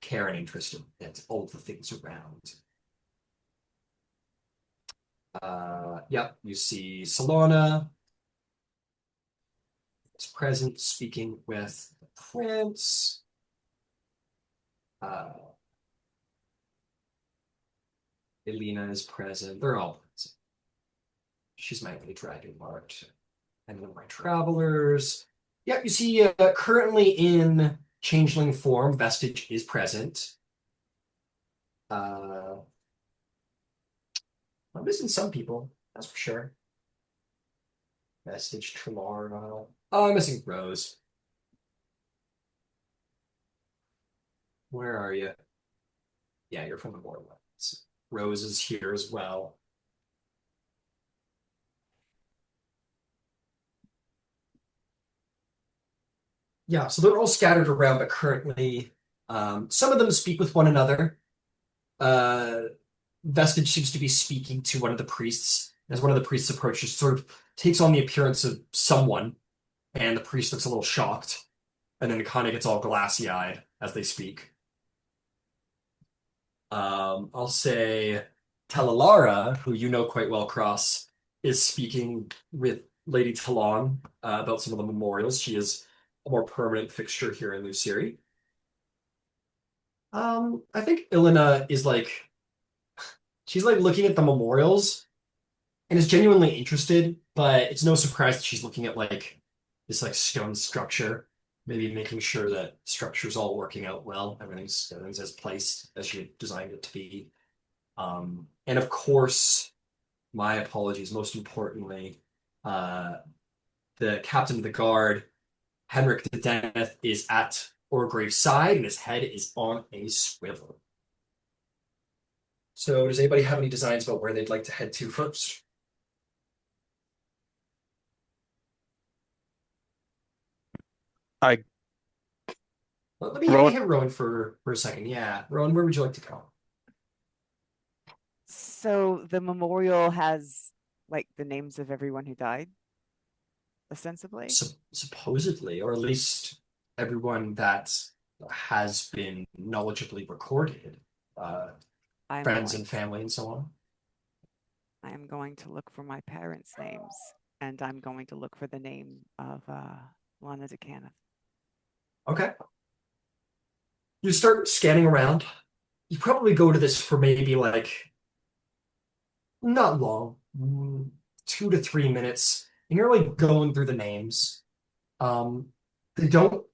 care and interest in all of the things around. Yep, you see Solana is present, speaking with the prince. Uh, Elena is present. They're all present. She's my only dragon marked. And then my travelers. Yep, you see currently in changeling form, Vestige is present. I'm missing some people, that's for sure. Vestige, Tremar. Oh, I'm missing Rose. Where are you? Yeah, you're from the Borderlands. Rose is here as well. Yeah, so they're all scattered around, but currently, some of them speak with one another. Uh, Vestige seems to be speaking to one of the priests. As one of the priests approaches, sort of takes on the appearance of someone, and the priest looks a little shocked, and then it kind of gets all glassy-eyed as they speak. I'll say Talalara, who you know quite well, Cross, is speaking with Lady Talon about some of the memorials. She is a more permanent fixture here in Luciri. I think Ilina is like she's like looking at the memorials and is genuinely interested, but it's no surprise that she's looking at like this like stone structure, maybe making sure that structure's all working out well, everything's as placed as she had designed it to be. And of course, my apologies, most importantly, uh, the captain of the guard, Henrik the Deneth, is at Orgrave's side and his head is on a swivel. So does anybody have any designs about where they'd like to head to first? I Let me Rowan, hit Rowan for a second. Yeah, Rowan, where would you like to go? So the memorial has like the names of everyone who died, ostensibly. Supposedly, or at least everyone that has been knowledgeably recorded, friends and family and so on. I am going to look for my parents' names, and I'm going to look for the name of Lana DeCanna. Okay. You start scanning around. You probably go to this for maybe like not long, 2 to 3 minutes, and you're like going through the names. Um, they don't.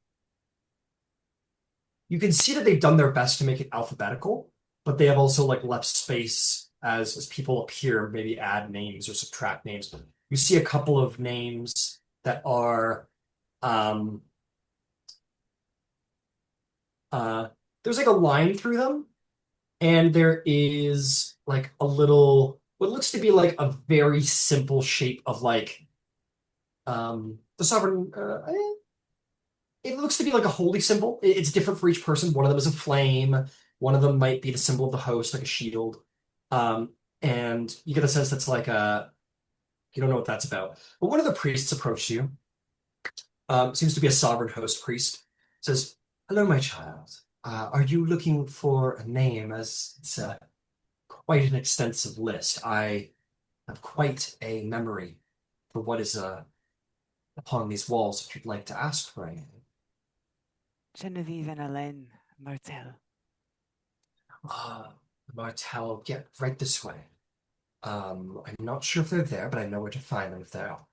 You can see that they've done their best to make it alphabetical, but they have also like left space as people appear, maybe add names or subtract names. You see a couple of names that are um there's like a line through them, and there is like a little what looks to be like a very simple shape of like the sovereign it looks to be like a holy symbol. It's different for each person. One of them is a flame. One of them might be the symbol of the host, like a shield. Um, and you get a sense that's like a you don't know what that's about. But one of the priests approached you. Seems to be a sovereign host priest. Says, Hello, my child. Are you looking for a name? As it's quite an extensive list. I have quite a memory for what is upon these walls. If you'd like to ask for anything. Genevieve and Hélène Martel. Ah, Martel, get right this way. I'm not sure if they're there, but I know where to find them if they are.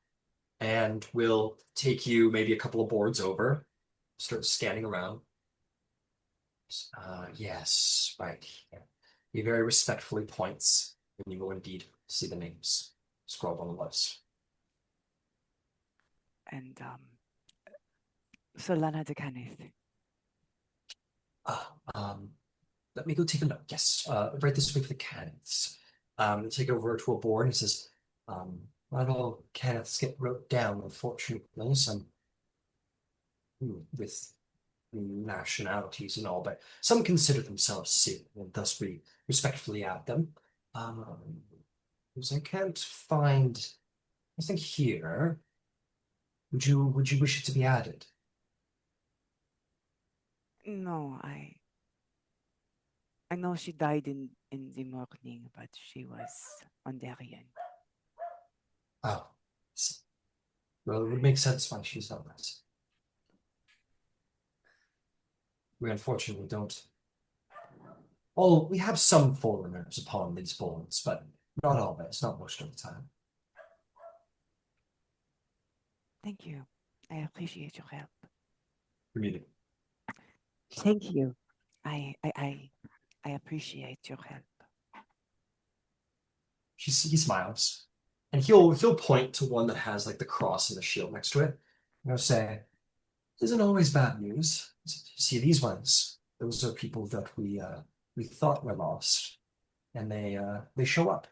And we'll take you maybe a couple of boards over, start scanning around. Yes, right here. He very respectfully points, and you will indeed see the names scrawled on the list. And Solana de Canith. Ah, let me go take a look. Yes, right this way for the cannons. Take it over to a board and it says, not all cannons get wrote down, unfortunately. Some with nationalities and all, but some consider themselves civil, and thus we respectfully add them. Because I can't find nothing here. Would you wish it to be added? No, I know she died in the morning, but she was Ondarian. Oh, well, it would make sense why she's on this. We unfortunately don't. Well, we have some foreigners upon these boards, but not always, not most of the time. Thank you. I appreciate your help. Really. Thank you. I appreciate your help. He smiles, and he'll point to one that has like the cross and the shield next to it. And he'll say, "Isn't always bad news. You see these ones? Those are people that we thought were lost, and they show up.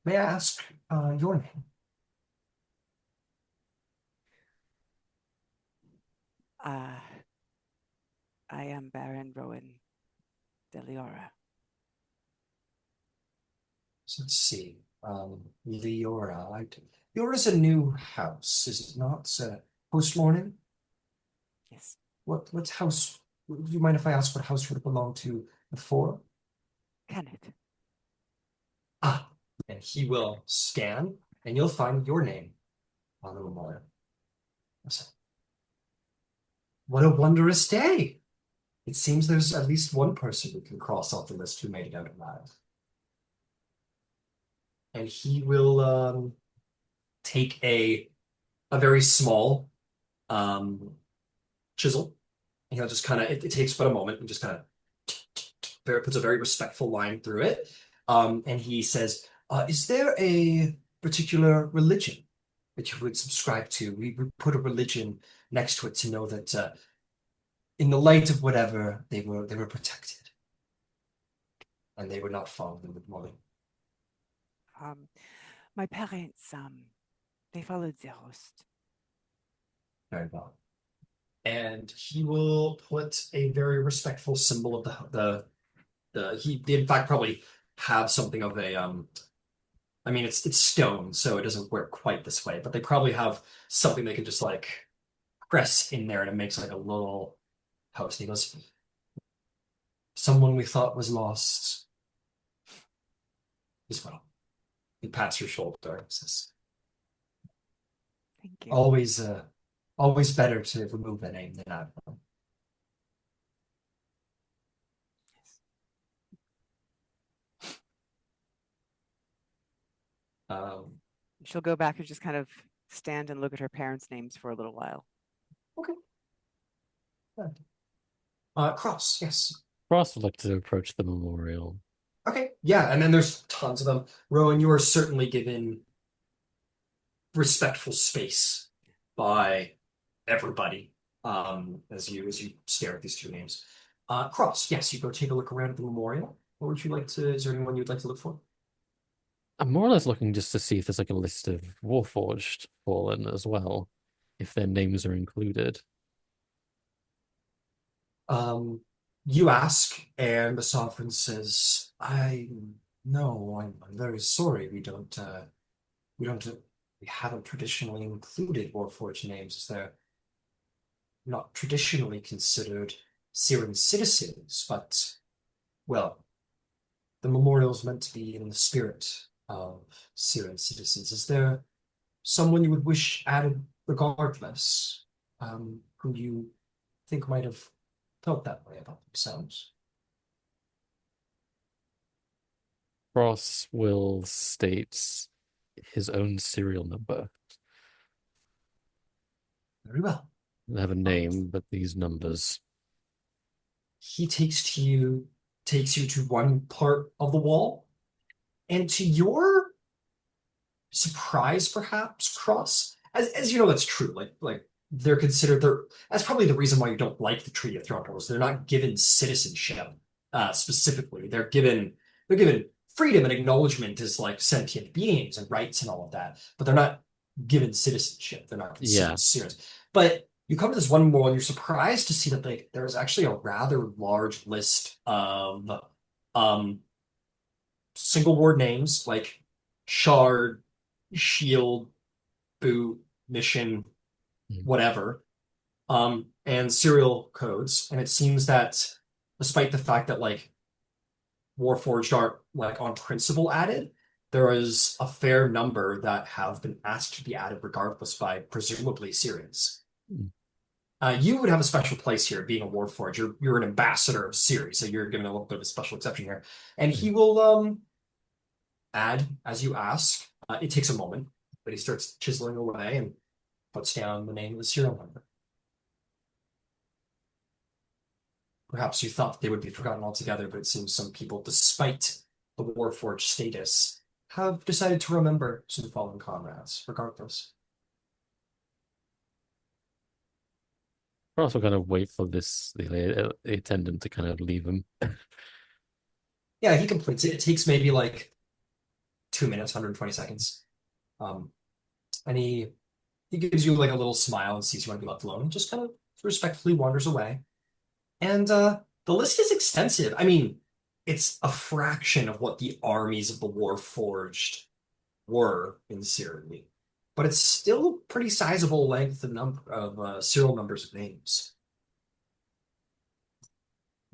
May I ask your name?" I am Baron Rowen de Leora. So let's see. Leora. Leora's a new house, is it not? Post morning. Yes. What house? Do you mind if I ask what house would it belong to before? Kenneth. Ah, and he will scan, and you'll find your name on the memorial. So, what a wondrous day! It seems there's at least one person we can cross off the list who made it out alive. And he will take a very small chisel, and he'll just kind of it takes but a moment and just kind of puts a very respectful line through it. And he says, "Is there a particular religion that you would subscribe to? We put a religion next to it to know that in the light of whatever they were protected, and they would not follow them with money." My parents they followed the host. Very well. And he will put a very respectful symbol of they in fact probably have something of a I mean it's stone, so it doesn't work quite this way, but they probably have something they can just like press in there and it makes like a little house. And he goes, "Someone we thought was lost as well." He pats your shoulder and says, Thank you. always better to remove a name than add one. She'll go back and just kind of stand and look at her parents' names for a little while. Okay. Good. Cross, yes. Ross would like to approach the memorial. Okay, yeah, and then there's tons of them. Rowan, you are certainly given respectful space by everybody as you stare at these two names. Cross, yes, you go take a look around at the memorial. What would you like to? Is there anyone you'd like to look for? I'm more or less looking just to see if there's like a list of Warforged fallen as well, if their names are included. You ask, and the sovereign says, "I no, I'm very sorry. We don't, we haven't traditionally included Warforged names as they're not traditionally considered Syrian citizens, but, well, the memorial is meant to be in the spirit of Syrian citizens. Is there someone you would wish added regardless, who you think might have felt that way about themselves? Cross will state his own serial number. Very well. They have a name, but these numbers. He takes you to one part of the wall, and to your surprise, perhaps, Cross, as you know, that's true. Like they're considered they're that's probably the reason why you don't like the Treaty of Thrones. They're not given citizenship, specifically. They're given freedom and acknowledgement as like sentient beings and rights and all of that, but they're not given citizenship. They're not Yeah. considered serious. But you come to this one wall and you're surprised to see that like there's actually a rather large list of um single word names like shard, shield, boot, mission, Mm. whatever, and serial codes. And it seems that despite the fact that like Warforged aren't like on principle added, there is a fair number that have been asked to be added regardless by presumably Syrians. Mm. You would have a special place here, being a Warforged. You're an ambassador of Syria, so you're given a little bit of a special exception here. And he will add as you ask. It takes a moment, but he starts chiseling away and puts down the name of the serial number. Perhaps you thought they would be forgotten altogether, but it seems some people, despite the Warforged status, have decided to remember some fallen comrades, regardless. Cross will kind of wait for the attendant to kind of leave him. Yeah, he completes it. It takes maybe like 2 minutes, 120 seconds. And he gives you like a little smile and sees you want to be left alone and just kind of respectfully wanders away. And the list is extensive. I mean, it's a fraction of what the armies of the Warforged were in Syria, but it's still a pretty sizable length of number of serial numbers of names.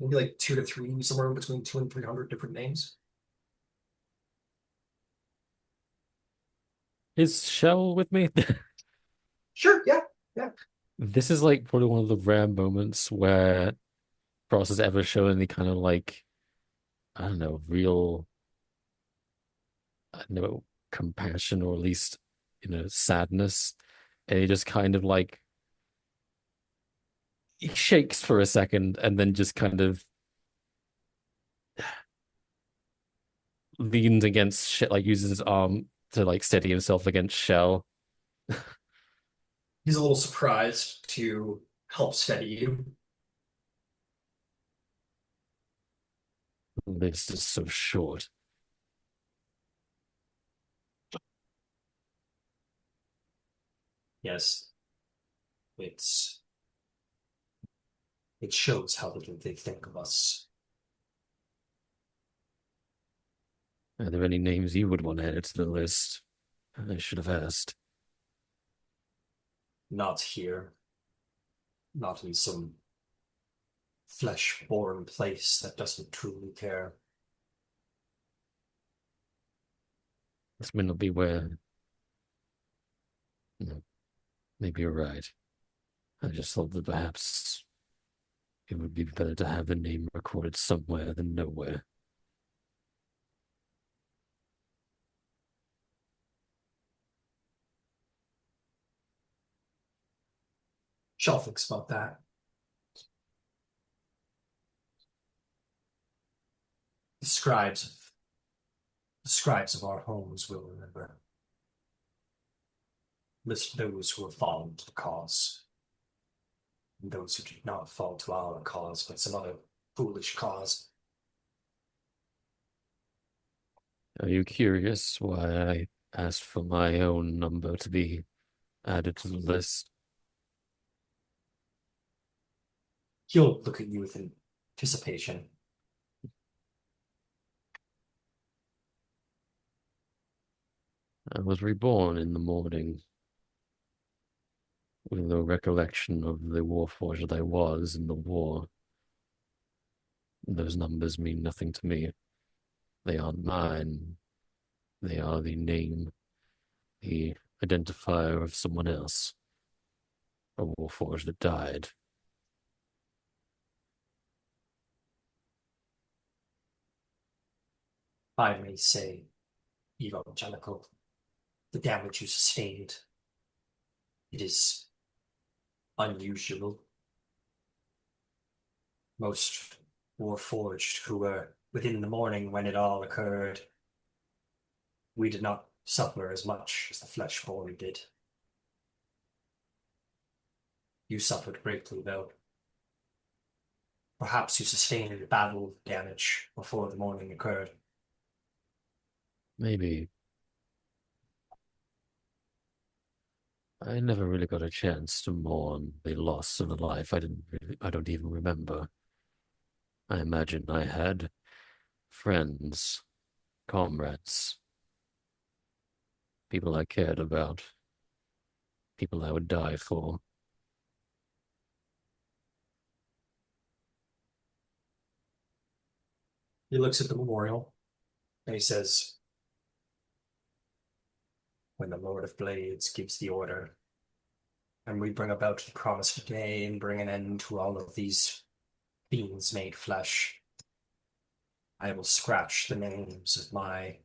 Maybe like 2 to 3, somewhere between 200 and 300 different names. Is Shell with me? Sure, yeah, yeah. This is like probably one of the rare moments where Cross has ever shown any kind of like, I don't know, real, I don't know, compassion or at least, sadness. And he just kind of like, he shakes for a second and then just kind of leans against shit, like uses his arm to like steady himself against Shell. He's a little surprised to help steady you. This is so short. Yes, it's it shows how little they think of us. Are there any names you would want added to the list? I should have asked. Not here, not in some flesh-born place that doesn't truly care. This may not be where. No, maybe you're right. I just thought that perhaps it would be better to have the name recorded somewhere than nowhere. Shaw thinks about that. The scribes of our homes will remember. List those who have fallen to the cause, and those who did not fall to our cause, but some other foolish cause. Are you curious why I asked for my own number to be added to the list? He'll look at you with anticipation. I was reborn in the morning with no recollection of the warforged that I was in the war. Those numbers mean nothing to me. They aren't mine. They are the name, the identifier of someone else. A warforged that died. If I may say, Evangelical, the damage you sustained, it is unusual. Most warforged who were within the morning when it all occurred, we did not suffer as much as the fleshborn did. You suffered greatly, though. Perhaps you sustained battle damage before the morning occurred. Maybe. I never really got a chance to mourn the loss of a life I don't even remember. I imagine I had friends, comrades, people I cared about, people I would die for. He looks at the memorial and he says, when the Lord of Blades gives the order, and we bring about the promised day and bring an end to all of these fiends made flesh, I will scratch the names of my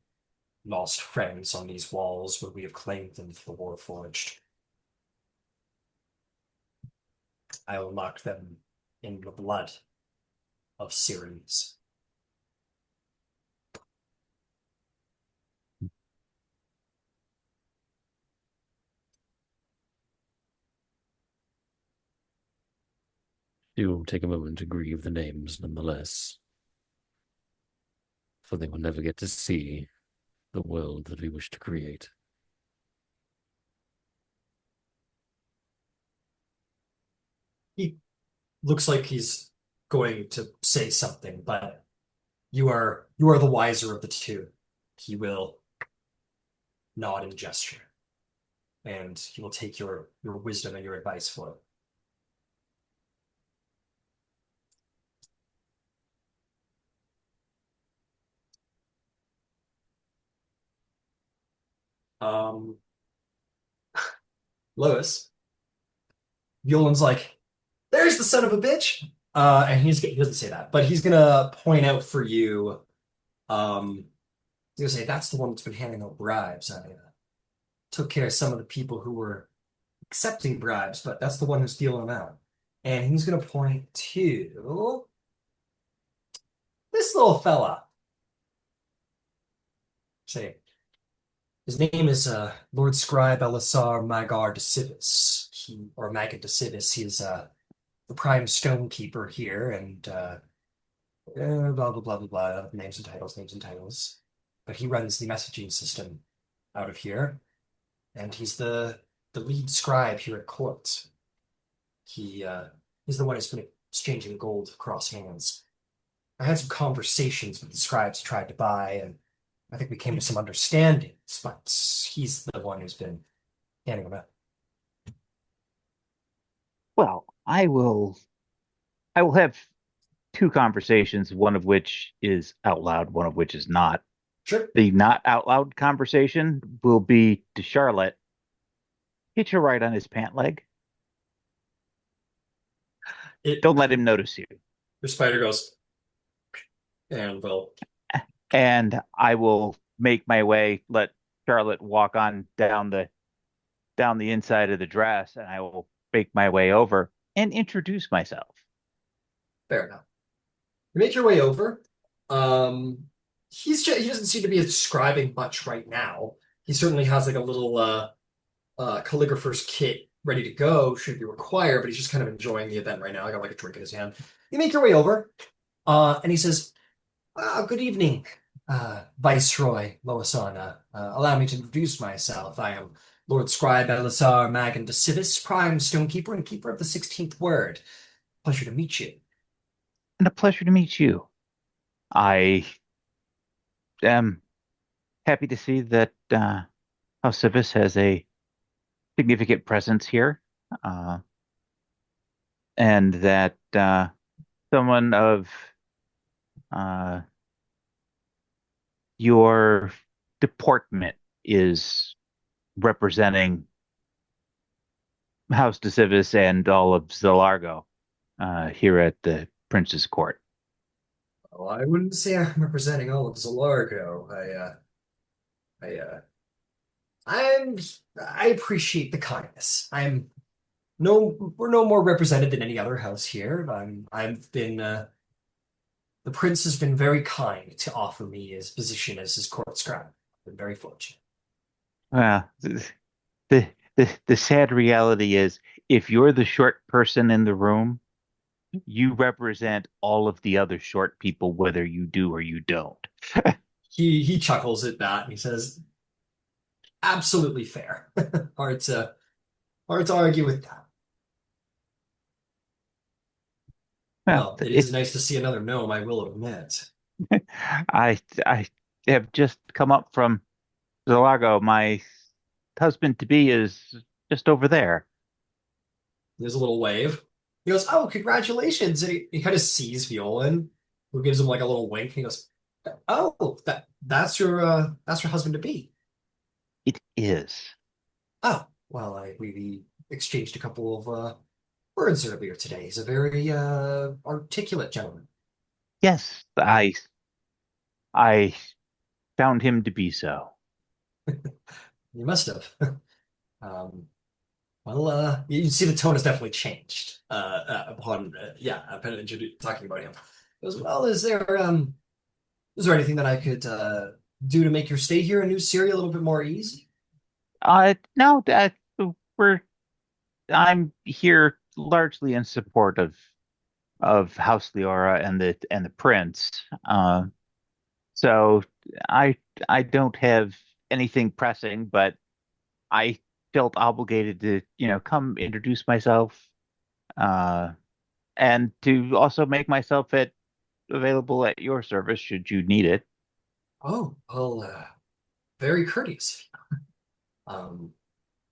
lost friends on these walls where we have claimed them for the Warforged. I will mark them in the blood of Cyres. Do take a moment to grieve the names nonetheless, for they will never get to see the world that we wish to create. He looks like he's going to say something, but you are the wiser of the two. He will nod and gesture, and he will take your wisdom and your advice for it. Um, Lois, Violin's like, there's the son of a bitch. And he doesn't say that, but he's gonna point out for you. Um, he's gonna say that's the one that's been handing out bribes. I took care of some of the people who were accepting bribes, but that's the one who's dealing them out. And he's gonna point to this little fella. Say, his name is Lord Scribe Elisar Magar de Civis. Or Magid de Civis. He's the prime stonekeeper here, and blah blah blah blah blah. Names and titles, names and titles. But he runs the messaging system out of here, and he's the lead scribe here at court. He's the one who's been exchanging gold across hands. I had some conversations with the scribes who tried to buy, and I think we came to some understandings, but he's the one who's been handing them out. Well, I will have two conversations, one of which is out loud, one of which is not. Sure. The not out loud conversation will be to Charlotte. Hit your right on his pant leg. Don't let him notice you. The spider goes, and well, And I will make my way, let Charlotte walk on down the inside of the dress, and I will make my way over and introduce myself. fair enough. You make your way over. He doesn't seem to be describing much right now. He certainly has like a little calligrapher's kit ready to go should be required, but he's just kind of enjoying the event right now. I got like a drink in his hand. You make your way over, and he says, "Good evening, Viceroy Loisana. Allow me to introduce myself. I am Lord Scribe Elisar Magan de Civis, Prime Stonekeeper and Keeper of the 16th Word. Pleasure to meet you." And a pleasure to meet you. I am happy to see that House Civis has a significant presence here, and that someone of Your deportment is representing House Decivis and all of Zelargo here at the Prince's Court. Well, I wouldn't say I'm representing all of Zelargo. I, I'm, I appreciate the kindness. We're no more represented than any other house here. The prince has been very kind to offer me his position as his court scribe. I've been very fortunate. Well, the sad reality is, if you're the short person in the room, you represent all of the other short people, whether you do or you don't. He chuckles at that and he says, "Absolutely fair. Hard to argue with that. Well, Well, it is nice to see another gnome, I will admit." I have just come up from Zalago. My husband to be is just over there. There's a little wave. He goes, "Oh, congratulations!" And he kind of sees Violan, who gives him like a little wink. He goes, "Oh, that's your husband to be." It is. Oh, well, we exchanged a couple of words earlier today. He's a very articulate gentleman. Yes, I found him to be so. You must have. Um, well, you see the tone has definitely changed upon talking about him. He goes, "Well, is there anything that I could do to make your stay here in New Syria a little bit more easy?" No, we're I'm here largely in support of House Leora and the Prince. So I I don't have anything pressing, but I felt obligated to, come introduce myself, uh, and to also make myself available at your service should you need it. Oh, well, very courteous. Um,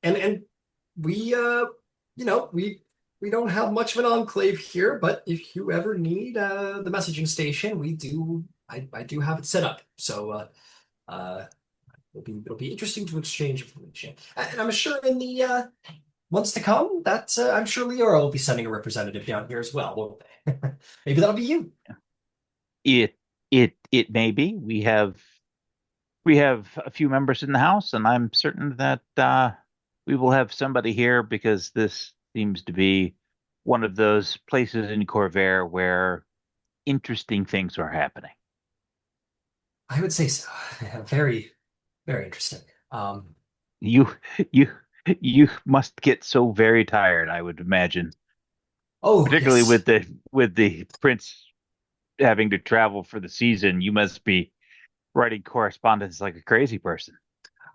and we we don't have much of an enclave here, but if you ever need the messaging station, I do have it set up. So uh it'll be interesting to exchange information. And I'm sure in the months to come that I'm sure Leora will be sending a representative down here as well, won't they? Maybe that'll be you. It it may be. We have a few members in the house, and I'm certain that we will have somebody here because this seems to be one of those places in Corvair where interesting things are happening. I would say so. Very, very interesting. You you you must get so very tired, I would imagine, Oh particularly yes. with the prince having to travel for the season. You must be writing correspondence like a crazy person.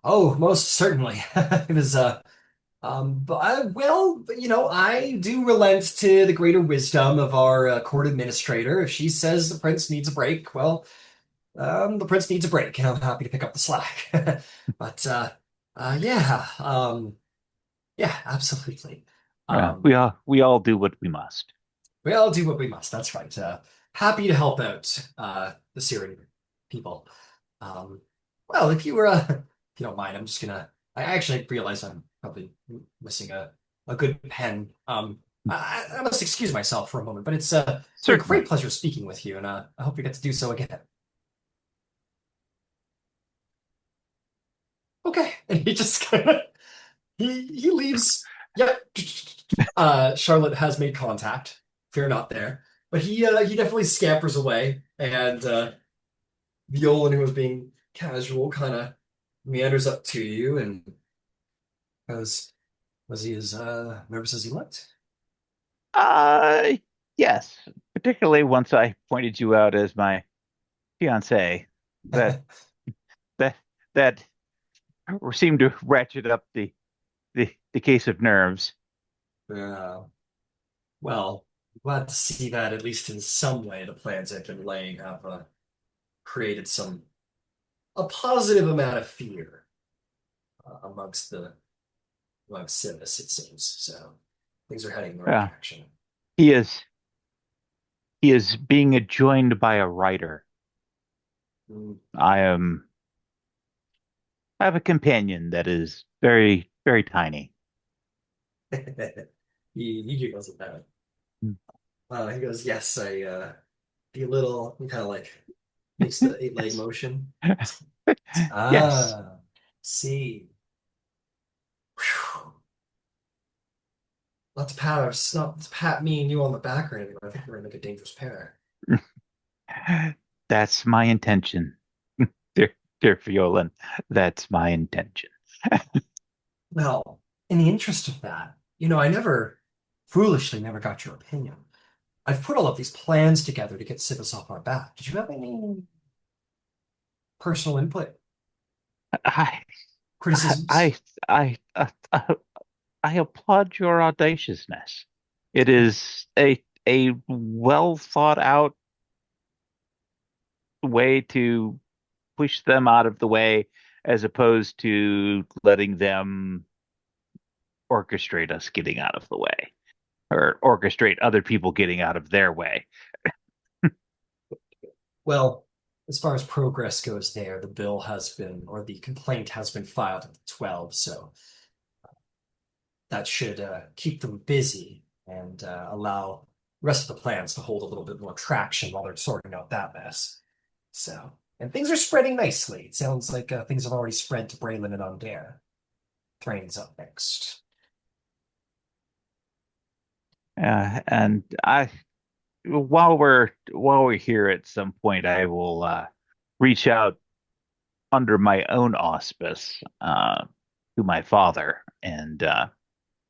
Oh, most certainly. It was but I do relent to the greater wisdom of our court administrator. If she says the prince needs a break, well, the prince needs a break, and I'm happy to pick up the slack. But yeah, yeah, absolutely. Well, Um, we all do what we must. we all do what we must. That's right. Happy to help out the Syrian people. Um, well, if you don't mind, I'm just gonna. I actually realize I'm probably missing a good pen. I must excuse myself for a moment, but it's been a great Certainly. pleasure speaking with you, and I hope you get to do so again. Okay, and he just kind of he leaves. Yep. Charlotte has made contact. Fear not there, but he definitely scampers away, and Violan, who was being casual, kind of meanders up to you and goes, "Was he as nervous as he looked?" Uh, yes, particularly once I pointed you out as my fiance. That that that seemed to ratchet up the case of nerves. Uh, well, glad to see that at least in some way the plans I've been laying have created a positive amount of fear amongst Civis, it seems. So things are heading in the right Yeah, direction. he is. He is being adjoined by a rider. Mm. I have a companion that is very, very tiny. He giggles at that. He goes, yes, be a little, he kind of like makes the eight leg motion. Yes. See. Whew. Not to pat me and you on the back or anything, but I think we're gonna make a dangerous pair. That's my intention. Dear Fiolan, that's my intention. Well, in the interest of that, I foolishly never got your opinion. I've put all of these plans together to get Sivas off our back. Did you have any personal input, I, criticisms? I, I applaud your audaciousness. It is a well thought out way to push them out of the way as opposed to letting them orchestrate us getting out of the way or orchestrate other people getting out of their way. Well, as far as progress goes there, the complaint has been filed at the 12, so that should keep them busy and allow the rest of the plans to hold a little bit more traction while they're sorting out that mess. So, and things are spreading nicely. It sounds like things have already spread to Braylon and Undair. Thrain's up next. And I, while we're here at some point, I will reach out under my own auspice to my father and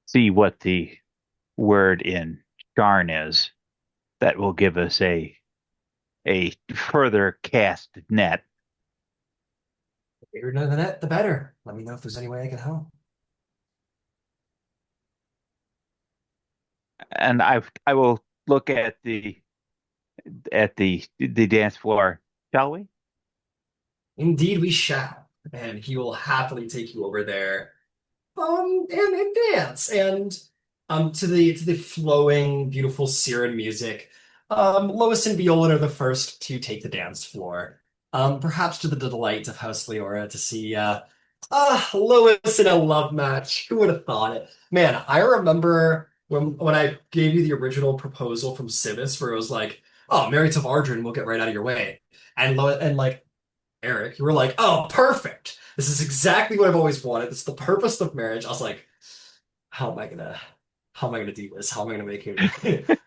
see what the word in Sharn is that will give us a further cast net. The bigger the net, the better. Let me know if there's any way I can help. And I will look at the dance floor, shall we? Indeed, we shall. And he will happily take you over there. And dance. And to the flowing, beautiful Siren music. Lois and Viola are the first to take the dance floor. Perhaps to the delight of House Leora to see Lois in a love match. Who would have thought it? Man, I remember when I gave you the original proposal from Sivis where it was like, oh, marry to Vardrin, we'll get right out of your way. And like Eric, you were like, oh, perfect. This is exactly what I've always wanted. This is the purpose of marriage. I was like, how am I gonna, how am I gonna do this? How am I gonna make him?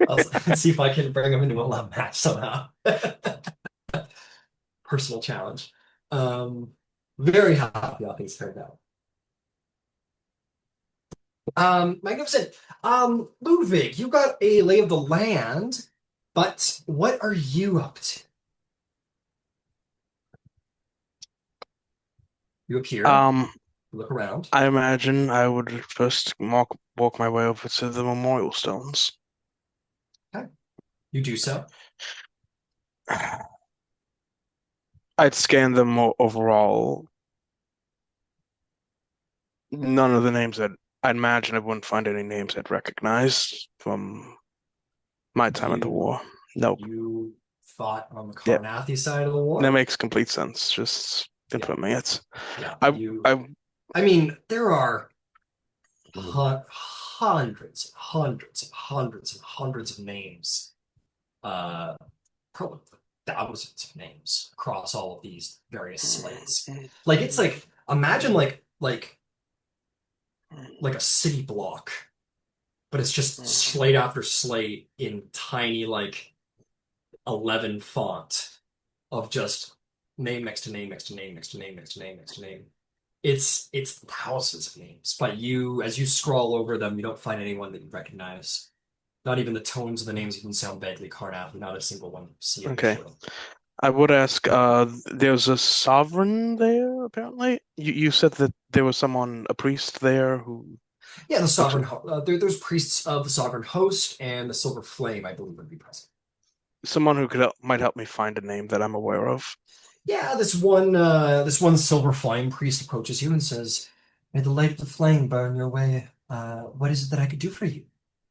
Let's see if I can bring him into a love match somehow. Personal challenge. Um, very happy how things turned out. Magnificent. Ludwig, you got a lay of the land, but what are you up to? You appear, look around. I imagine I would first walk my way over to the memorial stones. Okay. You do so. I'd scan them overall. None of the names that I'd imagine I wouldn't find any names I'd recognize from my time at the war. Nope. You fought on the Yep. Karnathi side of the war? That makes complete sense. Just confirming it. Yeah, I mean, there are hundreds and hundreds and hundreds and hundreds of names, probably thousands of names across all of these various slates. Like it's like imagine like a city block, but it's just slate after slate in tiny like 11 font of just name next to name next to name next to name next to name next to name. It's thousands of names, but as you scroll over them, you don't find anyone that you recognize. Not even the tones of the names even sound vaguely Carnath. Not a single one you see. Okay. I would ask, there's a sovereign there, apparently. You said that there was a priest there who... Yeah, the sovereign. There's priests of the sovereign host and the Silver Flame, I believe, would be present. Someone who might help me find a name that I'm aware of. Yeah, this one Silver Flame priest approaches you and says, "May the light of the flame burn your way. What is it that I could do for you,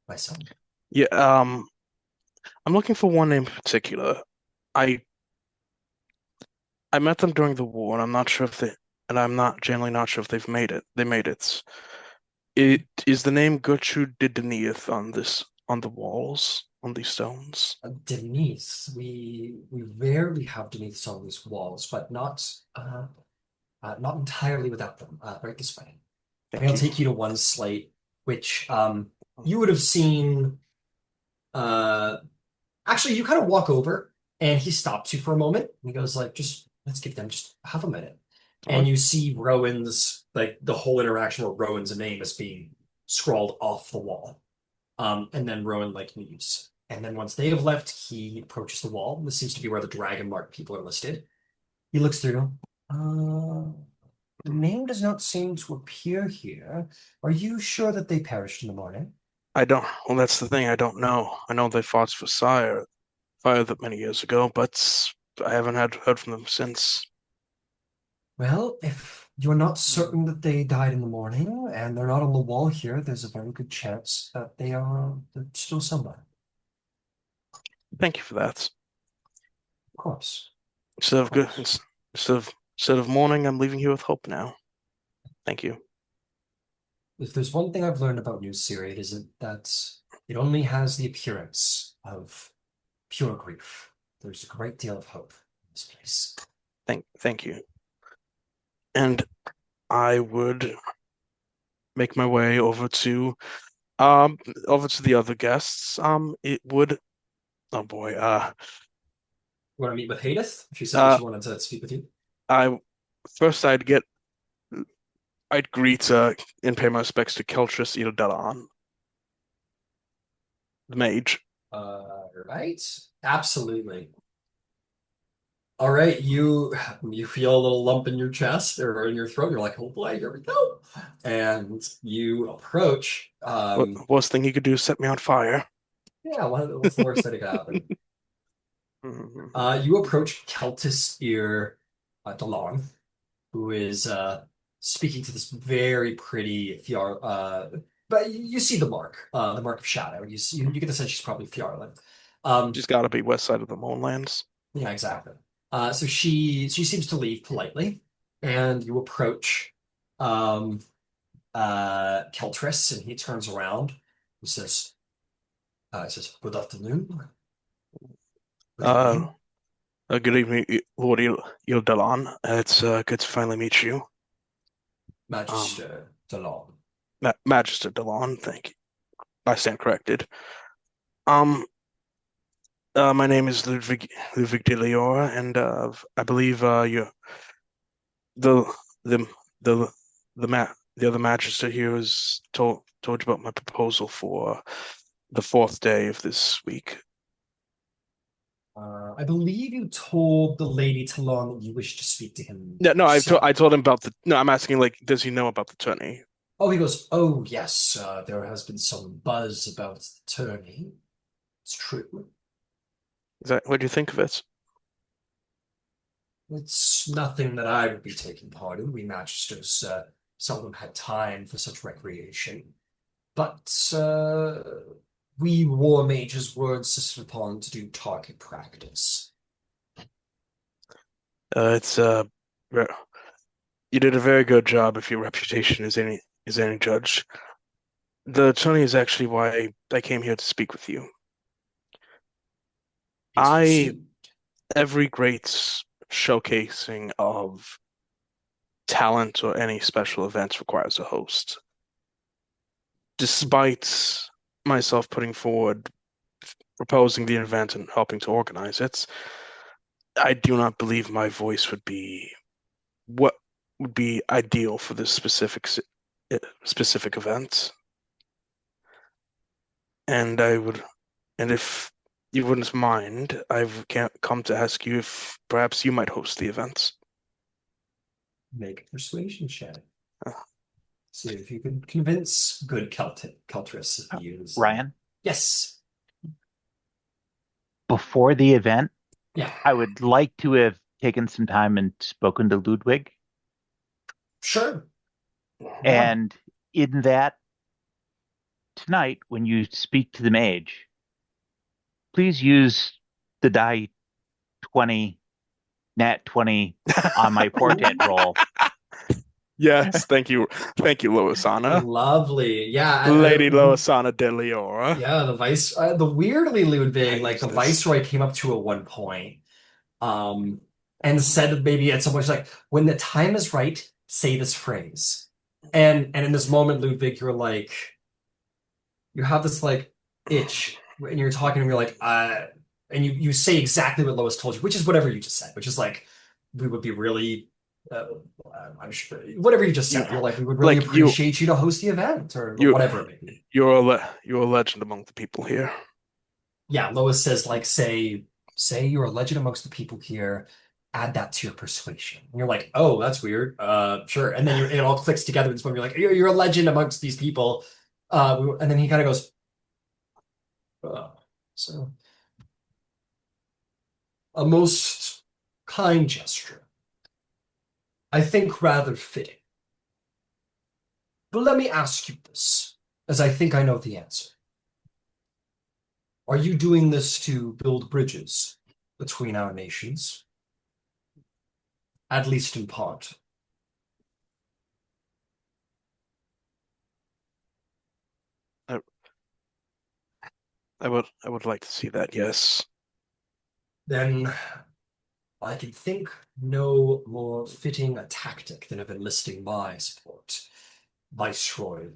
my son?" Yeah, I'm looking for one in particular. I I met them during the war, and I'm not sure if they, and I'm not generally not sure if they've made it. They made it. It is the name Gertrude de Deneith on on the walls, on these stones. Denise, we rarely have Denise on these walls, but not entirely without them. Right this way. And Thank he'll you. take you to one slate, which you would have seen. Uh, Actually, you kind of walk over, and he stops you for a moment. And he goes like, "Just let's give them just half a minute." All And you see Rowan's like the whole interaction where Rowan's name is being scrawled off the wall. And then Rowan like leaves. And then once they have left, he approaches the wall. This seems to be where the dragon mark people are listed. He looks through. Uh, the name does not seem to appear here. Are you sure that they perished in the morning? I don't. Well, that's the thing. I don't know. I know they fought for Cyre that many years ago, but I haven't had heard from them since. Well, if you're not certain that they died in the morning and they're not on the wall here, there's a very good chance that they're still somewhere. Thank you for that. Of course. Instead of Of good, course. instead of mourning, I'm leaving you with hope now. Thank you. If there's one thing I've learned about New Cyre, it is that it only has the appearance of pure grief. There's a great deal of hope in this place. Thank you. And I would make my way um over to the other guests. It would oh boy, You want to meet with Hadith? She said that uh she wanted to speak with you. I first I'd greet and pay my respects to Keltris Ildalan, the mage. Right? Absolutely. All right, you feel a little lump in your chest or in your throat. You're like, oh boy, here we go. And you approach. What worst thing he could do is set me on fire. Yeah, what's the worst that could happen? You approach Keltis Ear DeLong, who is speaking to this very pretty Fiar. But you see the mark of shadow. You get the sense she's probably Fjarlan. Um, She's got to be west side of the Moonlands. Yeah, exactly. So she seems to leave politely, and you approach Keltris, and he turns around. He says, "Good afternoon. Good Uh, evening, Good evening, Lord Ildalan. It's good to finally meet you. Um, Magister Talon." Magister Delan, thank you. I stand corrected. Um, my name is Ludvig de Leora, and I believe you the the the the other magister here has told you about my proposal for the fourth day of this week. I believe you told the Lady Talon that you wish to speak to him No, no, I yourself. told him about the. No, I'm asking like, does he know about the tourney? Oh, he goes, "Oh, yes, there has been some buzz about the tourney. It's true. Is that what do you think of it? It's nothing that I would be taking part in. We Magisters seldom had time for such recreation. But we war mages were insisted upon to do target practice. It's ver- you did a very good job if your reputation is any judge. The tourney is actually why I came here to speak with you. Please I proceed. every great showcasing of talent or any special events requires a host. Despite myself putting forward proposing the event and helping to organize it, I do not believe my voice would be what would be ideal for this specific event. And I would, and if you wouldn't mind, I've can't come to ask you if perhaps you might host the event. Make a persuasion check. Uh, See if you can convince good Keltris if he is. Ryan, Yes. before the event, Yeah. I would like to have taken some time and spoken to Ludwig. Sure. Yeah. And in that, tonight, when you speak to the mage, please use the die 20, nat 20 on my portent roll. Yes, thank you, Loisana, Lovely. Yeah. Lady Loisana de Leora. Yeah, the weirdly Ludwig, like the this. viceroy came up to at one point, and said maybe at some point, she's like, when the time is right, say this phrase. And in this moment, Ludwig, you're like, you have this like itch, and you're talking, and you're like, and you say exactly what Lois told you, which is whatever you just said, which is like, we would be really, uh, I'm sure, whatever you just said. You're like, we would really appreciate you to host the event, or whatever it may be. You're a legend among the people here. Yeah, Lois says, like, say you're a legend amongst the people here. Add that to your persuasion. And you're like, oh, that's weird. Sure. And then it all clicks together in this moment. You're like, you're a legend amongst these people. And then he kind of goes, so a most kind gesture. I think rather fitting. But let me ask you this, as I think I know the answer. Are you doing this to build bridges between our nations? At least in part. I would like to see that, yes. Then I can think no more fitting a tactic than of enlisting my support, Viceroy.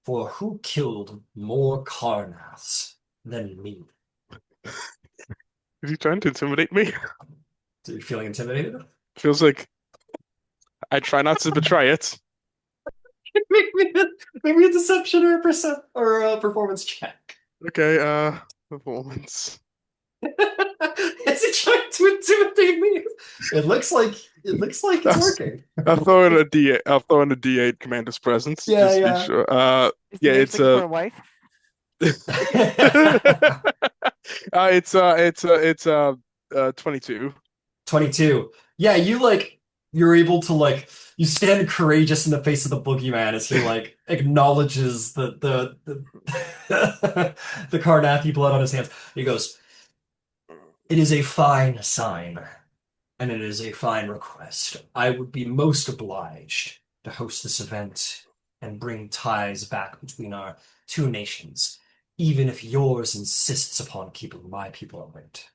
For who killed more Karnaths than me? Is he trying to intimidate me? Are you feeling intimidated? Feels like I try not to betray it. Maybe a deception or a performance check. Okay, performance. Is he trying to intimidate me? It looks like it's working. I'll throw in a D8. I'll throw in a D8 Commander's presence. Yeah, just yeah. Be sure. Yeah, it's for a wife. It's 22. 22. Yeah, you're able to you stand courageous in the face of the boogeyman as he acknowledges the the Carnathi blood on his hands. He goes, "It is a fine sign, and it is a fine request. I would be most obliged to host this event and bring ties back between our two nations, even if yours insists upon keeping my people apart."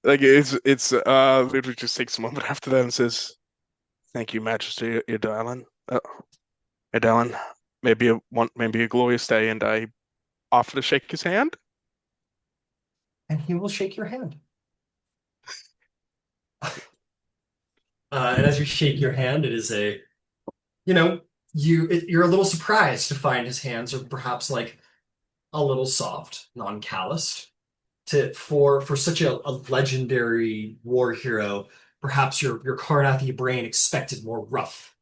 It's literally just takes a moment after that and says, "Thank you, Majesty, Idalin. Idalin, maybe a glorious day," and I offer to shake his hand. And he will shake your hand. And as you shake your hand, it is you're a little surprised to find his hands are perhaps a little soft, non-calloused. For such a legendary war hero, perhaps your Carnathi brain expected more rough,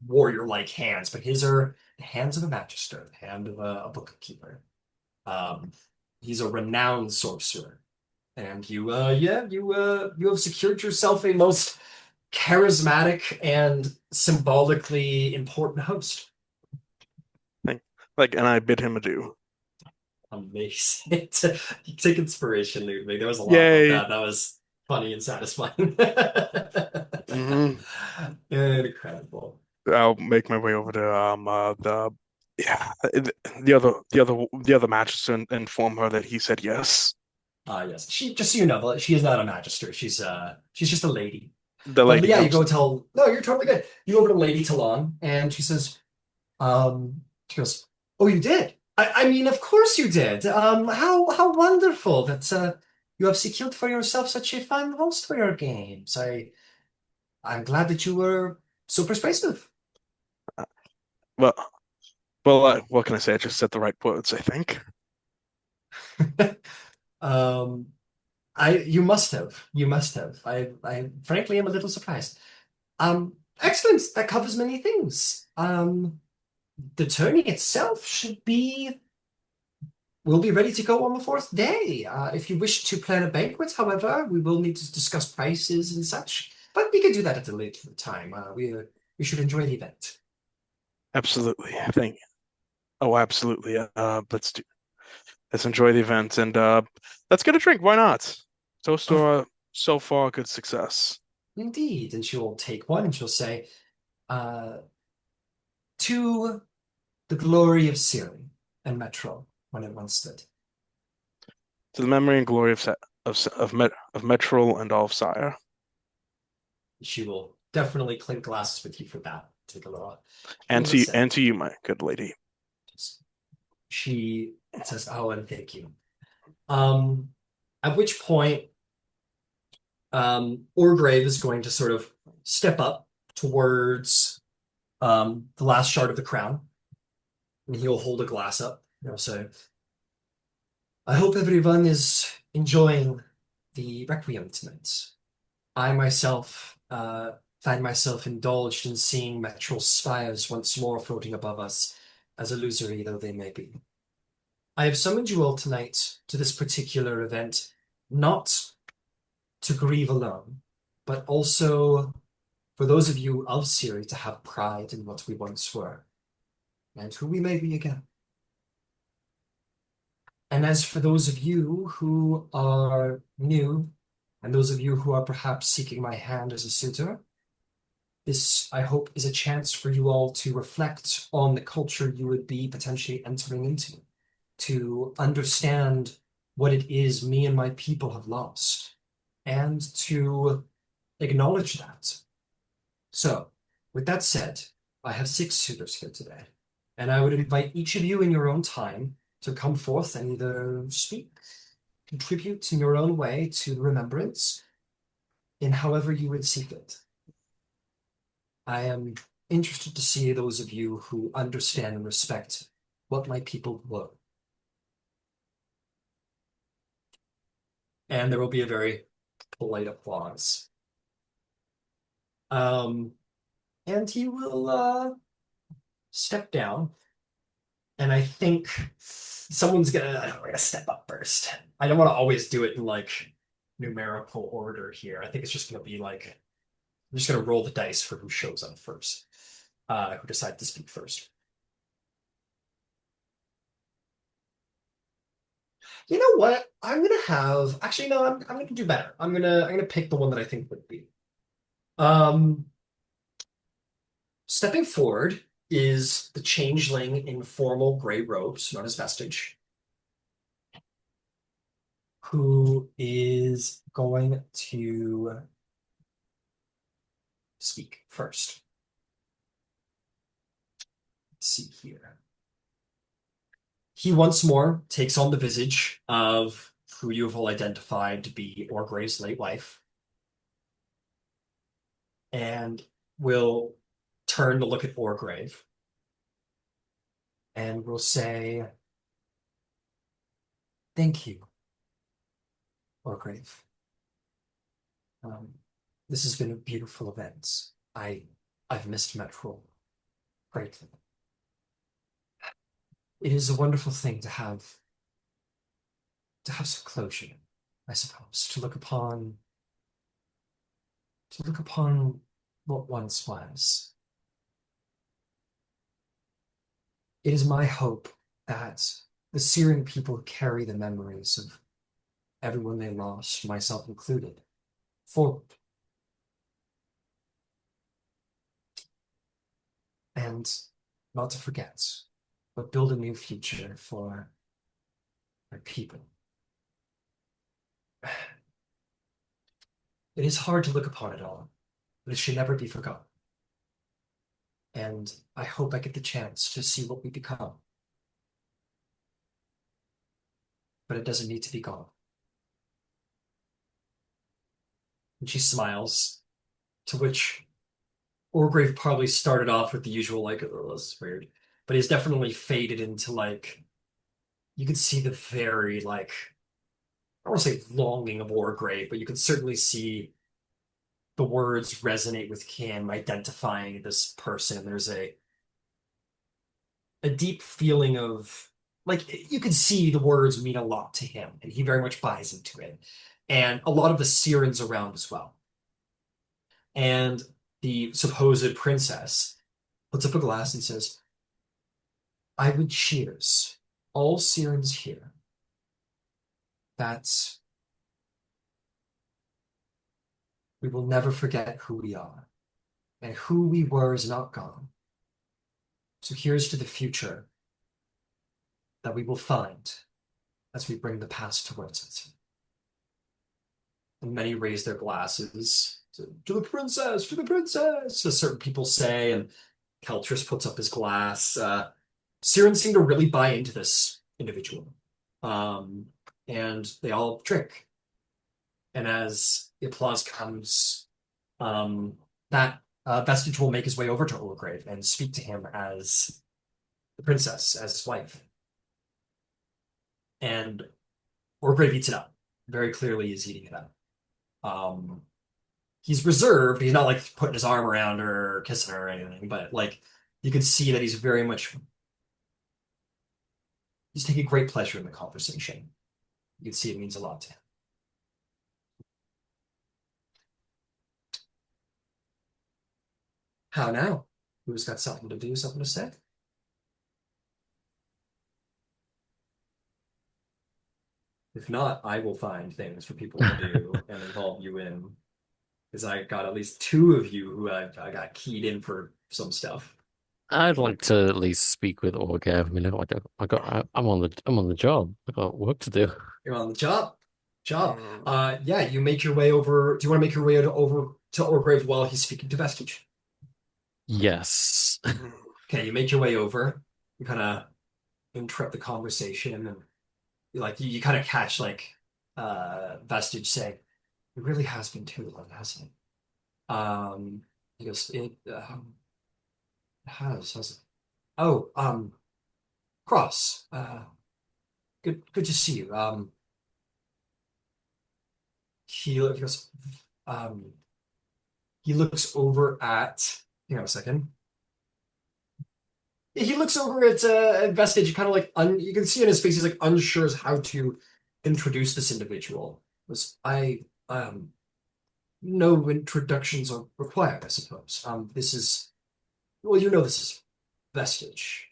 warrior-like hands, but his are the hands of a magister, the hand of a bookkeeper. He's a renowned sorcerer, and you have secured yourself a most charismatic and symbolically important host. And I bid him adieu. Amazing. Take inspiration, Ludwig. There was a lot Yay. about that. That was funny and satisfying. Mhm. Incredible. I'll make my way over to the other magister and inform her that he said yes. Yes. She, just so you know, she is not a magister. She's just a lady. The But lady. yeah, you go tell. No, you're totally good. You go over to Lady Talon, and she says, she goes, "Oh, you did? I mean, of course you did. How wonderful that you have secured for yourself such a fine host for your games. I'm glad that you were so persuasive." Well, what can I say? I just said the right words, I think. You must have. You must have. I frankly am a little surprised. Excellent. That covers many things. The tourney itself will be ready to go on the fourth day. If you wish to plan a banquet, however, we will need to discuss prices and such. But we can do that at a later time. We should enjoy the event. Absolutely. I think. Oh, absolutely. Let's do. Let's enjoy the event and let's get a drink. Why not? Toast to so far good success. Indeed. And she'll take one and she'll say, uh, to the glory of Cyre and Metro when it once stood. To the memory and glory of Metrol and all of Cyre. She will definitely clink glasses with you for that, to Leora. And to you, my good lady. She says, "Oh, and thank you." At which point, Orgrave is going to sort of step up towards the last shard of the crown, and he'll hold a glass up. And he'll say, "I hope everyone is enjoying the Requiem tonight. I myself find myself indulged in seeing Metrol spires once more floating above us, as illusory though they may be. I have summoned you all tonight to this particular event, not to grieve alone, but also for those of you of Cyre to have pride in what we once were, and who we may be again. And as for those of you who are new, and those of you who are perhaps seeking my hand as a suitor, this, I hope, is a chance for you all to reflect on the culture you would be potentially entering into, to understand what it is me and my people have lost, and to acknowledge that. So, with that said, I have 6 suitors here today, and I would invite each of you in your own time to come forth and either speak, contribute in your own way to the remembrance, in however you would see fit. I am interested to see those of you who understand and respect what my people were. And there will be a very polite applause. And he will step down. And I think someone's gonna step up first. I don't want to always do it in like numerical order here. I think it's just gonna be like I'm just gonna roll the dice for who shows up first, who decides to speak first. You know what? I'm gonna have actually no, I'm gonna do better. I'm gonna pick the one that I think would be. Um Stepping forward is the changeling in formal gray robes, known as Vestige, who is going to speak first. Let's see here. He once more takes on the visage of who you have all identified to be Orgrave's late wife, and will turn to look at Orgrave and will say, "Thank you, Orgrave. This has been a beautiful event. I've missed Metrol greatly. It is a wonderful thing to have some closure, I suppose, to look upon what once was. It is my hope that the Syrian people carry the memories of everyone they lost, myself included, forward. And not to forget, but build a new future for our people. It is hard to look upon it all, but it should never be forgotten. And I hope I get the chance to see what we become. But it doesn't need to be gone." And she smiles, to which Orgrave probably started off with the usual, like, "Oh, this is weird." But he's definitely faded into, like, you could see the very, like, I don't want to say longing of Orgrave, but you could certainly see the words resonate with Kim, identifying this person. There's a deep feeling of, like, you can see the words mean a lot to him, and he very much buys into it. And a lot of the Sirens around as well. And the supposed princess puts up a glass and says, "I would cheers all Sirens here that we will never forget who we are, and who we were is not gone. So here's to the future that we will find as we bring the past towards us. And many raise their glasses to the princess, to the princess, as certain people say, and Keltris puts up his glass. Siren seem to really buy into this individual. And they all drink. And as the applause comes, that Vestige will make his way over to Orgrave and speak to him as the princess, as his wife. And Orgrave eats it up. Very clearly, he's eating it up. He's reserved. He's not like putting his arm around her or kissing her or anything, but like you can see that he's very much he's taking great pleasure in the conversation. You can see it means a lot to him. How now? Who's got something to do, something to say? If not, I will find things for people to do and involve you in. Because I got at least two of you who I got keyed in for some stuff. I'd like to at least speak with Orgav. I'm on the job. I got work to do. You're on the job. Yeah, you make your way over. Do you want to make your way over to Orgrave while he's speaking to Vestige? Yes. Okay, you make your way over. You kind of interrupt the conversation, and you kind of catch Vestige saying, "It really has been too long, hasn't it?" He goes, has it? Oh, Cross. Good to see you. He goes, he looks over at. Hang on a second. He looks over at Vestige, kind of you can see in his face he's like unsure as how to introduce this individual. No introductions are required, I suppose. This is this is Vestige,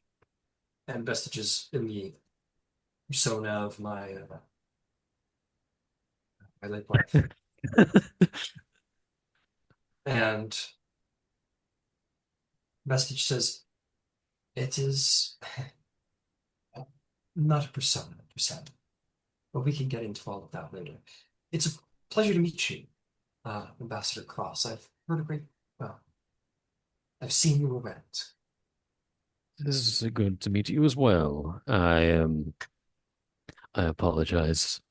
and Vestige is in the persona of my late wife, and Vestige says, "It is not a persona, percent, but we can get into all of that later. It's a pleasure to meet you, Ambassador Cross. I've heard a great, well, I've seen you around." This is good to meet you as well. I apologize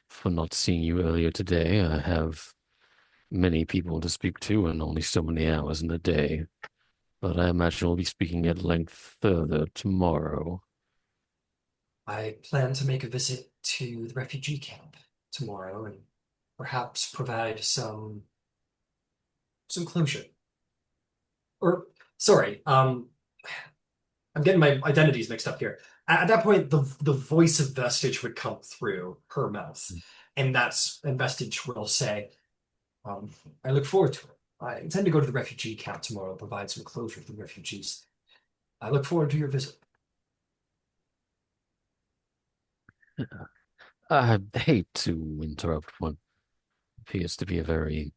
for not seeing you earlier today. I have many people to speak to and only so many hours in a day. But I imagine we'll be speaking at length further tomorrow. I plan to make a visit to the refugee camp tomorrow and perhaps provide some closure. Or sorry, I'm getting my identities mixed up here. At that point, the voice of Vestige would come through her mouth, and Vestige will say, "I look forward to it. I intend to go to the refugee camp tomorrow and provide some closure for the refugees. I look forward to your visit." I hate to interrupt what appears to be a very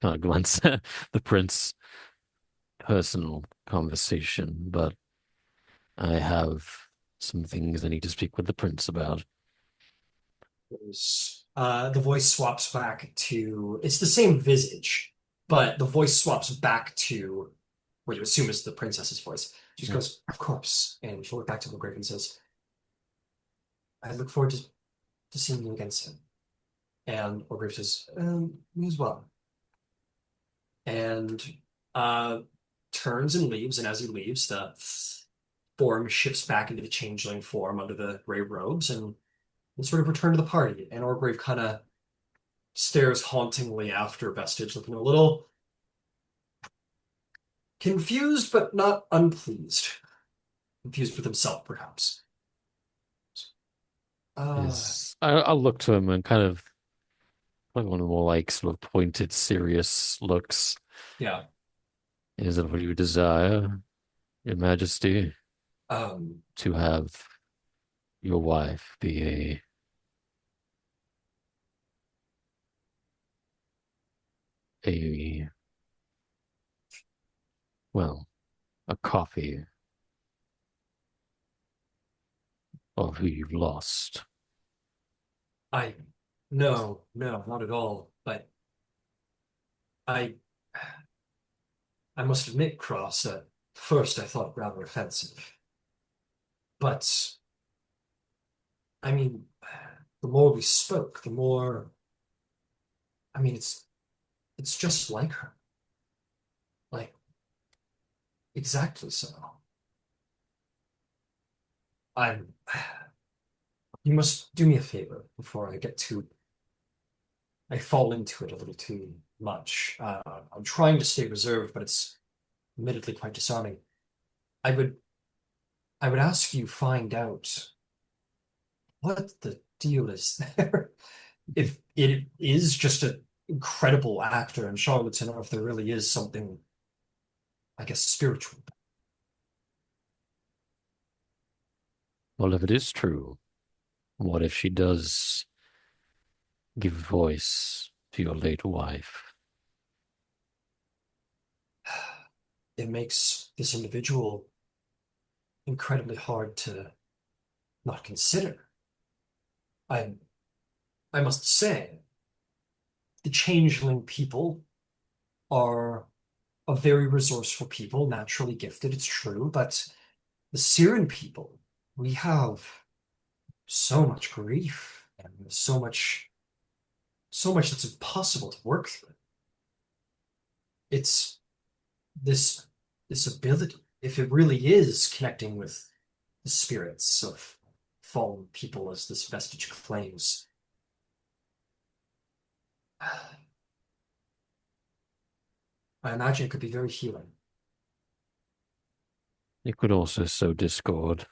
kind of glance at the prince personal conversation, but I have some things I need to speak with the prince about. The voice swaps back to it's the same visage, but the voice swaps back to what you assume is the princess's voice. She just goes, "Of course," and she'll look back to the grave and says, "I look forward to seeing you again soon." And Orgrave says, "Me as well." And turns and leaves, and as he leaves, the form shifts back into the changeling form under the gray robes and sort of return to the party. And Orgrave kind of stares hauntingly after Vestige, looking a little confused, but not unpleased. Confused with himself, perhaps. Yes. I'll look to him and kind of like one of the more like sort of pointed, serious looks. Yeah. Is it what you desire, Your Majesty, Um, to have your wife be a a, well, a copy of who you've lost. I, no, no, not at all. But I, I must admit, Cross, at first I thought it rather offensive. But, I mean, the more we spoke, the more, I mean, it's just like her. Like, exactly so. I'm, you must do me a favor before I fall into it a little too much. I'm trying to stay reserved, but it's admittedly quite disarming. I would, I would ask you find out what the deal is there. If it is just an incredible actor and charlatan, or if there really is something, I guess, spiritual. Well, if it is true, what if she does give voice to your late wife? It makes this individual incredibly hard to not consider. I, I must say, the changeling people are a very resourceful people, naturally gifted, it's true, but the Syrian people, we have so much grief and so much that's impossible to work through. It's this this ability, if it really is connecting with the spirits of fallen people as this vestige claims. I imagine it could be very healing. It could also sow discord.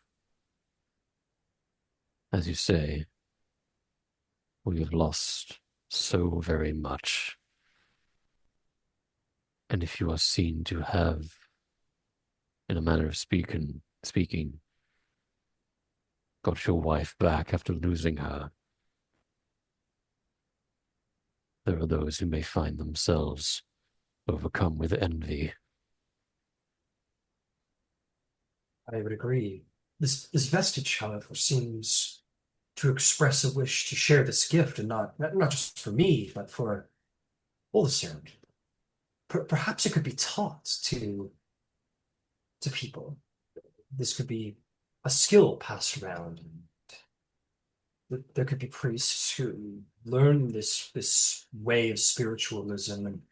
As you say, we have lost so very much. And if you are seen to have, in a manner of speaking, got your wife back after losing her, there are those who may find themselves overcome with envy. I would agree. This vestige, however, seems to express a wish to share this gift, and not just for me, but for all the Syrian people. Perhaps it could be taught to people. This could be a skill passed around. And there could be priests who learn this way of spiritualism, and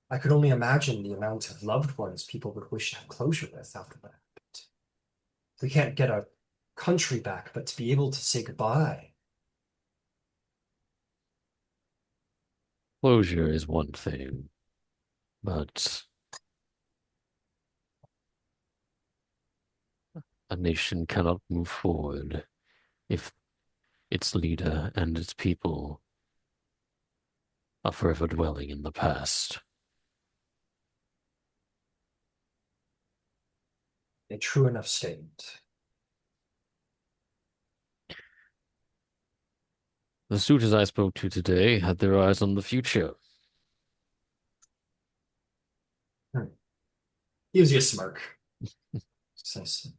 I could only imagine the amount of loved ones people would wish to have closure with after that. But we can't get our country back, but to be able to say goodbye. Closure is one thing, but a nation cannot move forward if its leader and its people are forever dwelling in the past. A true enough statement. The suitors I spoke to today had their eyes on the future. Gives you a smirk. Says,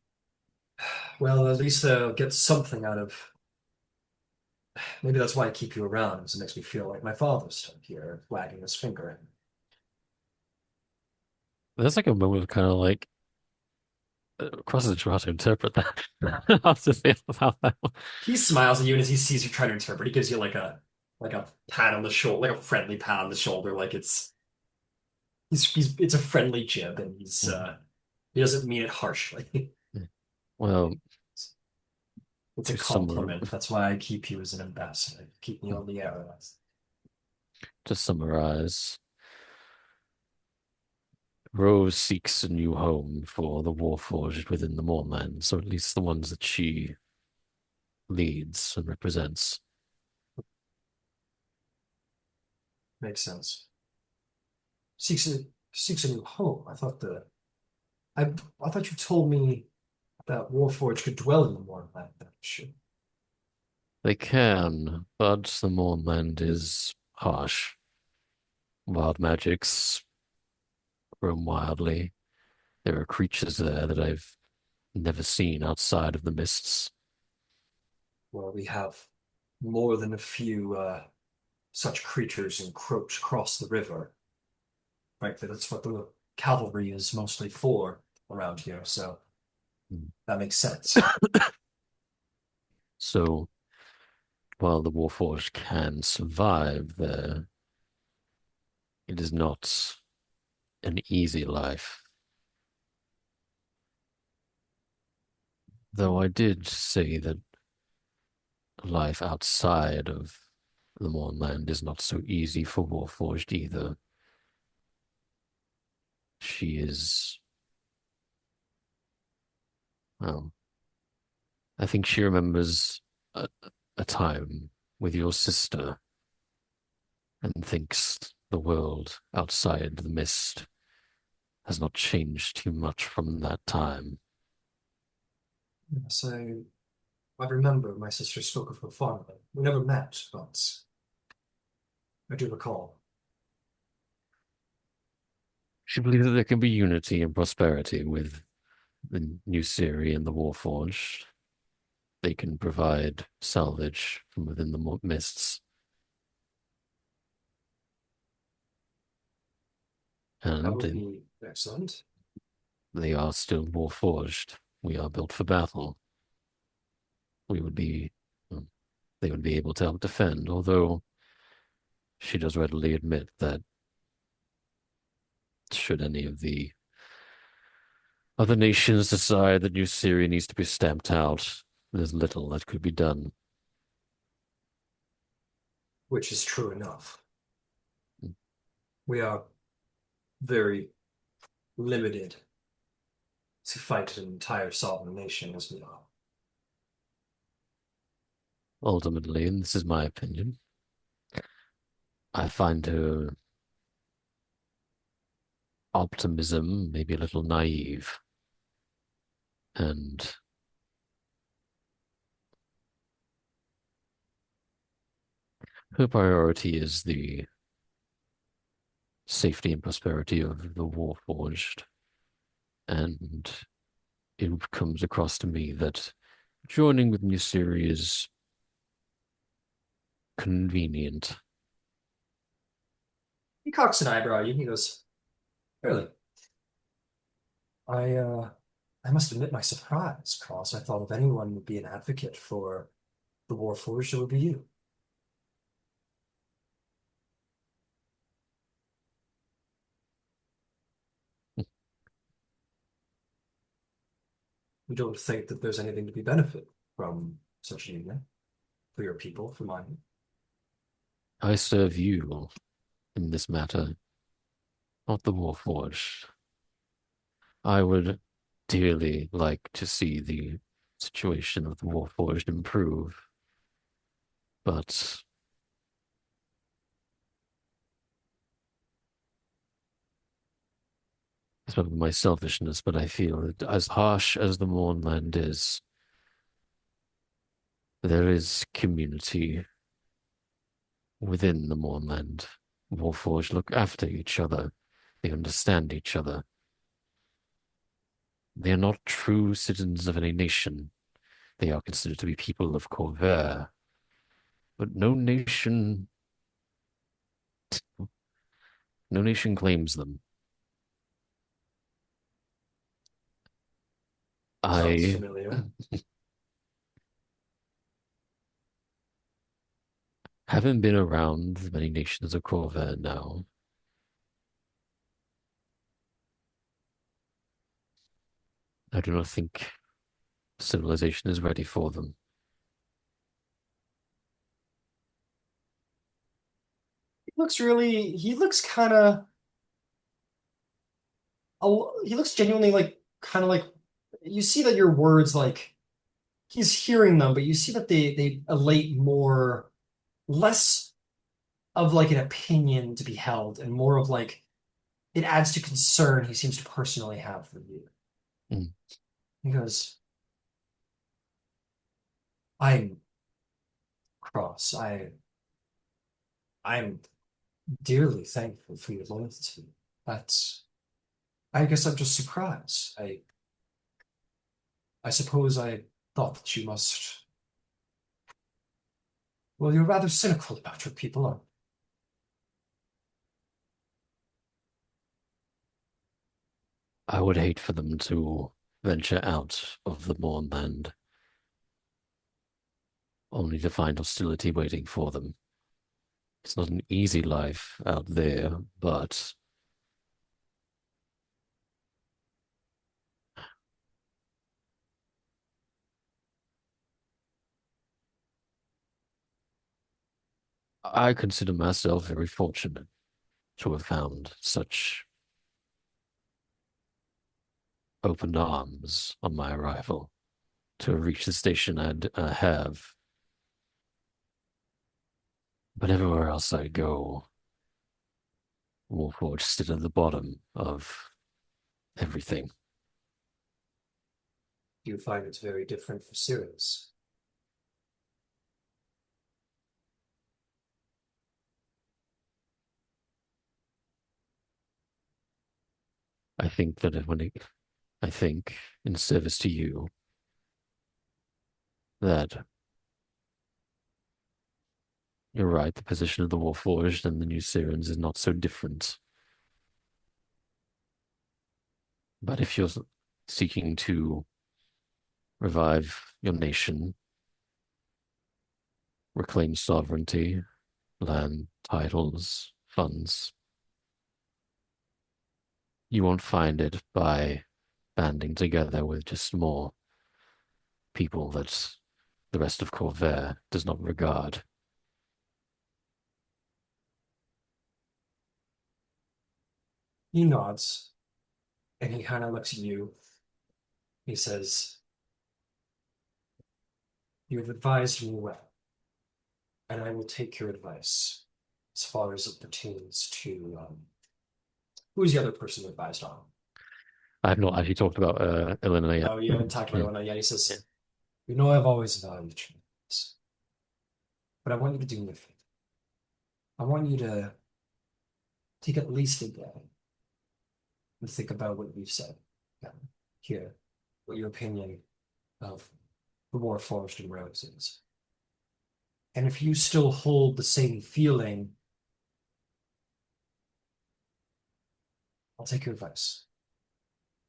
well, at least they'll get something out of. Maybe that's why I keep you around, because it makes me feel like my father's still here, wagging his finger at me. There's like a moment of kind of like, Cross isn't sure how to interpret that. How to feel about that. He smiles at you, and as he sees you trying to interpret, he gives you like a pat on the shoulder, like a friendly pat on the shoulder, like it's a friendly jib, and he doesn't mean it harshly. Well, It's a compliment. That's why I keep you as an ambassador. Keep me on the air. to summarize, Rose seeks a new home for the Warforged within the Mournlands, or at least the ones that she leads and represents. Makes sense. Seeks a new home. I thought you told me that Warforged could dwell in the Mournland. They can, but the Mournland is harsh. Wild magics roam wildly. There are creatures there that I've never seen outside of the mists. Well, we have more than a few such creatures encroach across the river. Frankly, that's what the cavalry is mostly for around here, so Hmm. that makes sense. So while the Warforged can survive there, it is not an easy life. Though I did say that life outside of the Mournland is not so easy for Warforged either. She is, well, I think she remembers a time with your sister and thinks the world outside the mist has not changed too much from that time. Yes, I remember my sister spoke of her fondly. We never met, but I do recall. She believes that there can be unity and prosperity with the new Cyre and the Warforged. They can provide salvage from within the mists. That would And be excellent. they are still Warforged. We are built for battle. We would be, they would be able to help defend, although she does readily admit that should any of the other nations decide that New Syria needs to be stamped out, there's little that could be done. Which is true enough. We are very limited to fight an entire sovereign nation as we are. Ultimately, and this is my opinion, I find her optimism maybe a little naive. And her priority is the safety and prosperity of the Warforged. And it comes across to me that joining with New Syria is convenient. He cocks an eyebrow at you. He goes, really? I I must admit my surprise, because I thought if anyone would be an advocate for the Warforged, it would be you. We don't think that there's anything to be benefit from such a union for your people, for mine. I serve you in this matter, not the Warforged. I would dearly like to see the situation of the Warforged improve, but it's probably my selfishness, but I feel that as harsh as the Mournland is, there is community within the Mournland. Warforged look after each other. They understand each other. They are not true citizens of any nation. They are considered to be people of Corvair. But no nation claims them. Sounds I familiar. haven't been around many nations of Corvair now. I do not think civilization is ready for them. He looks kind of, he looks genuinely like, kind of like, you see that your words, like, he's hearing them, but you see that they elate more, less of like an opinion to be held and more of like, it adds to concern he seems to personally have for you. Mm. He goes, I'm cross. I'm dearly thankful for your loyalty. That's, I guess I'm just surprised. I suppose I thought that you must, well, you're rather cynical about your people, aren't I would hate for them to venture out of the Mournland, only to find hostility waiting for them. It's not an easy life out there, but I consider myself very fortunate to have found such open arms on my arrival, to have reached the station I have. But everywhere else I go, Warforged sit at the bottom of everything. you? You find it's very different for Sirius. I think that I think, in service to you, that you're right, the position of the Warforged and the New Sirens is not so different. But if you're seeking to revive your nation, reclaim sovereignty, land, titles, funds, you won't find it by banding together with just more people that the rest of Corvair does not regard. He nods, and he kind of looks at you. He says, you have advised me well, and I will take your advice as far as it pertains to who's the other person you advised on? I have not actually talked about Elena yet. Oh, you haven't talked about Yeah. it yet. He says, Yeah. you know I've always valued you, but I want you to do me a favor. I want you to take at least a day and think about what we've said here, what your opinion of the War Forged and Rose is. And if you still hold the same feeling, I'll take your advice.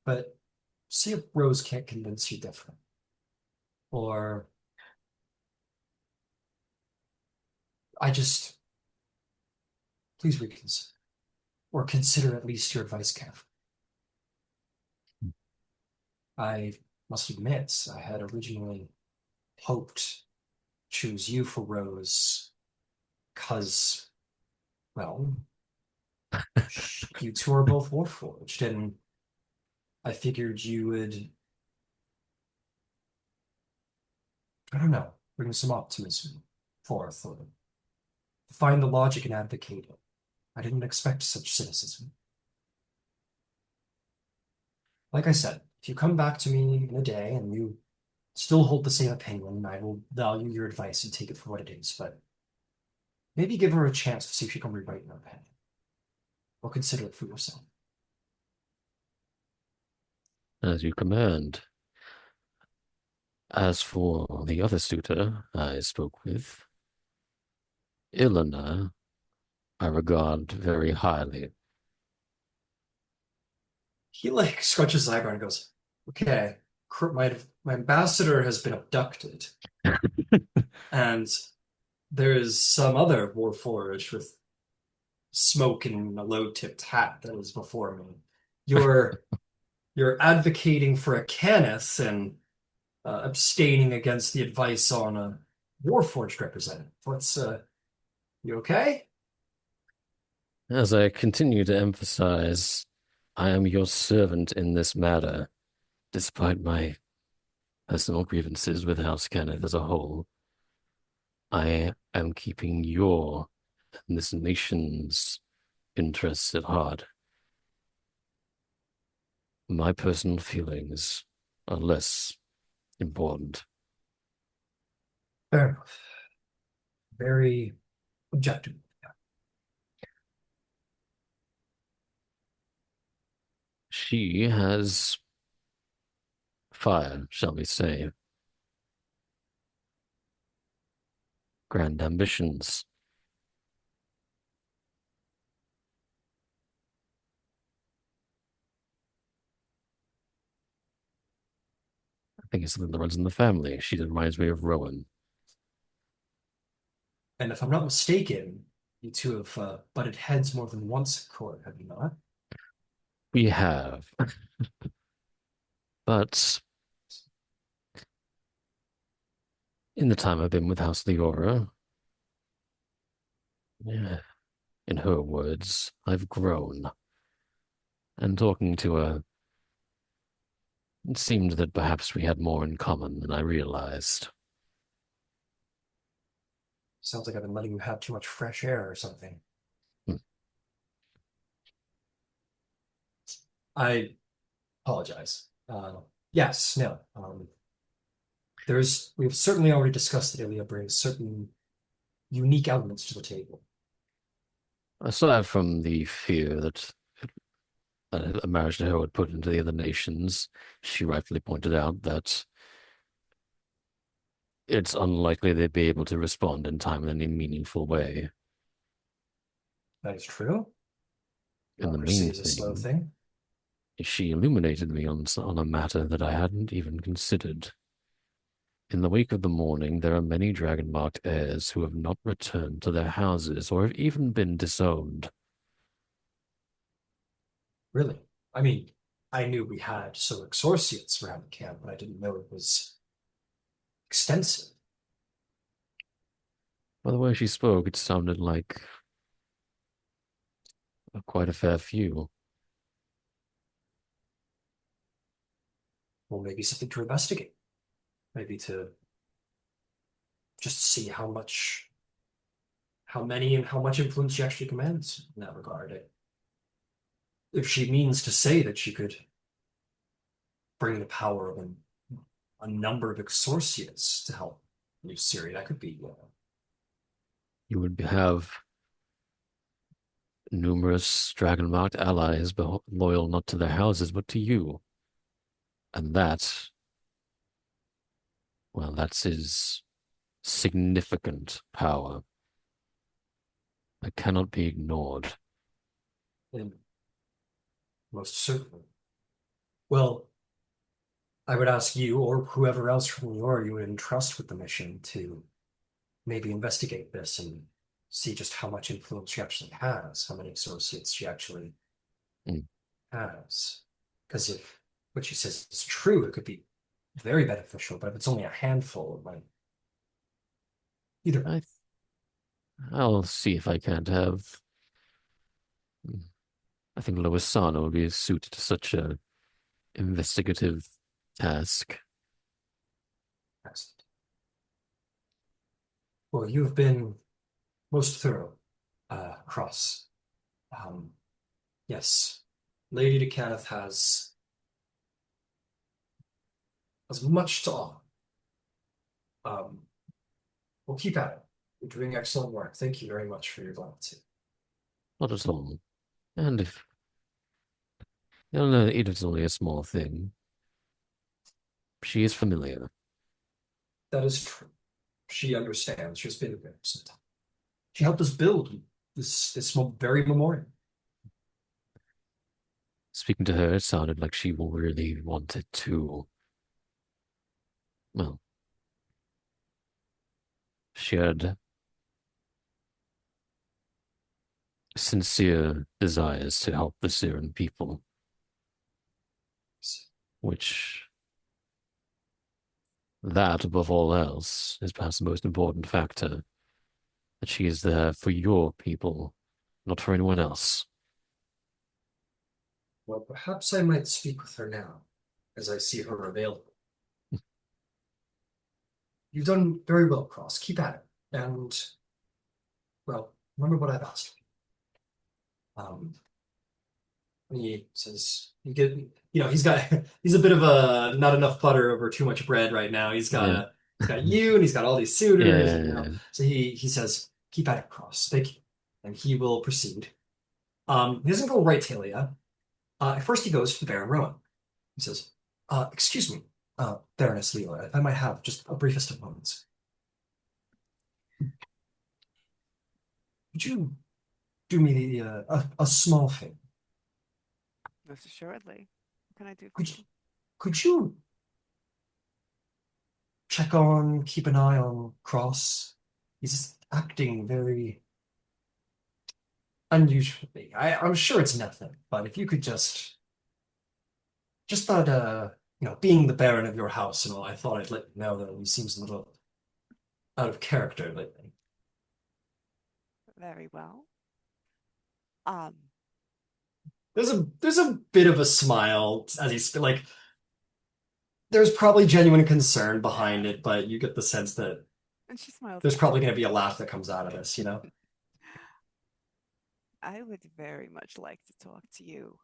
But see if Rose can't convince you different. Or please reconsider. Or consider at least your advice carefully. I must admit, I had originally hoped to choose you for Rose because, well, you two are both Warforged, and I figured you would, I don't know, bring some optimism forth or find the logic in advocating. I didn't expect such cynicism. Like I said, if you come back to me in a day and you still hold the same opinion, I will value your advice and take it for what it is, but maybe give her a chance to see if she can rewrite your opinion. Or consider it for yourself. As you command. As for the other suitor I spoke with, Ilana, I regard very highly. He like scrunches his eyebrow and goes, okay, my ambassador has been abducted. And there's some other Warforged with smoke and a low-tipped hat that was before me. You're you're advocating for a Canis and abstaining against the advice on a Warforged representative. What's you okay? As I continue to emphasize, I am your servant in this matter, despite my personal grievances with House Kenneth as a whole. I am keeping your and this nation's interests at heart. My personal feelings are less important. Fair enough. Very objective. She has fire, shall we say, grand ambitions. I think it's something that runs in the family. She reminds me of Rowen. And if I'm not mistaken, you two have butted heads more than once in court, have you not? We have, but in the time I've been with House Leora, yeah, in her words, I've grown. And talking to her, it seemed that perhaps we had more in common than I realized. Sounds like I've been letting you have too much fresh air or something. Hmm. I apologize. Yes, no. We've certainly already discussed that Ilya brings certain unique elements to the table. Aside from the fear that a marriage to her would put into the other nations, she rightfully pointed out that it's unlikely they'd be able to respond in time in any meaningful way. That is true. And the Democracy main is a slow thing, thing. she illuminated me on a matter that I hadn't even considered. In the wake of the mourning, there are many dragon-marked heirs who have not returned to their houses or have even been disowned. Really. I mean, I knew we had some exorciates around the camp, but I didn't know it was extensive. By the way she spoke, it sounded like quite a fair few. Well, maybe something to investigate. Maybe to just see how many and how much influence she actually commands in that regard. If she means to say that she could bring the power of a number of exorciates to help New Cyre, that could be You would have numerous dragon-marked allies loyal not to their houses, but to you. And that, well, that's his significant power that cannot be ignored. most certainly. Well, I would ask you or whoever else from Leora you would entrust with the mission to maybe investigate this and see just how much influence she actually has, how many associates she actually Mm. has. Because if what she says is true, it could be very beneficial, but if it's only a handful, it might either way. I'll see if I can't have. I think Lois would be suited to such a investigative task. Excellent. Well, you have been most thorough, Cross. Um, yes, Lady DeCaneth has much to offer. We'll keep at it. You're doing excellent work. Thank you very much for your loyalty. Not at all. And if you'll know, it is only a small thing. She is familiar. That is true. She understands. She's been there some time. She helped us build this very memorial. Speaking to her, it sounded like she really wanted to. Well, she had sincere desires to help the Syrian people, which that, above all else, is perhaps the most important factor. That she is there for your people, not for anyone else. Well, perhaps I might speak with her now, as I see her available. You've done very well, Cross. Keep at it. And, well, remember what I've asked. He says, he's a bit of a not enough butter over too much bread right now. He's got you and he's got all these suitors. Yeah. So he says, keep at it, Cross. Thank you. And he will proceed. He doesn't go right to Ilya. First he goes to the Baron Rowen. He says, excuse me, Baroness Leora, if I might have just a briefest of moments. Would you do me a small favor? Most assuredly. What can I do for Could you? you, could you keep an eye on Cross? He's acting very unusually. I'm sure it's nothing, but if you could just thought, being the Baron of your house and all, I thought I'd let you know that he seems a little out of character lately. Very well. Um, There's a bit of a smile as he's like, there's probably genuine concern behind it, but you get the sense that and she smiles there's back. probably going to be a laugh that comes out of this, you know? I would very much like to talk to you.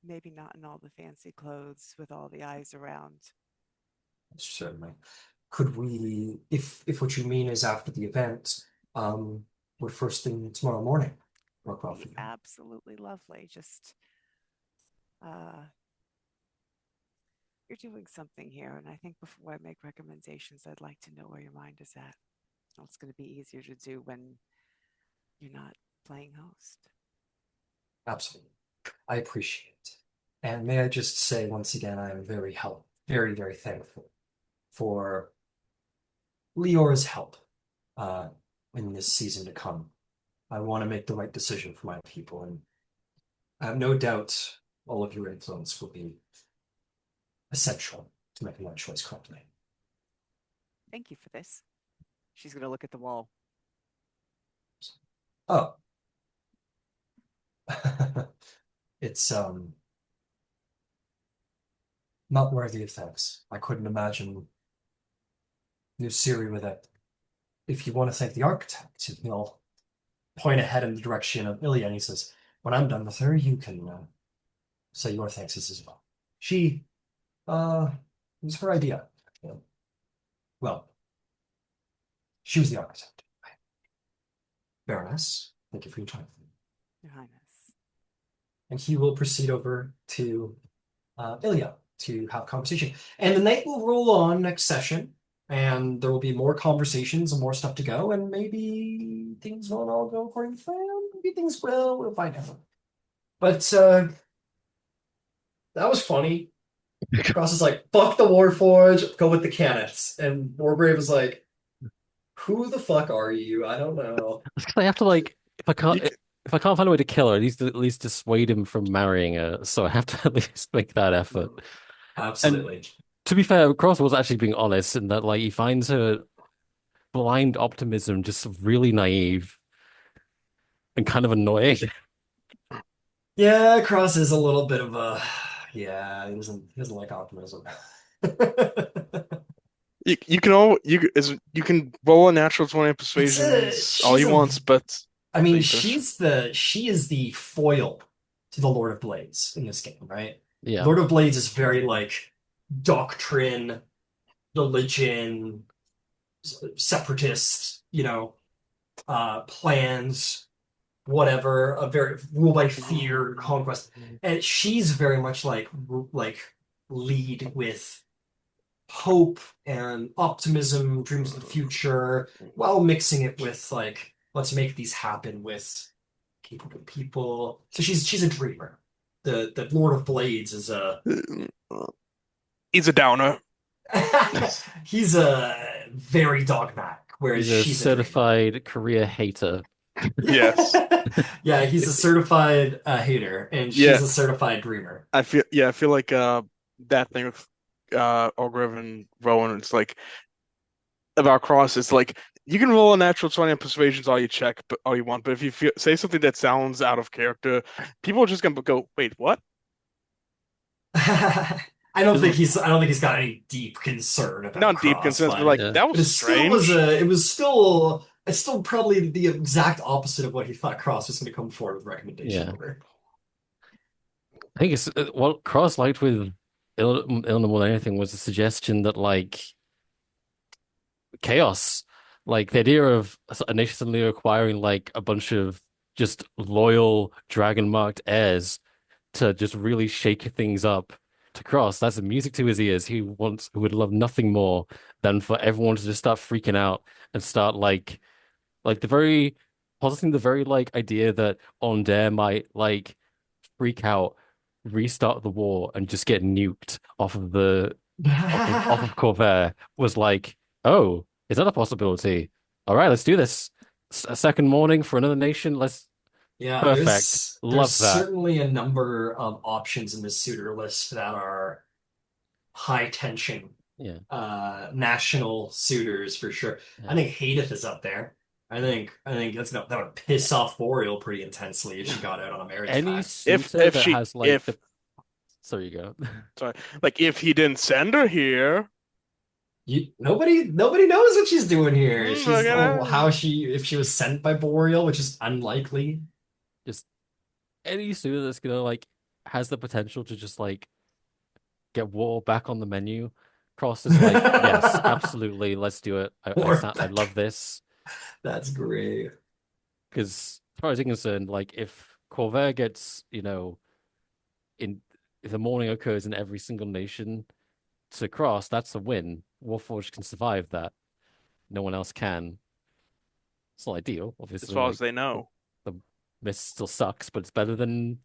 Maybe not in all the fancy clothes with all the eyes around. Certainly. Could we, if what you mean is after the event, would first thing tomorrow morning work well for you? Absolutely lovely. Just uh, you're doing something here, and I think before I make recommendations, I'd like to know where your mind is at. It's going to be easier to do when you're not playing host. Absolutely. I appreciate it. And may I just say once again, I am very, very thankful for Leora's help uh, in this season to come. I want to make the right decision for my people, and I have no doubt all of your influence will be essential to making that choice correctly. Thank you for this. She's going to look at the wall. Oh, it's not worthy of thanks. I couldn't imagine New Cyre with it. If you want to thank the architect, he'll point ahead in the direction of Ilya, and he says, "When I'm done with her, you can say your thanks as well." She, it was her idea. You know. Well, she was the architect. Baroness, thank you for your time. Your Highness. And he will proceed over to Ilya to have a conversation. And the night will roll on next session, and there will be more conversations and more stuff to go, and maybe things won't all go according to plan. Maybe things will. We'll find out. But that was funny. Cross is like, fuck the Warforge, go with the Canists. And Warbrave is like, who the fuck are you? I don't know. I have to like You, if I can't find a way to kill her, at least dissuade him from marrying her. So I have to at least make that effort. And Absolutely. to be fair, Cross was actually being honest in that like he finds her blind optimism just really naive and kind of annoying. Yeah, Cross is a little bit of a he doesn't like optimism. you can all you can roll a natural 20 It's a persuasions all she's you a want, but I mean you finish. she is the foil to the Lord of Blades in this game, right? Yeah. Lord of Blades is very like doctrine, religion, separatist, plans, whatever, a very rule by fear, conquest. And she's very much like lead with hope and optimism, dreams of the future, while mixing it with like, let's make these happen with capable people. So she's a dreamer. The Lord of Blades is a He's a downer. he's a very dogmatic, whereas He's a she's a dreamer. certified career hater. Yes. Yeah, he's a certified hater, and Yeah. she's a certified dreamer. I feel like that thing with Ogrev and Rowan, it's like about Cross, it's like you can roll a natural 20 on persuasions all you want, but if you say something that sounds out of character, people are just gonna go, wait, what? I don't think he's got any deep concern about Not deep Cross, concerns, but but like Yeah. that but was strange. it's still probably the exact opposite of what he thought Cross was going to come forward with recommendation Yeah. over. I think it's what Cross liked with Ilna more than anything was the suggestion that like chaos, like the idea of a nation suddenly acquiring like a bunch of just loyal dragon marked heirs to just really shake things up to Cross. That's music to his ears. Who would love nothing more than for everyone to just start freaking out and start like positing the very like idea that Ondair might like freak out, restart the war, and just get nuked off of Corvair was like, oh, is that a possibility? All right, let's do this. A second morning for another nation. Let's Yeah, perfect. there's Love that. certainly a number of options in the suitor list that are high tension Yeah. national suitors for sure. Yeah. I think Hadith is up there. I think that would piss off Boreal pretty intensely if she got out on a marriage Any pact. suitor that has like the sorry, you go. sorry, like if he didn't send her here, Nobody knows what she's doing here. look at her. If she was sent by Boreal, which is unlikely. Just any suitor that's gonna like has the potential to just like get war back on the menu. Cross is like, yes, absolutely, let's do it. I love this. That's great. Because as far as I'm concerned, like if Corvair gets, in if the morning occurs in every single nation to Cross, that's a win. Warforged can survive that. No one else can. It's not ideal, As obviously. far Like as they know. the mist still sucks, but it's better than